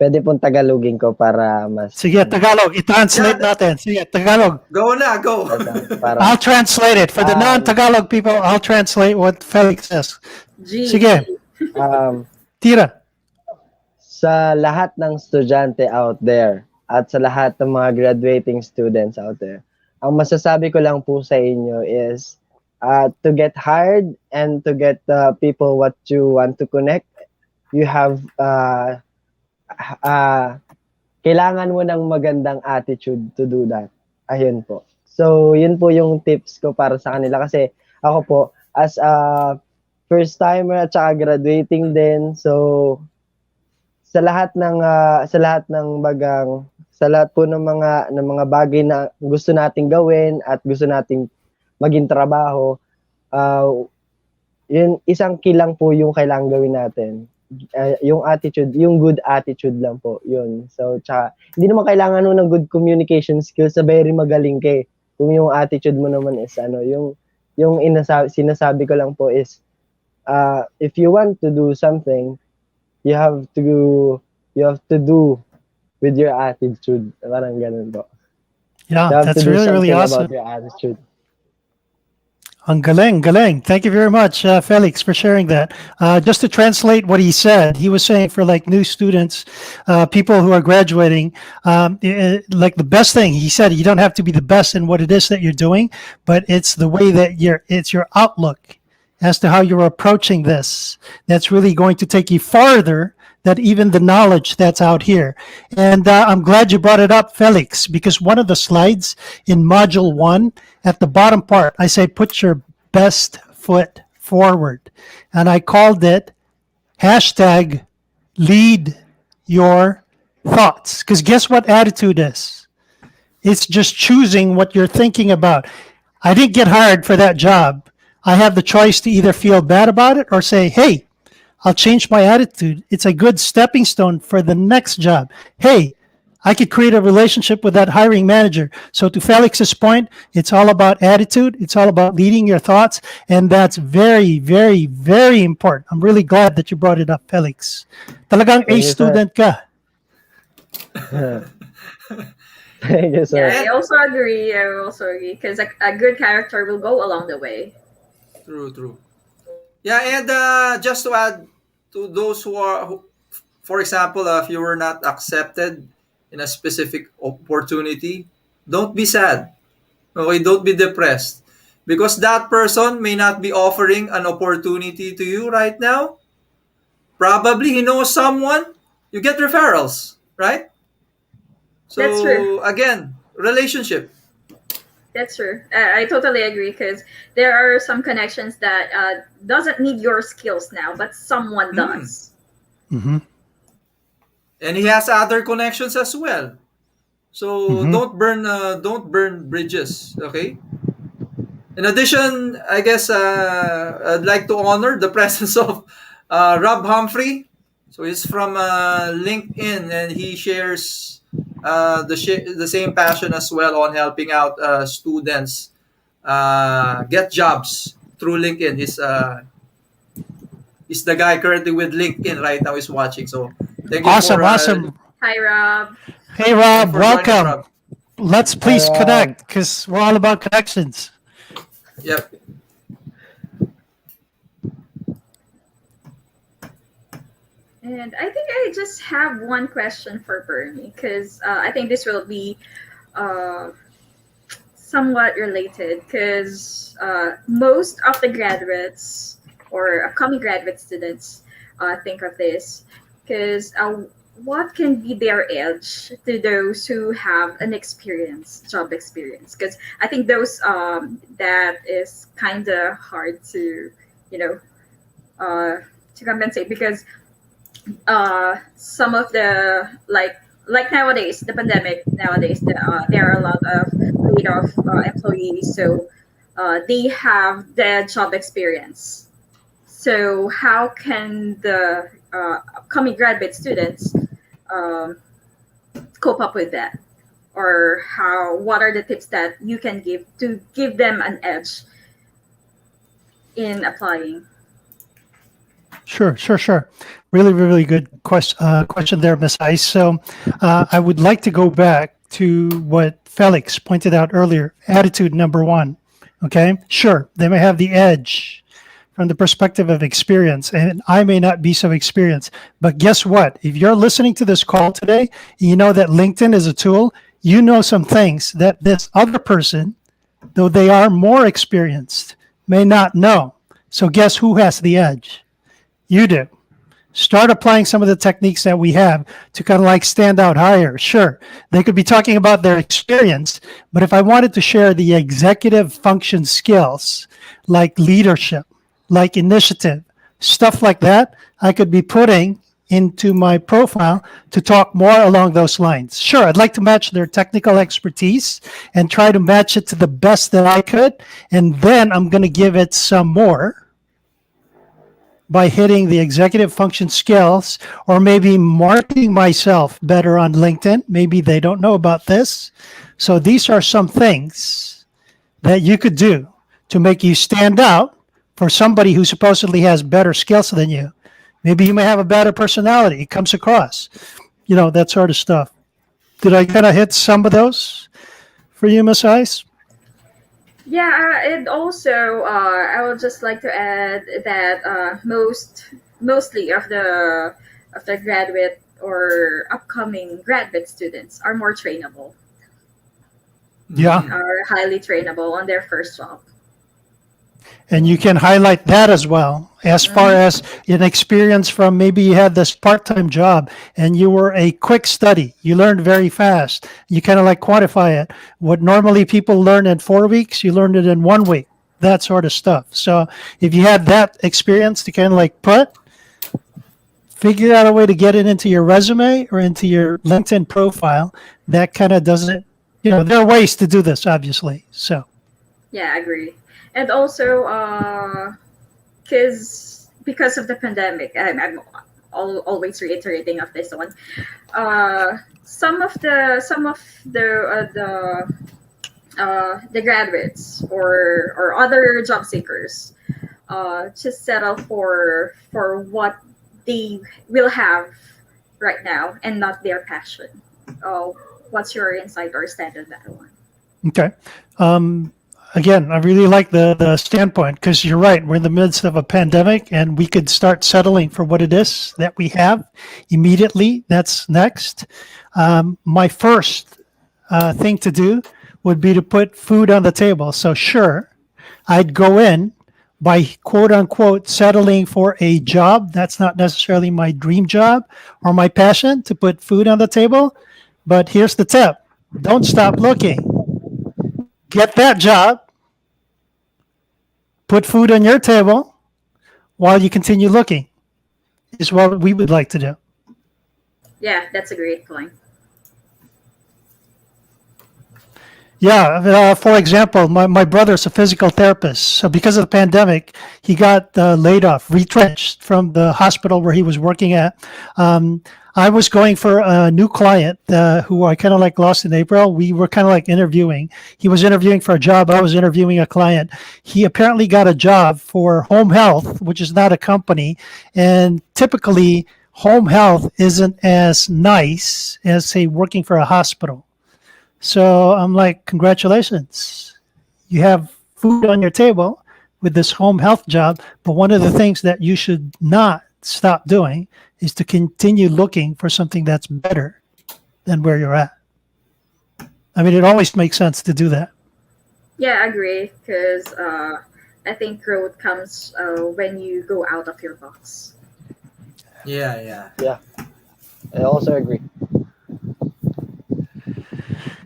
S2: Pwede pong Tagalogin ko para mas...
S5: Sige, Tagalog. I-translate natin. Sige, Tagalog.
S1: Go na, go.
S2: Para,
S5: I'll translate it. For the non-Tagalog people, I'll translate what Felix says. Sige, tira.
S2: Sa lahat ng estudyante out there at sa lahat ng mga graduating students out there, ang masasabi ko lang po sa inyo is to get hired and to get people what you want to connect, you have kailangan mo ng magandang attitude to do that. Ayun po. So, yun po yung tips ko para sa kanila kasi ako po as a first timer at saka graduating din. So, sa lahat po ng mga bagay na gusto nating gawin at gusto nating maging trabaho, yun isang kilang po yung kailangan gawin natin. Yung attitude, yung good attitude lang po, yun. So, tsaka, hindi naman kailangan ng good communication skills sa very magaling kay. Kung yung attitude mo naman is yung sinasabi ko lang po is if you want to do something, you have to do with your attitude. Parang ganun po.
S5: Yeah, that's really, really awesome.
S2: About your attitude.
S5: Ang galing. Thank you very much, Felix, for sharing that. Just to translate what he said, he was saying for like new students, people who are graduating, like the best thing, he said, you don't have to be the best in what it is that you're doing, but it's the way that it's your outlook as to how you're approaching this. That's really going to take you farther than even the knowledge that's out here. And I'm glad you brought it up, Felix, because one of the slides in Module 1, at the bottom part, I say, put your best foot forward. And I called it hashtag lead your thoughts. Because guess what attitude is? It's just choosing what you're thinking about. I didn't get hired for that job. I have the choice to either feel bad about it or say, hey, I'll change my attitude. It's a good stepping stone for the next job. Hey, I could create a relationship with that hiring manager. So to Felix's point, it's all about attitude. It's all about leading your thoughts. And that's very, very, very important. I'm really glad that you brought it up, Felix. Talagang A student ka.
S2: Thank you, sir.
S4: Yeah, I also agree because a good character will go along the way.
S1: True. Yeah, and just to add to those for example, if you were not accepted in a specific opportunity, don't be sad. Okay, don't be depressed. Because that person may not be offering an opportunity to you right now. Probably he knows someone. You get referrals, right? So,
S4: That's true.
S1: Again, relationship.
S4: That's true. I totally agree because there are some connections that doesn't need your skills now, but someone does.
S5: Mm-hmm.
S1: And he has other connections as well. So don't burn bridges, okay? In addition, I guess I'd like to honor the presence of Rob Humphrey. So he's from LinkedIn, and he shares the same passion as well on helping out students get jobs through LinkedIn. He's the guy currently with LinkedIn right now. He's watching. So thank you
S5: Awesome,
S1: for
S5: awesome.
S4: Hi, Rob.
S5: Hey,
S1: thank
S5: Rob,
S1: you for joining us,
S5: welcome.
S1: Rob.
S5: Let's
S2: Hi,
S5: please
S2: Rob.
S5: connect because we're all about connections.
S1: Yep.
S4: And I think I just have one question for Bernie because I think this will be uh, somewhat related because most of the graduates or upcoming graduate students think of this because what can be their edge to those who have an experience, job experience? Because I think those that is kind of hard to, you know, to compensate because some of the like nowadays the pandemic nowadays there are a lot of laid off employees so they have their job experience so how can the upcoming graduate students um, cope up with that or how what are the tips that you can give to give them an edge in applying.
S5: Sure, sure, sure. Really, really good question there, Miss Ice. So I would like to go back to what Felix pointed out earlier. Attitude number one. Okay, sure, they may have the edge from the perspective of experience, and I may not be so experienced. But guess what? If you're listening to this call today, you know that LinkedIn is a tool. You know some things that this other person, though they are more experienced, may not know. So guess who has the edge? You do. Start applying some of the techniques that we have to kind of like stand out higher. Sure, they could be talking about their experience, but if I wanted to share the executive function skills like leadership, like initiative, stuff like that, I could be putting into my profile to talk more along those lines. Sure, I'd like to match their technical expertise and try to match it to the best that I could, and then I'm going to give it some more by hitting the executive function skills or maybe marketing myself better on LinkedIn. Maybe they don't know about this. So these are some things that you could do to make you stand out for somebody who supposedly has better skills than you. Maybe you may have a better personality. It comes across, that sort of stuff. Did I kind of hit some of those for you, Miss Ice?
S4: Yeah, and also I would just like to add that mostly of the graduate or upcoming graduate students are more trainable,
S5: Yeah.
S4: are highly trainable on their first job.
S5: And you can highlight that as well, as far
S4: Mhm.
S5: as an experience from maybe you had this part-time job and you were a quick study. You learned very fast. You kind of like quantify it. What normally people learn in 4 weeks, you learned it in 1 week, that sort of stuff. So if you had that experience to kind of like figure out a way to get it into your resume or into your LinkedIn profile, that kind of doesn't, there are ways to do this, obviously. So.
S4: Yeah, I agree. And also, because of the pandemic, I'm always reiterating of this one. Some of the graduates or other job seekers just settle for what they will have right now and not their passion. Oh, what's your insight or stand on that one?
S5: Okay. Again, I really like the standpoint because you're right. We're in the midst of a pandemic and we could start settling for what it is that we have immediately. That's next. My first thing to do would be to put food on the table. So, sure, I'd go in by quote unquote settling for a job. That's not necessarily my dream job or my passion to put food on the table. But here's the tip, don't stop looking. Get that job, put food on your table while you continue looking, is what we would like to do.
S4: Yeah, that's a great point.
S5: Yeah, for example, my brother's a physical therapist. So because of the pandemic, he got laid off, retrenched from the hospital where he was working at. I was going for a new client who I kind of like lost in April. We were kind of like interviewing. He was interviewing for a job. I was interviewing a client. He apparently got a job for home health, which is not a company. And typically, home health isn't as nice as, say, working for a hospital. So I'm like, congratulations. You have food on your table with this home health job. But one of the things that you should not stop doing is to continue looking for something that's better than where you're at. I mean, it always makes sense to do that.
S4: Yeah, I agree. Because I think growth comes when you go out of your box.
S1: Yeah.
S2: Yeah, I also agree.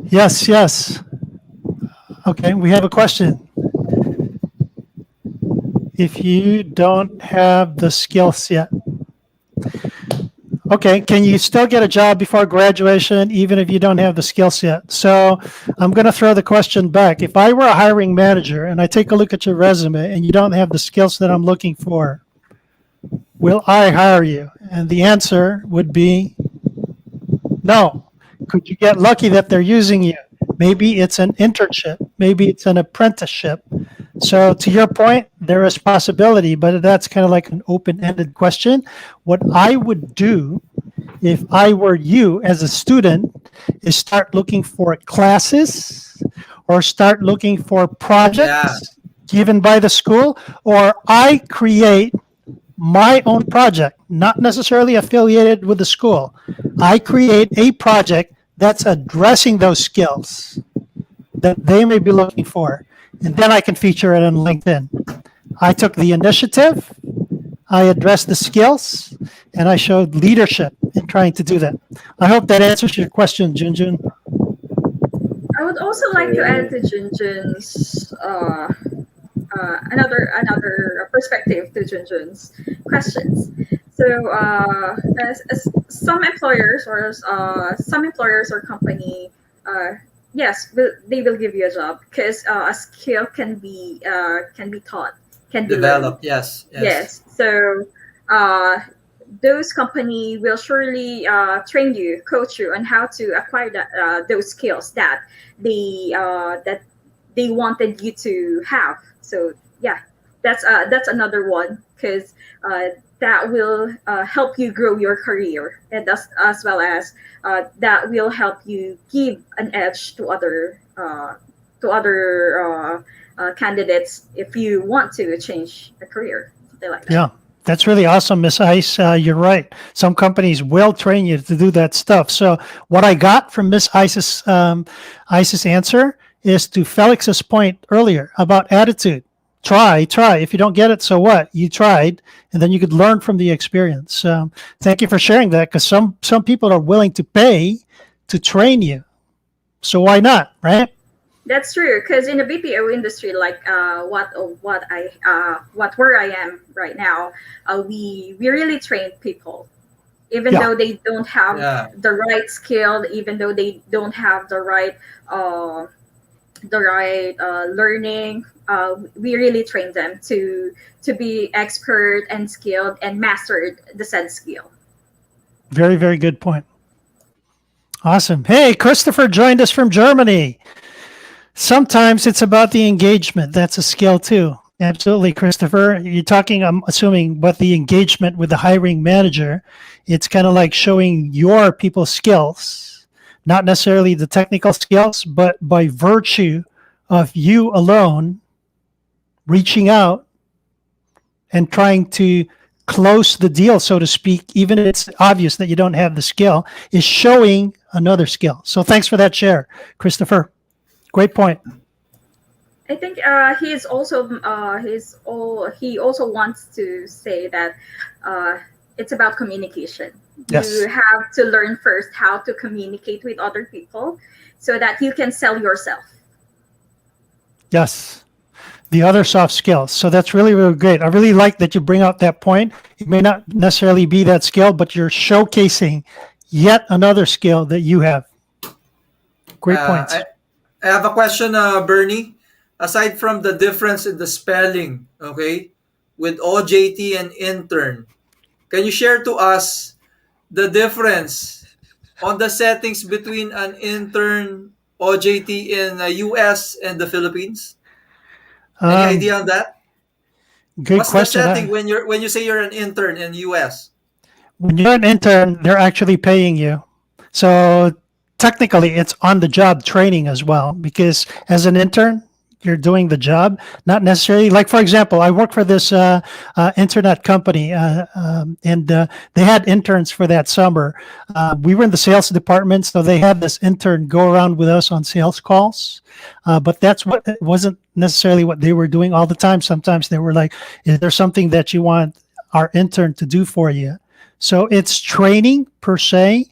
S5: Yes. Okay, we have a question. If you don't have the skills yet, okay, can you still get a job before graduation even if you don't have the skills yet? So I'm going to throw the question back. If I were a hiring manager and I take a look at your resume and you don't have the skills that I'm looking for, will I hire you? And the answer would be no. Could you get lucky that they're using you? Maybe it's an internship. Maybe it's an apprenticeship. So to your point, there is possibility, but that's kind of like an open-ended question. What I would do if I were you as a student is start looking for classes or start looking for projects given by the school, or I create my own project, not necessarily affiliated with the school. I create a project that's addressing those skills that they may be looking for. And then I can feature it on LinkedIn. I took the initiative, I addressed the skills, and I showed leadership in trying to do that. I hope that answers your question, Junjun.
S4: I would also like to add to Junjun's another perspective to Junjun's questions. So, as some employers or company, yes, they will give you a job because a skill can be taught, can be learned.
S1: Develop. Yes.
S4: Yes. So, those company will surely train you, coach you on how to acquire those skills that they wanted you to have. So yeah, that's another one because that will help you grow your career, and as well as that will help you give an edge to other candidates if you want to change a career, something like that.
S5: Yeah, that's really awesome, Miss Ice. You're right. Some companies will train you to do that stuff. So what I got from Miss Ice's answer is to Felix's point earlier about attitude. Try. If you don't get it, so what? You tried, and then you could learn from the experience. Thank you for sharing that, because some people are willing to pay to train you. So why not, right?
S4: That's true, because in the BPO industry, like where I am right now, we really train people, even though they don't have the right skill, even though they don't have the right learning. We really train them to be expert and skilled and mastered the said skill.
S5: Very, very good point. Awesome. Hey, Christopher joined us from Germany. Sometimes it's about the engagement. That's a skill too. Absolutely, Christopher. You're talking, I'm assuming, about the engagement with the hiring manager. It's kind of like showing your people's skills, not necessarily the technical skills, but by virtue of you alone reaching out and trying to close the deal, so to speak, even if it's obvious that you don't have the skill, is showing another skill. So thanks for that share, Christopher. Great point.
S4: I think he also wants to say that it's about communication.
S5: Yes.
S4: You have to learn first how to communicate with other people so that you can sell yourself.
S5: Yes. The other soft skills. So that's really, really great. I really like that you bring out that point. It may not necessarily be that skill, but you're showcasing yet another skill that you have. Great points.
S1: I have a question, Bernie. Aside from the difference in the spelling, okay, with OJT and intern, can you share to us the difference on the settings between an intern OJT in the US and the Philippines? Any
S5: Um,
S1: idea on that?
S5: Good
S1: What's the
S5: question.
S1: setting when you say you're an intern in US?
S5: When you're an intern, they're actually paying you. So technically, it's on the job training as well, because as an intern, you're doing the job, not necessarily like, for example, I work for this internet company, and they had interns for that summer. We were in the sales department, so they had this intern go around with us on sales calls. But that's what it wasn't necessarily what they were doing all the time. Sometimes they were like, "Is there something that you want our intern to do for you?" So it's training per se,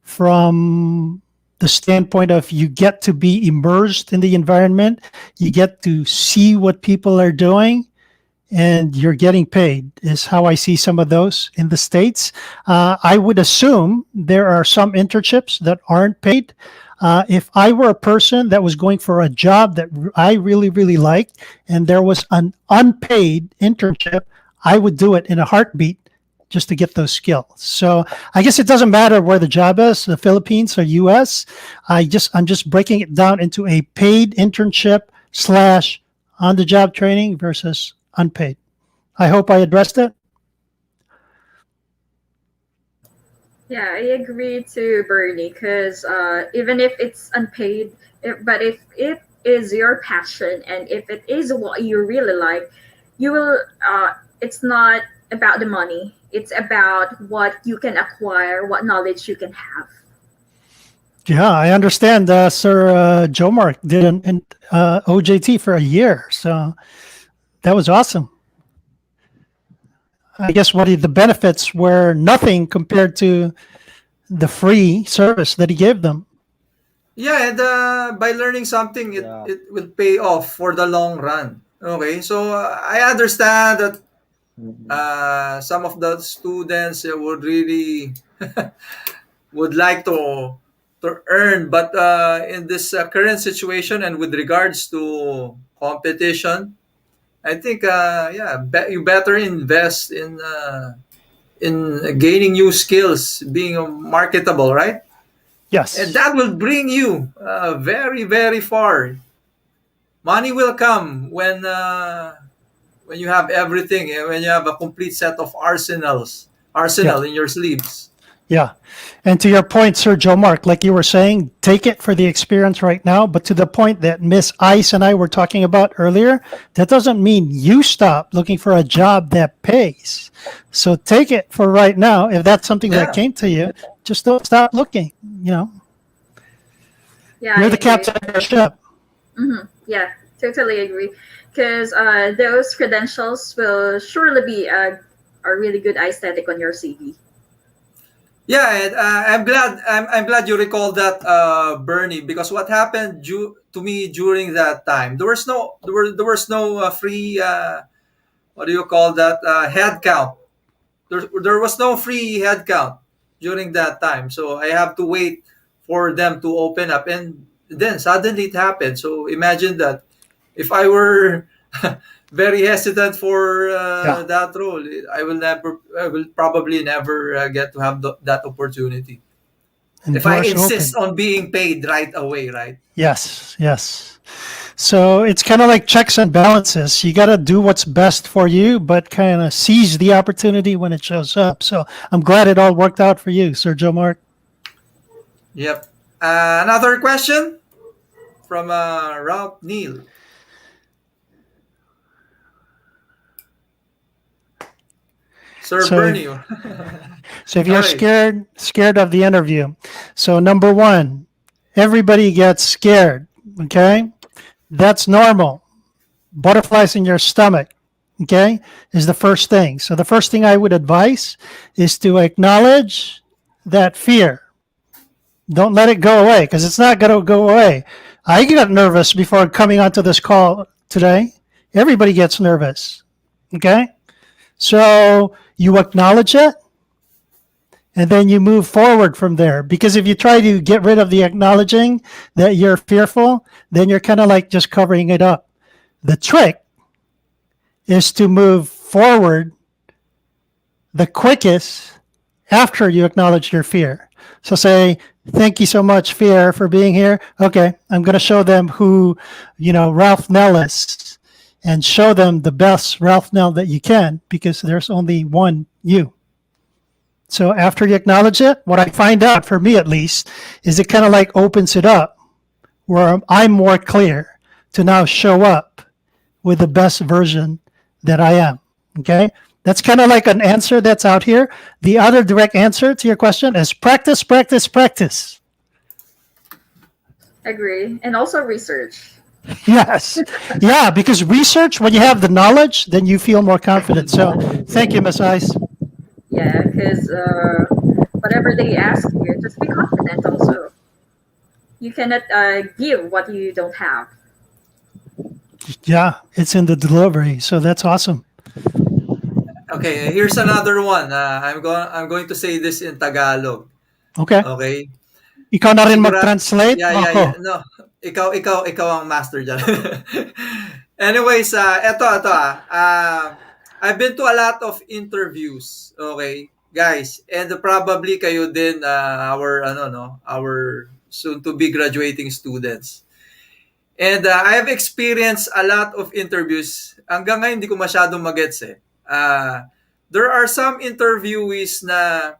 S5: from the standpoint of you get to be immersed in the environment, you get to see what people are doing, and you're getting paid, is how I see some of those in the States. I would assume there are some internships that aren't paid. If I were a person that was going for a job that I really, really liked, and there was an unpaid internship, I would do it in a heartbeat just to get those skills. So I guess it doesn't matter where the job is, the Philippines or US. I'm just breaking it down into a paid internship slash on the job training versus unpaid. I hope I addressed it.
S4: Yeah, I agree to Bernie because even if it's unpaid, but if it is your passion and if it is what you really like, you will. It's not about the money. It's about what you can acquire, what knowledge you can have.
S5: Yeah, I understand. Sir Joe Mark did an OJT for a year, so that was awesome. I guess what the benefits were nothing compared to the free service that he gave them.
S1: Yeah, and by learning something,
S2: Yeah.
S1: it will pay off for the long run. Okay, so I understand that
S2: Mhm.
S1: some of the students would really would like to earn, but in this current situation and with regards to competition, I think you better invest in gaining new skills, being marketable, right? And
S5: Yes.
S1: that will bring you very very far. Money will come when you have everything, when you have a complete set of
S5: Yeah.
S1: arsenal in your sleeves.
S5: Yeah. And to your point, Sir Joe Mark, like you were saying, take it for the experience right now. But to the point that Miss Ice and I were talking about earlier, that doesn't mean you stop looking for a job that pays. So take it for right now. If that's something that
S1: Yeah.
S5: came to you, just don't stop looking. You know,
S4: Yeah, I
S5: you're the
S4: agree.
S5: captain of your ship.
S4: Yeah, totally agree. Because those credentials will surely be a really good aesthetic on your CV.
S1: Yeah, and I'm glad you recall that, Bernie, because what happened to me during that time, there was no free, what do you call that, head count. There was no free head count during that time, so I have to wait for them to open up, and then suddenly it happened. So imagine that if I were very hesitant for
S5: Yeah.
S1: that role, I will probably never get to have that opportunity.
S5: And
S1: If I
S5: doors
S1: insist
S5: open.
S1: on being paid right away, right?
S5: Yes. Yes. So it's kind of like checks and balances. You got to do what's best for you, but kind of seize the opportunity when it shows up. So I'm glad it all worked out for you, Sir Joe Mark.
S1: Yep. Another question from Ralph Neal. Sir
S5: So
S1: Bernie.
S5: if so, if
S1: All
S5: you're
S1: right.
S5: scared of the interview, so number one, everybody gets scared. Okay, that's normal. Butterflies in your stomach. Okay, is the first thing. So the first thing I would advise is to acknowledge that fear. Don't let it go away because it's not going to go away. I got nervous before coming onto this call today. Everybody gets nervous. Okay. So you acknowledge it, and then you move forward from there. Because if you try to get rid of the acknowledging that you're fearful, then you're kind of like just covering it up. The trick is to move forward the quickest after you acknowledge your fear. So say, thank you so much, fear, for being here. Okay, I'm going to show them who, Ralph Nell is, and show them the best Ralph Nell that you can, because there's only one you. So after you acknowledge it, what I find out, for me at least, is it kind of like opens it up where I'm more clear to now show up with the best version that I am. Okay? That's kind of like an answer that's out here. The other direct answer to your question is practice, practice, practice.
S4: Agree. And also research.
S5: Yes. Yeah, because research, when you have the knowledge, then you feel more confident. So thank you, Miss Ice.
S4: Yeah, because whatever they ask you, just be confident also. You cannot give what you don't have.
S5: Yeah, it's in the delivery. So that's awesome.
S1: Okay, here's another one. I'm going to say this in Tagalog.
S5: Okay.
S1: Okay?
S5: Ikaw na rin
S1: Sigura-
S5: mag-translate?
S1: Yeah.
S5: Ako.
S1: No, ikaw ang master dyan. Anyways, eto. I've been to a lot of interviews. Okay, guys, and probably kayo din, our soon to be graduating students. And I have experienced a lot of interviews. Hanggang ngayon, hindi ko masyadong magets eh. There are some interviewees na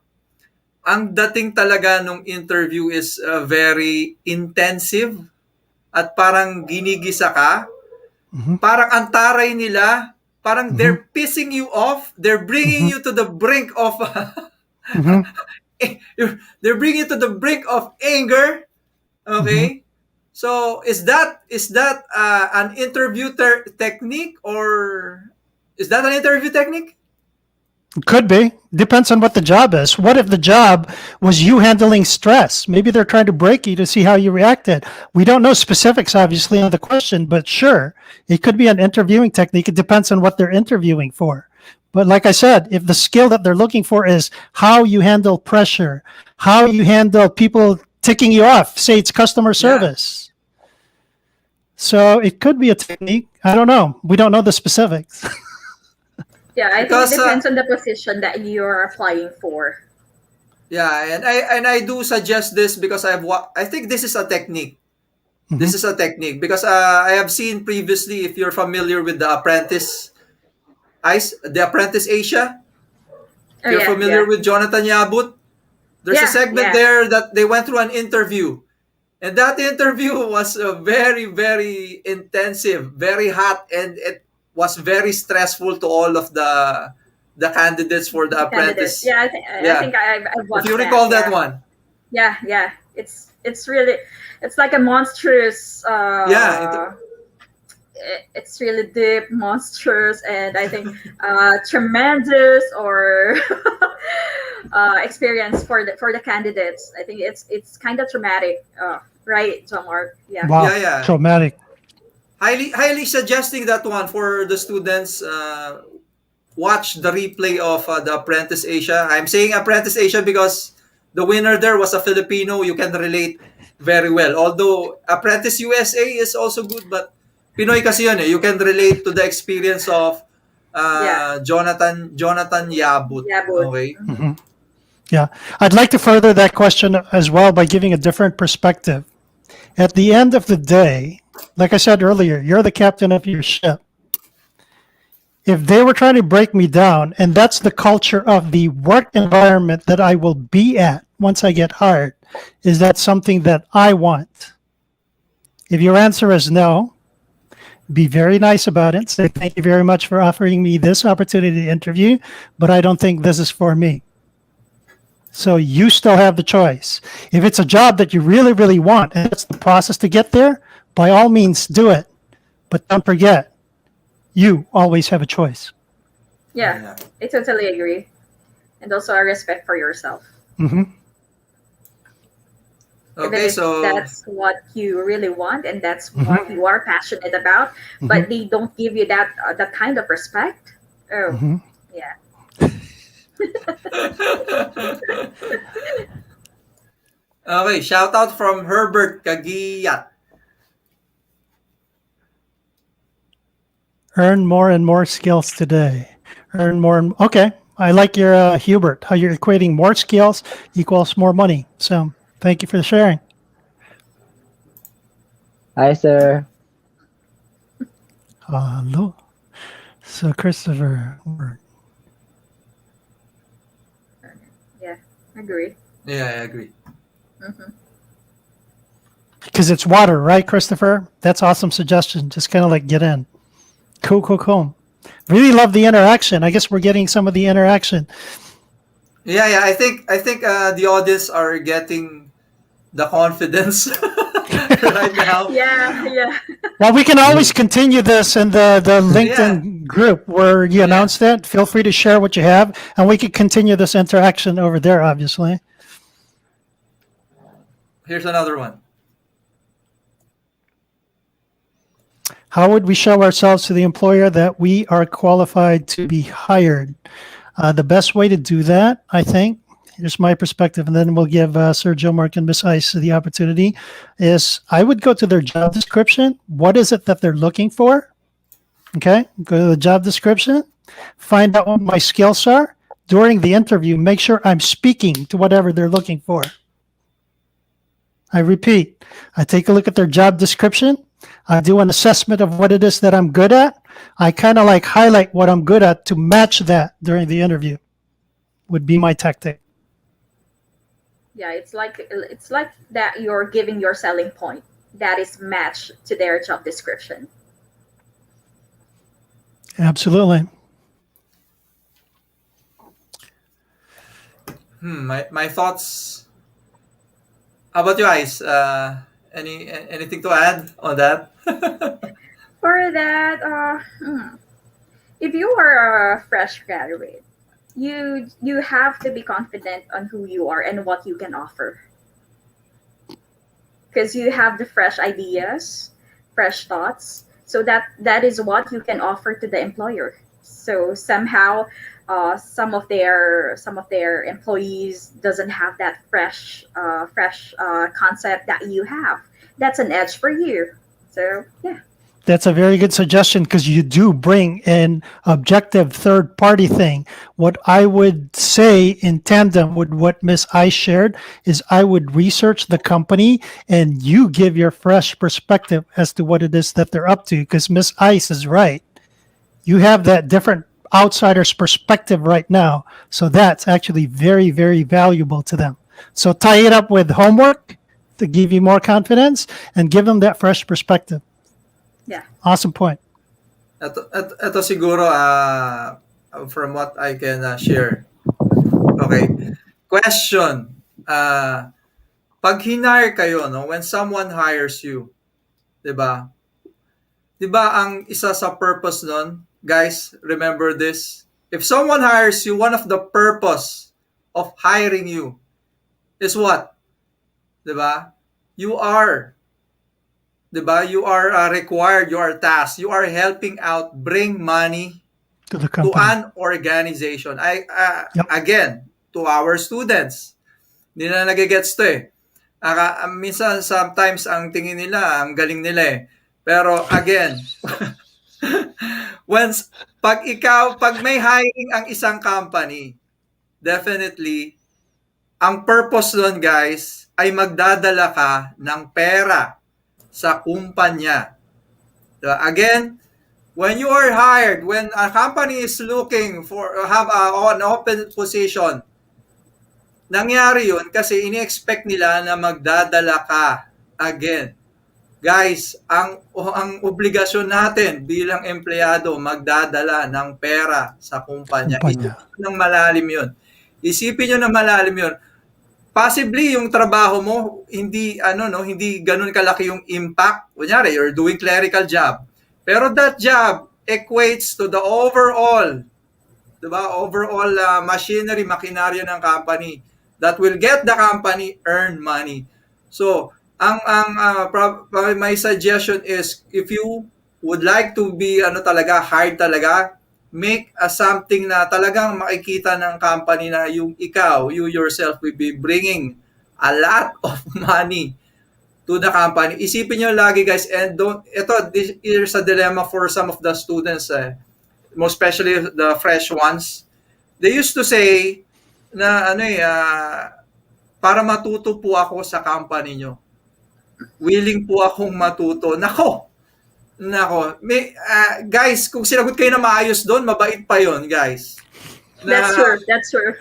S1: ang dating talaga nung interview is very intensive at parang ginigisa ka. Parang ang taray nila, parang they're pissing you off. They're bringing you to the brink of they're bringing you to the brink of anger. Okay? So is that an interview technique, or is that an interview technique?
S5: Could be. Depends on what the job is. What if the job was you handling stress? Maybe they're trying to break you to see how you reacted. We don't know specifics, obviously, on the question, but sure, it could be an interviewing technique. It depends on what they're interviewing for. But like I said, if the skill that they're looking for is how you handle pressure, how you handle people ticking you off, say it's customer service. So it could be a technique. I don't know. We don't know the specifics.
S4: Yeah, I think
S1: Because,
S4: it depends on the position that you're applying for.
S1: Yeah, and I do suggest this because I think this is a technique. This is a technique because I have seen previously, if you're familiar with the Apprentice Asia,
S4: Oh,
S1: if you're
S4: yeah,
S1: familiar
S4: yeah.
S1: with Jonathan Yabut, there's a
S4: Yeah,
S1: segment
S4: yeah.
S1: there that they went through an interview. And that interview was very, very intensive, very hot, and it was very stressful to all of the candidates for the
S4: Candidates.
S1: apprentice.
S4: Yeah, I think I've watched
S1: If you recall that
S4: yeah.
S1: one.
S4: Yeah. It's really, it's like a monstrous. It's really deep, monstrous, and I think tremendous or experience for the candidates. I think it's kind of traumatic, right, John Mark? Yeah.
S5: Wow,
S1: Yeah.
S5: traumatic.
S1: Highly suggesting that one for the students. Watch the replay of the Apprentice Asia. I'm saying Apprentice Asia because the winner there was a Filipino. You can relate very well. Although Apprentice USA is also good, but Pinoy kasi yun eh. You can relate to the experience of Jonathan Yabut. Okay?
S5: Yeah. I'd like to further that question as well by giving a different perspective. At the end of the day, like I said earlier, you're the captain of your ship. If they were trying to break me down, and that's the culture of the work environment that I will be at once I get hired, is that something that I want? If your answer is no, be very nice about it. Say, thank you very much for offering me this opportunity to interview, but I don't think this is for me. So you still have the choice. If it's a job that you really, really want, and it's the process to get there, by all means do it. But don't forget, you always have a choice.
S4: Yeah, I totally agree. And also a respect for yourself.
S5: Mm-hmm.
S1: Okay,
S4: Even if
S1: so
S4: that's what you really want and that's what you are passionate about, but they don't give you that kind of respect. Oh, yeah.
S1: Okay, shout out from Herbert Kagiyat.
S5: Earn more and more skills today. Earn more and okay. I like your Hubert, how you're equating more skills equals more money. So thank you for sharing.
S2: Hi, sir.
S5: Hello. So Christopher,
S4: Yeah, agree.
S1: Yeah, I agree.
S5: because it's water, right, Christopher? That's awesome suggestion. Just kind of like get in. Cool, cool, cool. Really love the interaction. I guess we're getting some of the interaction.
S1: Yeah. I think the audience are getting the confidence right now.
S4: Yeah.
S5: Well, we can always continue this in the
S1: Yeah.
S5: LinkedIn group where you announced that. Feel free to share what you have, and we could continue this interaction over there, obviously.
S1: Here's another one.
S5: How would we show ourselves to the employer that we are qualified to be hired? The best way to do that, I think, here's my perspective, and then we'll give Sir Joe Mark and Miss Ice the opportunity, is I would go to their job description. What is it that they're looking for? Okay, go to the job description, find out what my skills are. During the interview, make sure I'm speaking to whatever they're looking for. I repeat, I take a look at their job description. I do an assessment of what it is that I'm good at. I kind of like highlight what I'm good at to match that during the interview, would be my tactic.
S4: Yeah, it's like that you're giving your selling point that is matched to their job description.
S5: Absolutely.
S1: My thoughts. How about you guys? Anything to add on that?
S4: For that, if you are a fresh graduate, you have to be confident on who you are and what you can offer, because you have the fresh ideas, fresh thoughts. So that is what you can offer to the employer. So somehow, some of their employees doesn't have that fresh concept that you have. That's an edge for you. So yeah.
S5: That's a very good suggestion because you do bring an objective third party thing. What I would say in tandem with what Miss I shared is I would research the company and you give your fresh perspective as to what it is that they're up to. Because Miss Ice is right. You have that different outsider's perspective right now. So that's actually very, very valuable to them. So tie it up with homework to give you more confidence and give them that fresh perspective.
S4: Yeah.
S5: Awesome point.
S1: Ito siguro from what I can share. Okay. Question. Pag hinire kayo, no, when someone hires you, 'di ba? 'Di ba ang isa sa purpose nun, guys, remember this. If someone hires you, one of the purpose of hiring you is what? 'Di ba? You are 'di ba? You are required, you are tasked, you are helping out bring money
S5: To the
S1: to
S5: company.
S1: an organization.
S5: Yep.
S1: Again, to our students. Hindi na nagigets to eh. Minsan, sometimes, ang tingin nila, ang galing nila eh. Pero again, pag may hiring ang isang company, definitely, ang purpose nun guys, ay magdadala ka ng pera sa kumpanya. Diba? Again, when you are hired, when a company is looking for have an open position, nangyari yun kasi ini-expect nila na magdadala ka. Again, guys, ang obligasyon natin bilang empleyado magdadala ng pera sa kumpanya.
S5: Kumpanya.
S1: Isipin nyo ng malalim yun. Isipin nyo ng malalim yun. Possibly yung trabaho mo hindi hindi ganun kalaki yung impact. Kunyari, you're doing clerical job. Pero that job equates to the overall, 'di ba? Overall machinery, makinarya ng company that will get the company earn money. So, my suggestion is if you would like to be talaga hired talaga, make something na talagang makikita ng company na you yourself will be bringing a lot of money to the company. Isipin nyo lagi guys, and this is a dilemma for some of the students, most especially the fresh ones. They used to say na para matuto po ako sa company nyo. Willing po akong matuto. Nako, guys, kung sinagot kayo na maayos doon, mabait pa yon guys.
S4: That's true.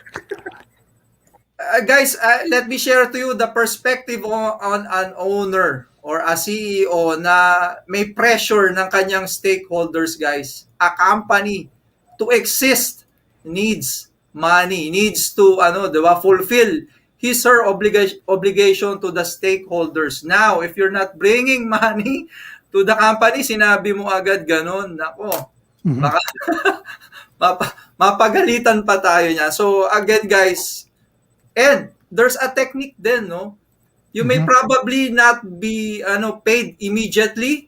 S1: Guys, let me share to you the perspective on an owner or a CEO na may pressure ng kanyang stakeholders, guys. A company to exist needs money, needs to fulfill his her obligation to the stakeholders. Now, if you're not bringing money to the company, sinabi mo agad ganun, nako, baka mapagalitan pa tayo niya. So again guys, and there's a technique din, no? You may probably not be paid immediately,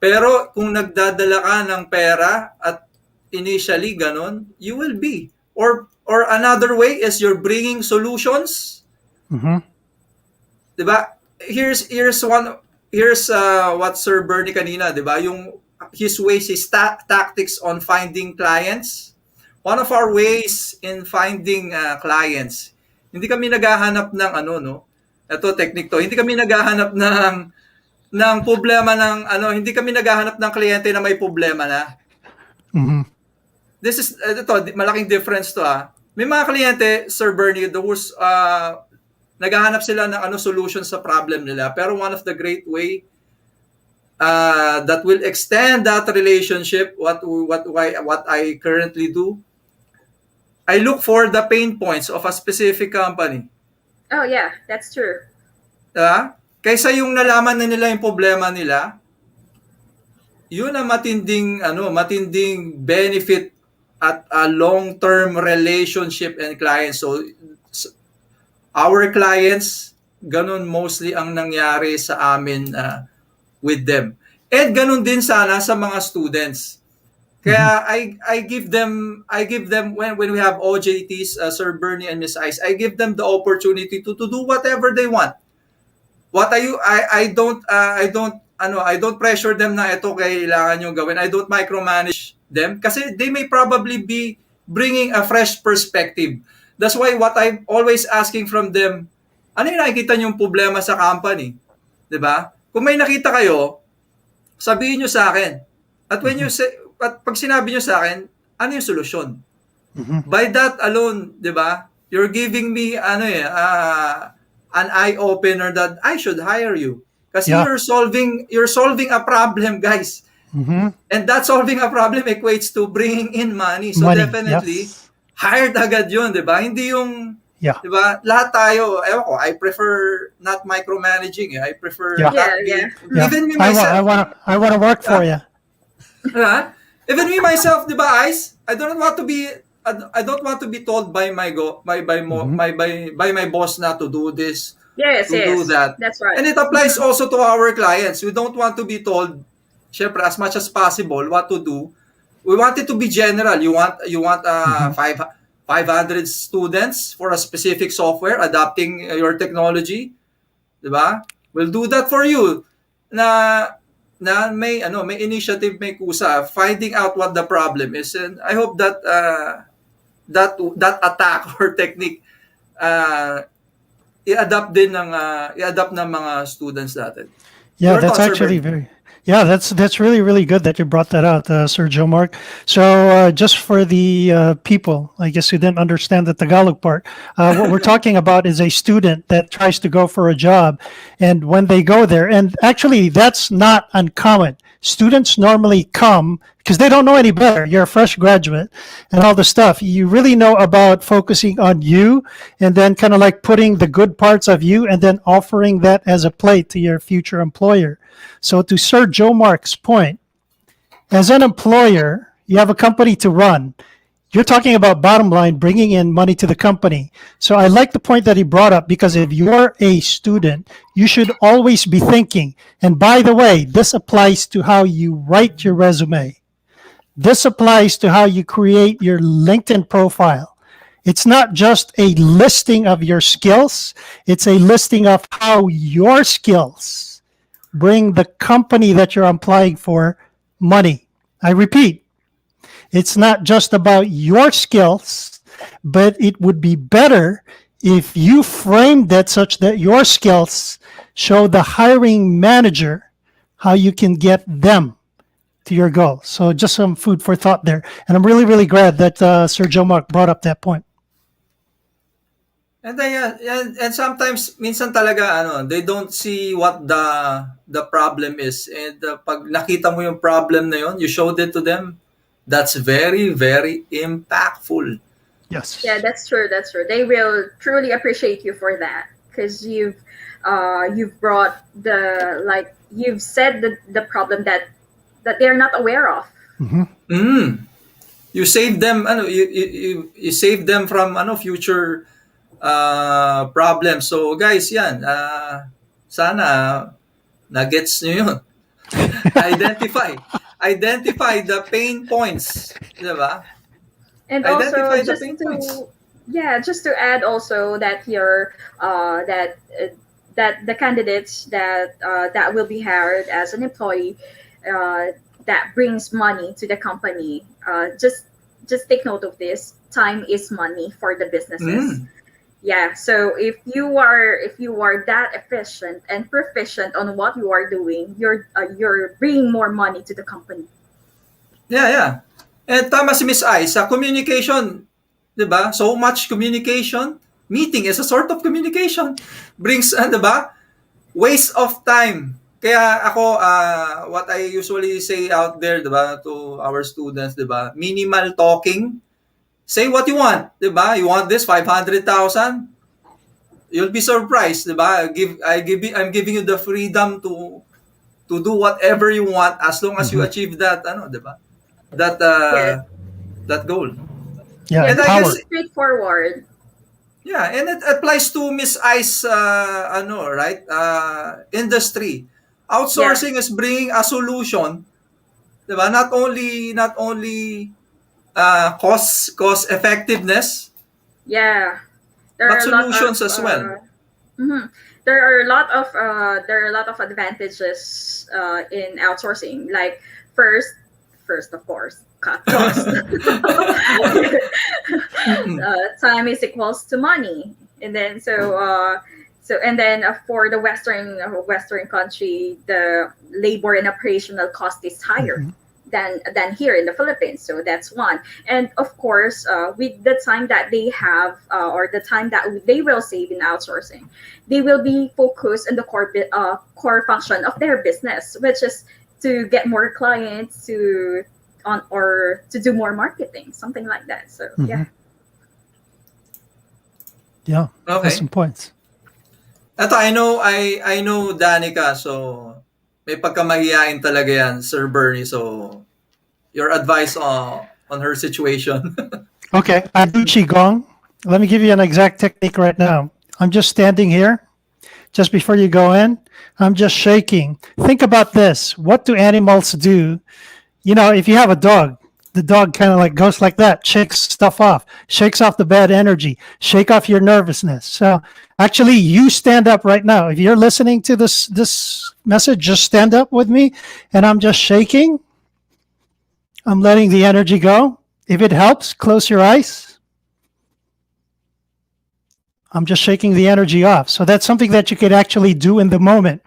S1: pero kung nagdadala ka ng pera at initially ganun, you will be. Or another way is you're bringing solutions. Diba? Here's what Sir Bernie kanina, diba? Yung his ways, his tactics on finding clients. One of our ways in finding clients, hindi kami naghahanap ng ito technique to. Hindi kami naghahanap ng problema hindi kami naghahanap ng kliyente na may problema na. This is malaking difference to May mga kliyente, Sir Bernie, who's naghahanap sila ng solution sa problem nila. Pero one of the great way that will extend that relationship, what I currently do, I look for the pain points of a specific company.
S4: Oh yeah, that's true.
S1: Kaysa yung nalaman na nila yung problema nila, yun ang matinding benefit at a long-term relationship and clients. So our clients, ganun mostly ang nangyari sa amin with them. And ganun din sana sa mga students. Kaya I give them when we have OJTs, Sir Bernie and Miss Ice, I give them the opportunity to do whatever they want. I don't pressure them na ito kailangan nyo gawin. I don't micromanage them kasi they may probably be bringing a fresh perspective. That's why what I'm always asking from them, ano yung nakikita nyo yung problema sa company? Diba? Kung may nakita kayo, sabihin nyo sa akin. At pag sinabi nyo sa akin, ano yung solusyon? By that alone, diba? You're giving me an eye-opener that I should hire you. Kasi you're solving a problem, guys. And that solving a problem equates to bringing in money. So definitely, hired agad yun, di ba? Hindi yung, di ba? Lahat tayo, I prefer not micromanaging. I prefer even me myself.
S5: I want to work for you.
S1: Even me myself, di ba, Ice? I don't want to be told by my boss not to do this. Do that.
S4: That's right.
S1: And it applies also to our clients. We don't want to be told, syempre, as much as possible, what to do. We want it to be general. You want 500 students for a specific software adapting your technology, diba? We'll do that for you. Na may initiative, may kusa, finding out what the problem is, and I hope that that attack or technique i-adapt ng mga students natin.
S5: Yeah, that's actually that's really, really good that you brought that out, Sir Joe Mark. So just for the people, I guess who didn't understand the Tagalog part, what we're talking about is a student that tries to go for a job, and when they go there, and actually that's not uncommon. Students normally come because they don't know any better. You're a fresh graduate and all the stuff. You really know about focusing on you and then kind of like putting the good parts of you and then offering that as a plate to your future employer. So to Sir Joe Mark's point, as an employer, you have a company to run. You're talking about bottom line, bringing in money to the company. So I like the point that he brought up, because if you're a student, you should always be thinking, and by the way, this applies to how you write your resume. This applies to how you create your LinkedIn profile. It's not just a listing of your skills, it's a listing of how your skills bring the company that you're applying for money. I repeat, it's not just about your skills, but it would be better if you framed it such that your skills show the hiring manager how you can get them to your goal. So just some food for thought there. And I'm really, really glad that Sir Joe Mark brought up that point.
S1: And then and sometimes minsan talaga they don't see what the problem is, and pag nakita mo yung problem na yon, you showed it to them, that's very very impactful.
S5: Yes.
S4: Yeah, that's true. That's true. They will truly appreciate you for that because you've brought you've said the problem that they're not aware of.
S1: You save them you save them from future problems. So guys, yan sana na-gets nyo yun. identify the pain points, diba?
S4: And
S1: Identify
S4: also
S1: the
S4: just
S1: pain
S4: to
S1: points.
S4: just to add also that that the candidates that will be hired as an employee that brings money to the company, just take note of this: time is money for the businesses. Yeah, so if you are that efficient and proficient on what you are doing, you're bringing more money to the company.
S1: Yeah. And tama si Miss I, sa communication, 'di ba? So much communication. Meeting is a sort of communication. Brings, 'di ba? Waste of time. Kaya ako, what I usually say out there, 'di ba, to our students, 'di ba? Minimal talking. Say what you want, 'di ba? You want this 500,000? You'll be surprised, 'di ba? I'm giving you the freedom to do whatever you want as long as you achieve that, 'di ba? That
S4: Yes.
S1: that goal.
S5: Yeah,
S1: And
S4: Yes,
S1: I
S5: power.
S1: guess,
S4: straightforward.
S1: yeah, and it applies to Miss I's right? Industry. Outsourcing is bringing a solution, 'di ba? Not only cost effectiveness,
S4: Yeah, there
S1: but
S4: are a lot of
S1: solutions as well.
S4: mhm. There are a lot of advantages in outsourcing. Like first of course, cut cost. Time is equals to money, and then for the Western country, the labor and operational cost is higher than here in the Philippines. So that's one. And of course, with the time that they have or the time that they will save in outsourcing, they will be focused on the core function of their business, which is to get more clients or to do more marketing, something like that. So yeah.
S5: Yeah,
S1: Okay.
S5: that's some points.
S1: Ito, I know Danica, so may pagkamahiyain talaga yan, Sir Bernie. So, your advice on her situation.
S5: Okay, I do Qigong. Let me give you an exact technique right now. I'm just standing here. Just before you go in, I'm just shaking. Think about this. What do animals do? If you have a dog, the dog kind of like goes like that, shakes stuff off, shakes off the bad energy, shake off your nervousness. So actually, you stand up right now. If you're listening to this message, just stand up with me, and I'm just shaking. I'm letting the energy go. If it helps, close your eyes. I'm just shaking the energy off. So that's something that you could actually do in the moment.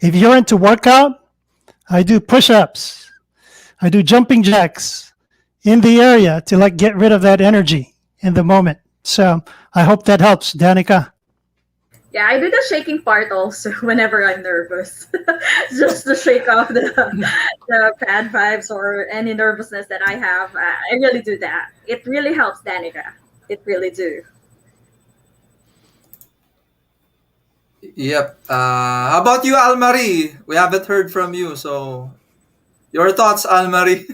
S5: If you're into workout, I do push-ups. I do jumping jacks in the area to get rid of that energy in the moment. So I hope that helps, Danica.
S4: Yeah, I do the shaking part also whenever I'm nervous, just to shake off the bad vibes or any nervousness that I have. I really do that. It really helps, Danica. It really do.
S1: Yep. How about you, Almarie? We haven't heard from you, so your thoughts, Almarie?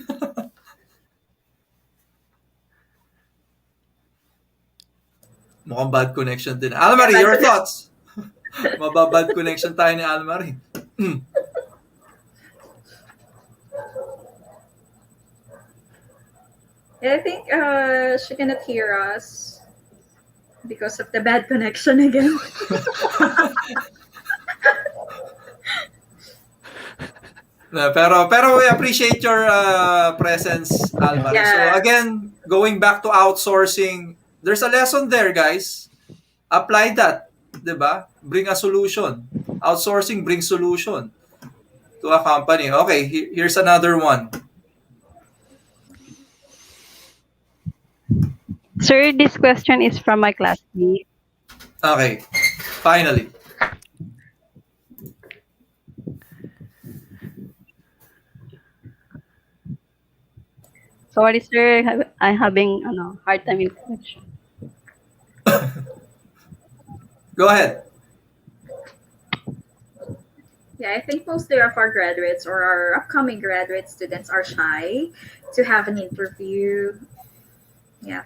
S1: Mukhang bad connection din. Almarie, your thoughts? Mababad connection tayo ni Almarie.
S4: I think she cannot hear us because of the bad connection again.
S1: No, pero we appreciate your presence, Almari. So
S4: Yeah.
S1: again, going back to outsourcing, there's a lesson there, guys. Apply that, 'di ba? Bring a solution. Outsourcing brings solution to a company. Okay, here's another one.
S3: Sir, this question is from my classmate.
S1: Okay, finally.
S3: Sorry, sir. I'm having hard time with connection.
S1: Go ahead.
S4: Yeah, I think most of our graduates or our upcoming graduate students are shy to have an interview. Yeah.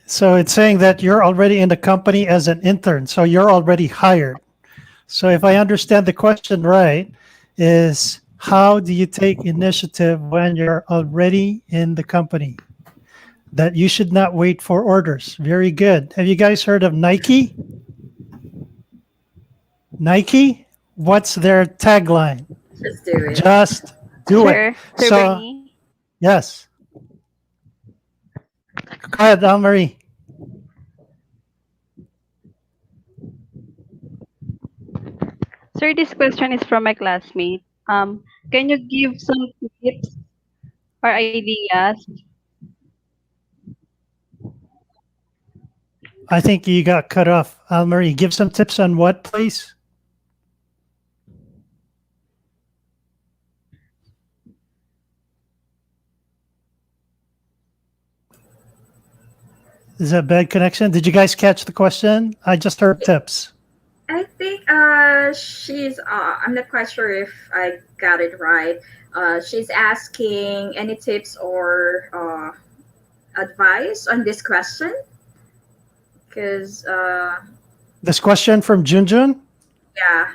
S5: So it's saying that you're already in the company as an intern, so you're already hired. So if I understand the question right, is how do you take initiative when you're already in the company? That you should not wait for orders. Very good. Have you guys heard of Nike? Nike? What's their tagline?
S4: Just do it.
S5: Just do it.
S3: Sir
S5: So,
S3: Bernie.
S5: yes. Go ahead, Anne-Marie.
S3: Sir, this question is from my classmate. Can you give some tips or ideas?
S5: I think you got cut off. Anne-Marie, give some tips on what, please? Is that bad connection? Did you guys catch the question? I just heard tips.
S4: I think she's I'm not quite sure if I got it right. She's asking any tips or advice on this question because
S5: This question from Junjun?
S4: yeah.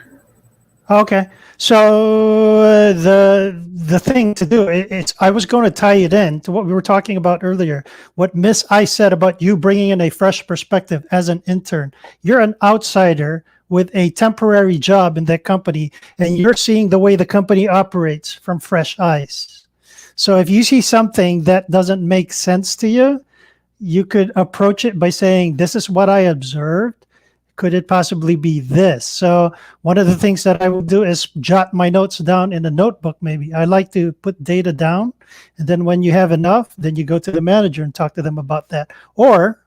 S5: Okay. So the thing to do, it's I was going to tie it in to what we were talking about earlier. What Miss I said about you bringing in a fresh perspective as an intern. You're an outsider with a temporary job in that company, and you're seeing the way the company operates from fresh eyes. So if you see something that doesn't make sense to you, you could approach it by saying, "This is what I observed. Could it possibly be this?" So one of the things that I would do is jot my notes down in a notebook. Maybe I like to put data down, and then when you have enough, then you go to the manager and talk to them about that. Or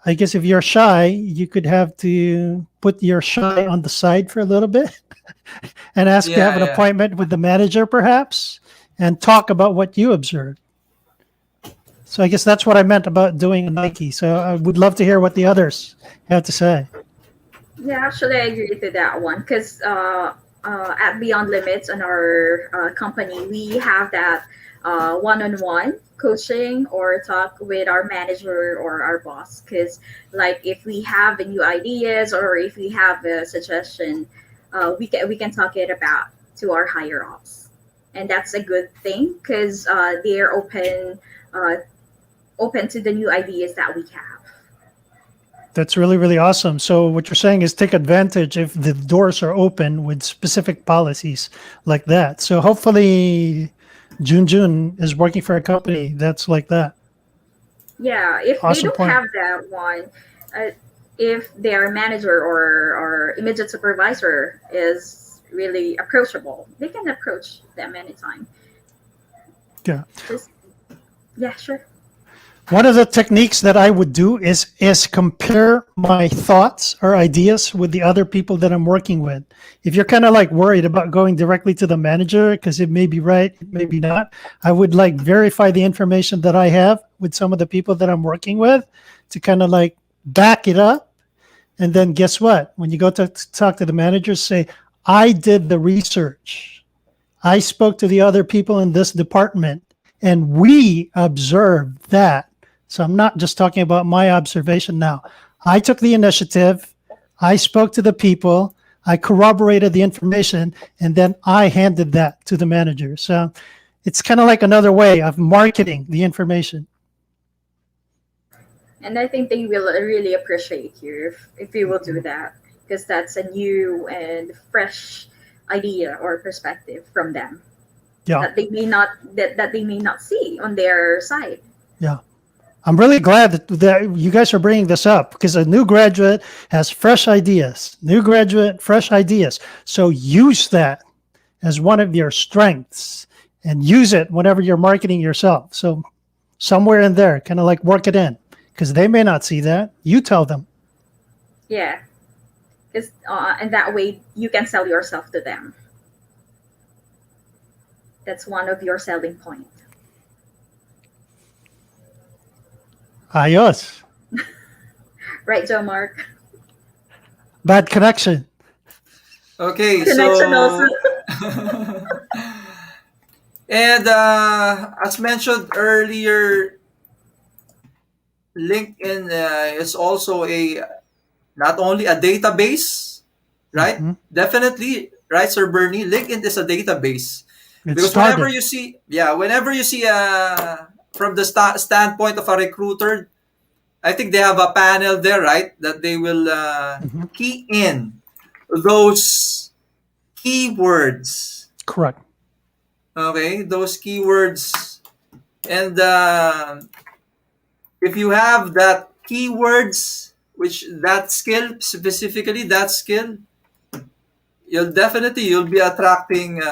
S5: I guess if you're shy, you could have to put your shy on the side for a little bit and ask to have an
S1: Yeah.
S5: appointment with the manager perhaps and talk about what you observed. So I guess that's what I meant about doing a Nike. So I would love to hear what the others have to say.
S4: Yeah, actually, I agree to that one because at Beyond Limits on our company, we have that one-on-one coaching or talk with our manager or our boss. Because, like, if we have new ideas or if we have a suggestion, we can talk it about to our higher ups, and that's a good thing because they're open to the new ideas that we have.
S5: That's really, really awesome. So what you're saying is take advantage if the doors are open with specific policies like that. So hopefully Junjun is working for a company that's like that.
S4: Yeah, if they
S5: Awesome
S4: don't
S5: point.
S4: have that one, if their manager or immediate supervisor is really approachable, they can approach them anytime.
S5: Yeah.
S4: Just, yeah, sure.
S5: One of the techniques that I would do is compare my thoughts or ideas with the other people that I'm working with. If you're kind of like worried about going directly to the manager because it may be right, it may be not, I would like verify the information that I have with some of the people that I'm working with to kind of like back it up. And then guess what? When you go to talk to the manager, say, I did the research. I spoke to the other people in this department and we observed that. So I'm not just talking about my observation now. I took the initiative. I spoke to the people. I corroborated the information, and then I handed that to the manager. So It's kind of like another way of marketing the information.
S4: And I think they will really appreciate you if you will do that, because that's a new and fresh idea or perspective from them
S5: Yeah.
S4: that they may not see on their side.
S5: Yeah. I'm really glad that you guys are bringing this up, because a new graduate has fresh ideas. New graduate, fresh ideas. So use that as one of your strengths and use it whenever you're marketing yourself. So somewhere in there, kind of like work it in, because they may not see that. You tell them.
S4: Yeah, because and that way you can sell yourself to them. That's one of your selling point.
S5: Ayos.
S4: Right, Joe Mark?
S5: Bad connection.
S1: Okay,
S4: Connection also.
S1: and as mentioned earlier, LinkedIn is also a not only a database, right?
S5: Mhm.
S1: Definitely, right, Sir Bernie. LinkedIn is a database
S5: It
S1: because whenever
S5: started.
S1: you see, whenever you see from the standpoint of a recruiter, I think they have a panel there, right? That they will
S5: Mhm.
S1: key in those keywords.
S5: Correct.
S1: Okay, those keywords, and if you have that keywords, which that skill specifically, that skill, you'll be attracting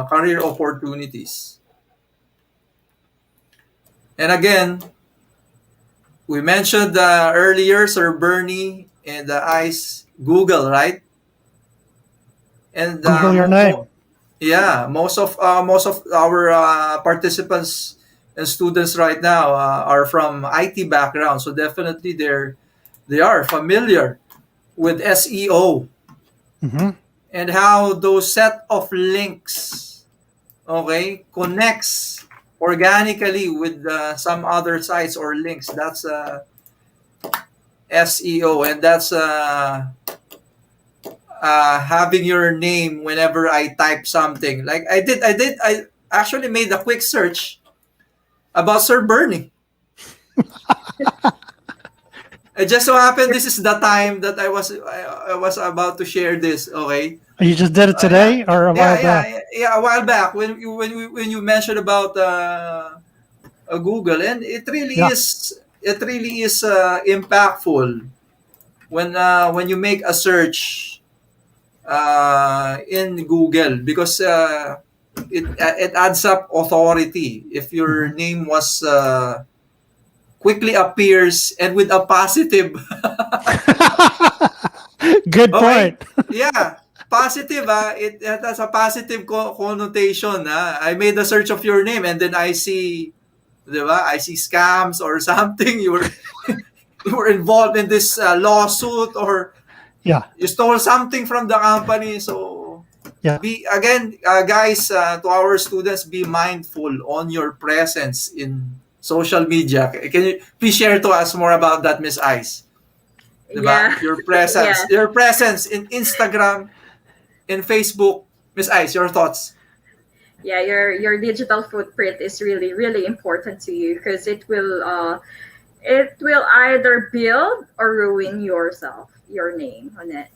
S1: career opportunities. And again, we mentioned earlier, Sir Bernie and ICE, Google, right? And
S5: Google your name.
S1: yeah, most of our participants and students right now are from IT background, so definitely they are familiar with SEO
S5: Hmm.
S1: and how those set of links, okay, connects organically with some other sites or links. That's SEO, and that's having your name whenever I type something. Like I actually made a quick search about Sir Bernie. It just so happened this is the time that I was about to share this. Okay.
S5: You just did it
S1: Yeah,
S5: today or a while back?
S1: A while back when you mentioned about Google, and
S5: Yeah.
S1: it really is impactful when you make a search in Google, because it adds up authority if your
S5: Mhm.
S1: name was quickly appears and with a positive.
S5: Good
S1: Okay,
S5: point.
S1: yeah, positive. It has a positive connotation. I made a search of your name and then I see, diba? I see scams or something. You were involved in this lawsuit, or
S5: Yeah.
S1: you stole something from the company. So
S5: Yeah.
S1: be again, guys, to our students, be mindful on your presence in social media. Can you please share to us more about that, Miss Ice? Diba?
S4: Yeah. Yeah.
S1: Your presence in Instagram, in Facebook. Miss Ice, your thoughts?
S4: Yeah, your digital footprint is really really important to you, because it will either build or ruin your name on it.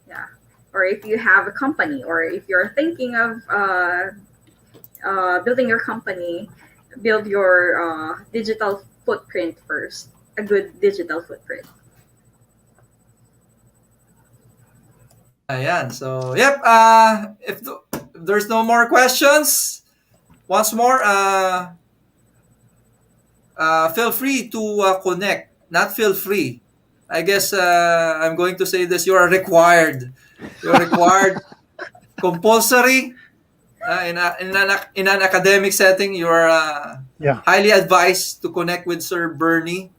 S4: Yeah, or if you have a company, or if you're thinking of building your company, build your digital footprint first, a good digital footprint.
S1: Ayan. So, yep. If there's no more questions, once more, feel free to connect. Not feel free. I guess I'm going to say this. You are required. You're required. Compulsory. In an academic setting, you are
S5: Yeah.
S1: highly advised to connect with Sir Bernie.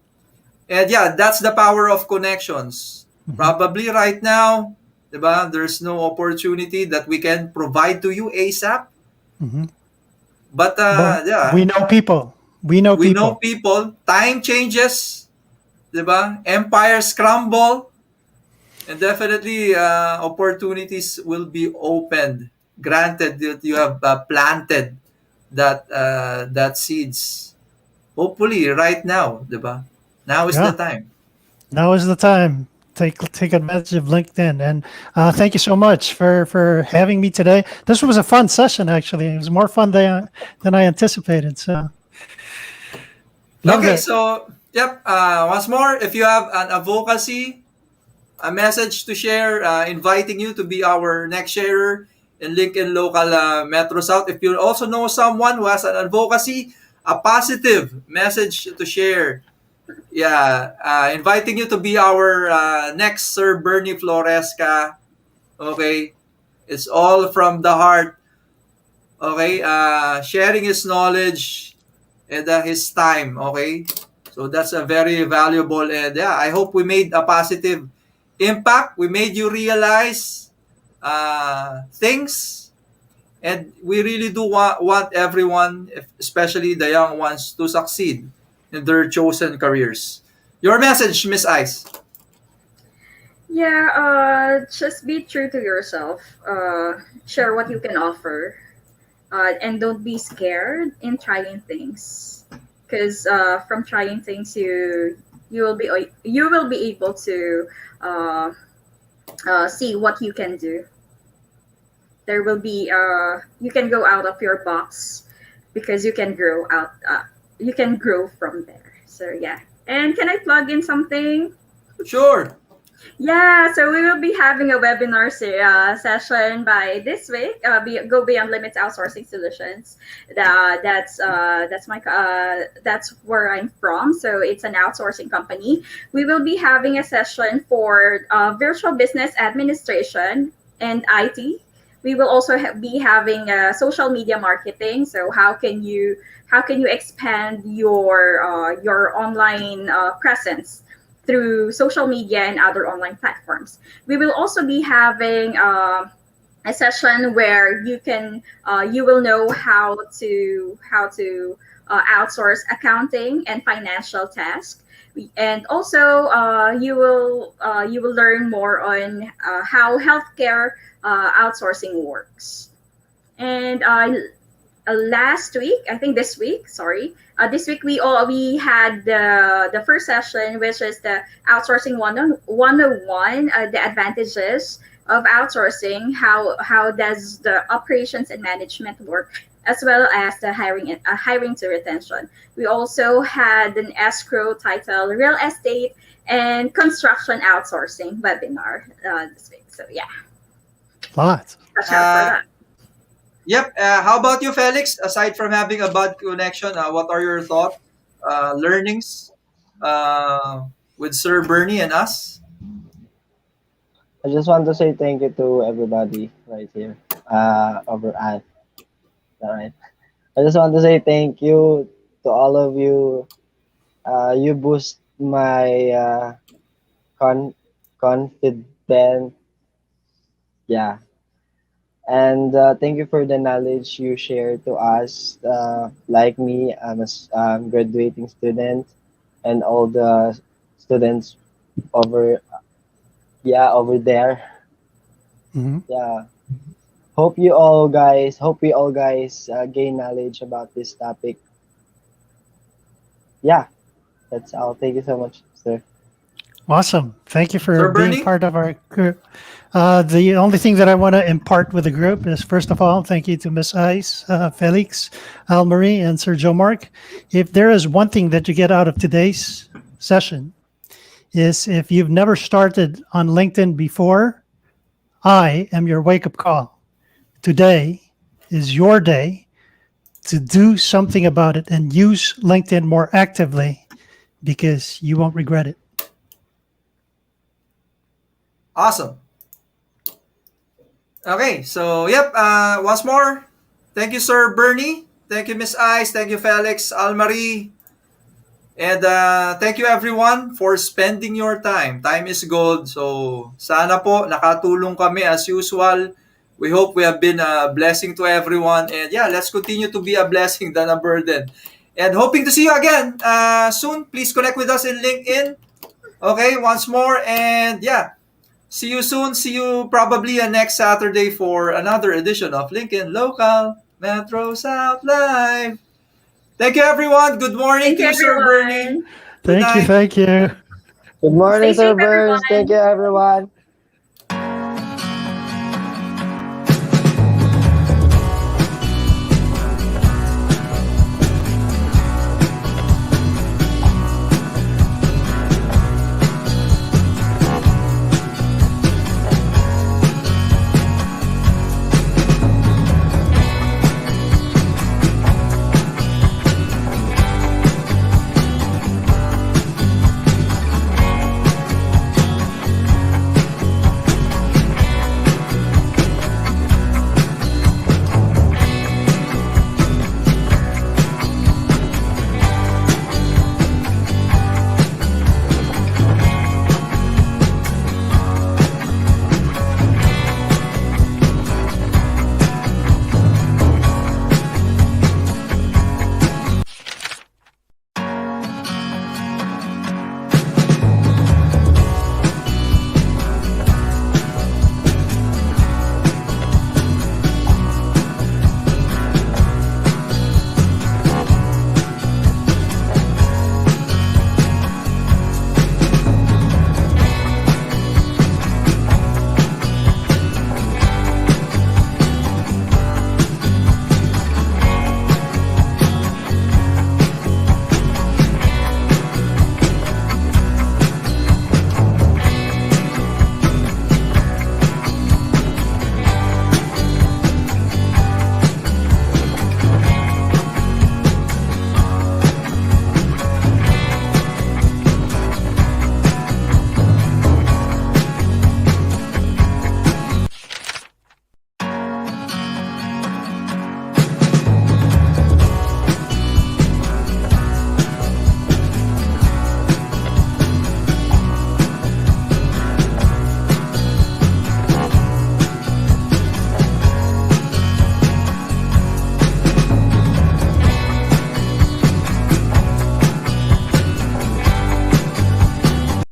S1: And yeah, that's the power of connections.
S5: Mhm.
S1: Probably right now, diba, there's no opportunity that we can provide to you ASAP.
S5: Mhm.
S1: But
S5: But
S1: yeah,
S5: we know people. We know
S1: we know
S5: people.
S1: people. Time changes, diba? Empires crumble, and definitely opportunities will be opened granted that you have planted that seeds. Hopefully, right now, diba? Now is the
S5: Yeah.
S1: time.
S5: Now is the time. Take advantage of LinkedIn, and thank you so much for having me today. This was a fun session. Actually, it was more fun than I anticipated. So loved
S1: Okay,
S5: it.
S1: so yep. Once more, if you have an advocacy, a message to share, inviting you to be our next sharer in Lincoln Local Metro South. If you also know someone who has an advocacy, a positive message to share, yeah, inviting you to be our next Sir Bernie Floresca. Okay, it's all from the heart. Okay, sharing his knowledge and his time. Okay, so that's a very valuable, and yeah, I hope we made a positive impact. We made you realize things, and we really do want everyone, especially the young ones, to succeed in their chosen careers. Your message, Miss Ice.
S4: Yeah, just be true to yourself. Share what you can offer, and don't be scared in trying things. Because from trying things, you will be able to uh, see what you can do. There will be you can go out of your box because you can grow out. You can grow from there. So yeah. And can I plug in something?
S1: Sure.
S4: Yeah, so we will be having a webinar session by this week. Go Beyond Limits Outsourcing Solutions. That's where I'm from. So it's an outsourcing company. We will be having a session for virtual business administration and IT. We will also be having social media marketing. So how can you expand your online presence through social media and other online platforms. We will also be having a session where you will know how to outsource accounting and financial tasks. And also you will learn more on how healthcare outsourcing works. And last week, I think this week, sorry, this week we had the first session, which is the outsourcing 101, the advantages of outsourcing, how does the operations and management work, as well as the hiring to retention. We also had an escrow title, real estate and construction outsourcing webinar this week. So yeah,
S5: Lots.
S4: watch out for
S1: Uh,
S4: that.
S1: yep. How about you, Felix? Aside from having a bad connection, what are your thoughts, learnings with Sir Bernie and us?
S2: I just want to say thank you to everybody right here. Over at all right. I just want to say thank you to all of you. You boost my con confidence. Yeah, and thank you for the knowledge you share to us. Like me, I'm a graduating student, and all the students over over there.
S5: Hmm.
S2: Yeah, hope we all guys gain knowledge about this topic. Yeah, that's all. Thank you so much, sir.
S5: Awesome. Thank you for
S1: Sir
S5: being
S1: Bernie?
S5: part of our group. The only thing that I want to impart with the group is, first of all, thank you to Miss Ice, Felix, Almarie, and Sir Joe Mark. If there is one thing that you get out of today's session, is if you've never started on LinkedIn before, I am your wake up call. Today is your day to do something about it and use LinkedIn more actively because you won't regret it.
S1: Awesome. Okay, so yep, once more, thank you, Sir Bernie. Thank you, Miss Ice. Thank you, Felix, Almarie. And thank you everyone for spending your time. Time is gold. So sana po nakatulong kami as usual. We hope we have been a blessing to everyone. And yeah, let's continue to be a blessing than a burden. And hoping to see you again soon. Please connect with us in LinkedIn. Okay, once more. And yeah, See you soon. See you probably next Saturday for another edition of Lincoln Local Metro South Live. Thank you, everyone. Good morning
S4: Thank
S1: to
S4: you,
S1: you, Sir Bernie.
S4: everyone.
S1: Good
S5: Thank you.
S1: night.
S5: Thank you.
S2: Good morning,
S4: Stay
S2: Sir
S4: safe,
S2: Burns. Thank
S4: everyone.
S2: you, everyone.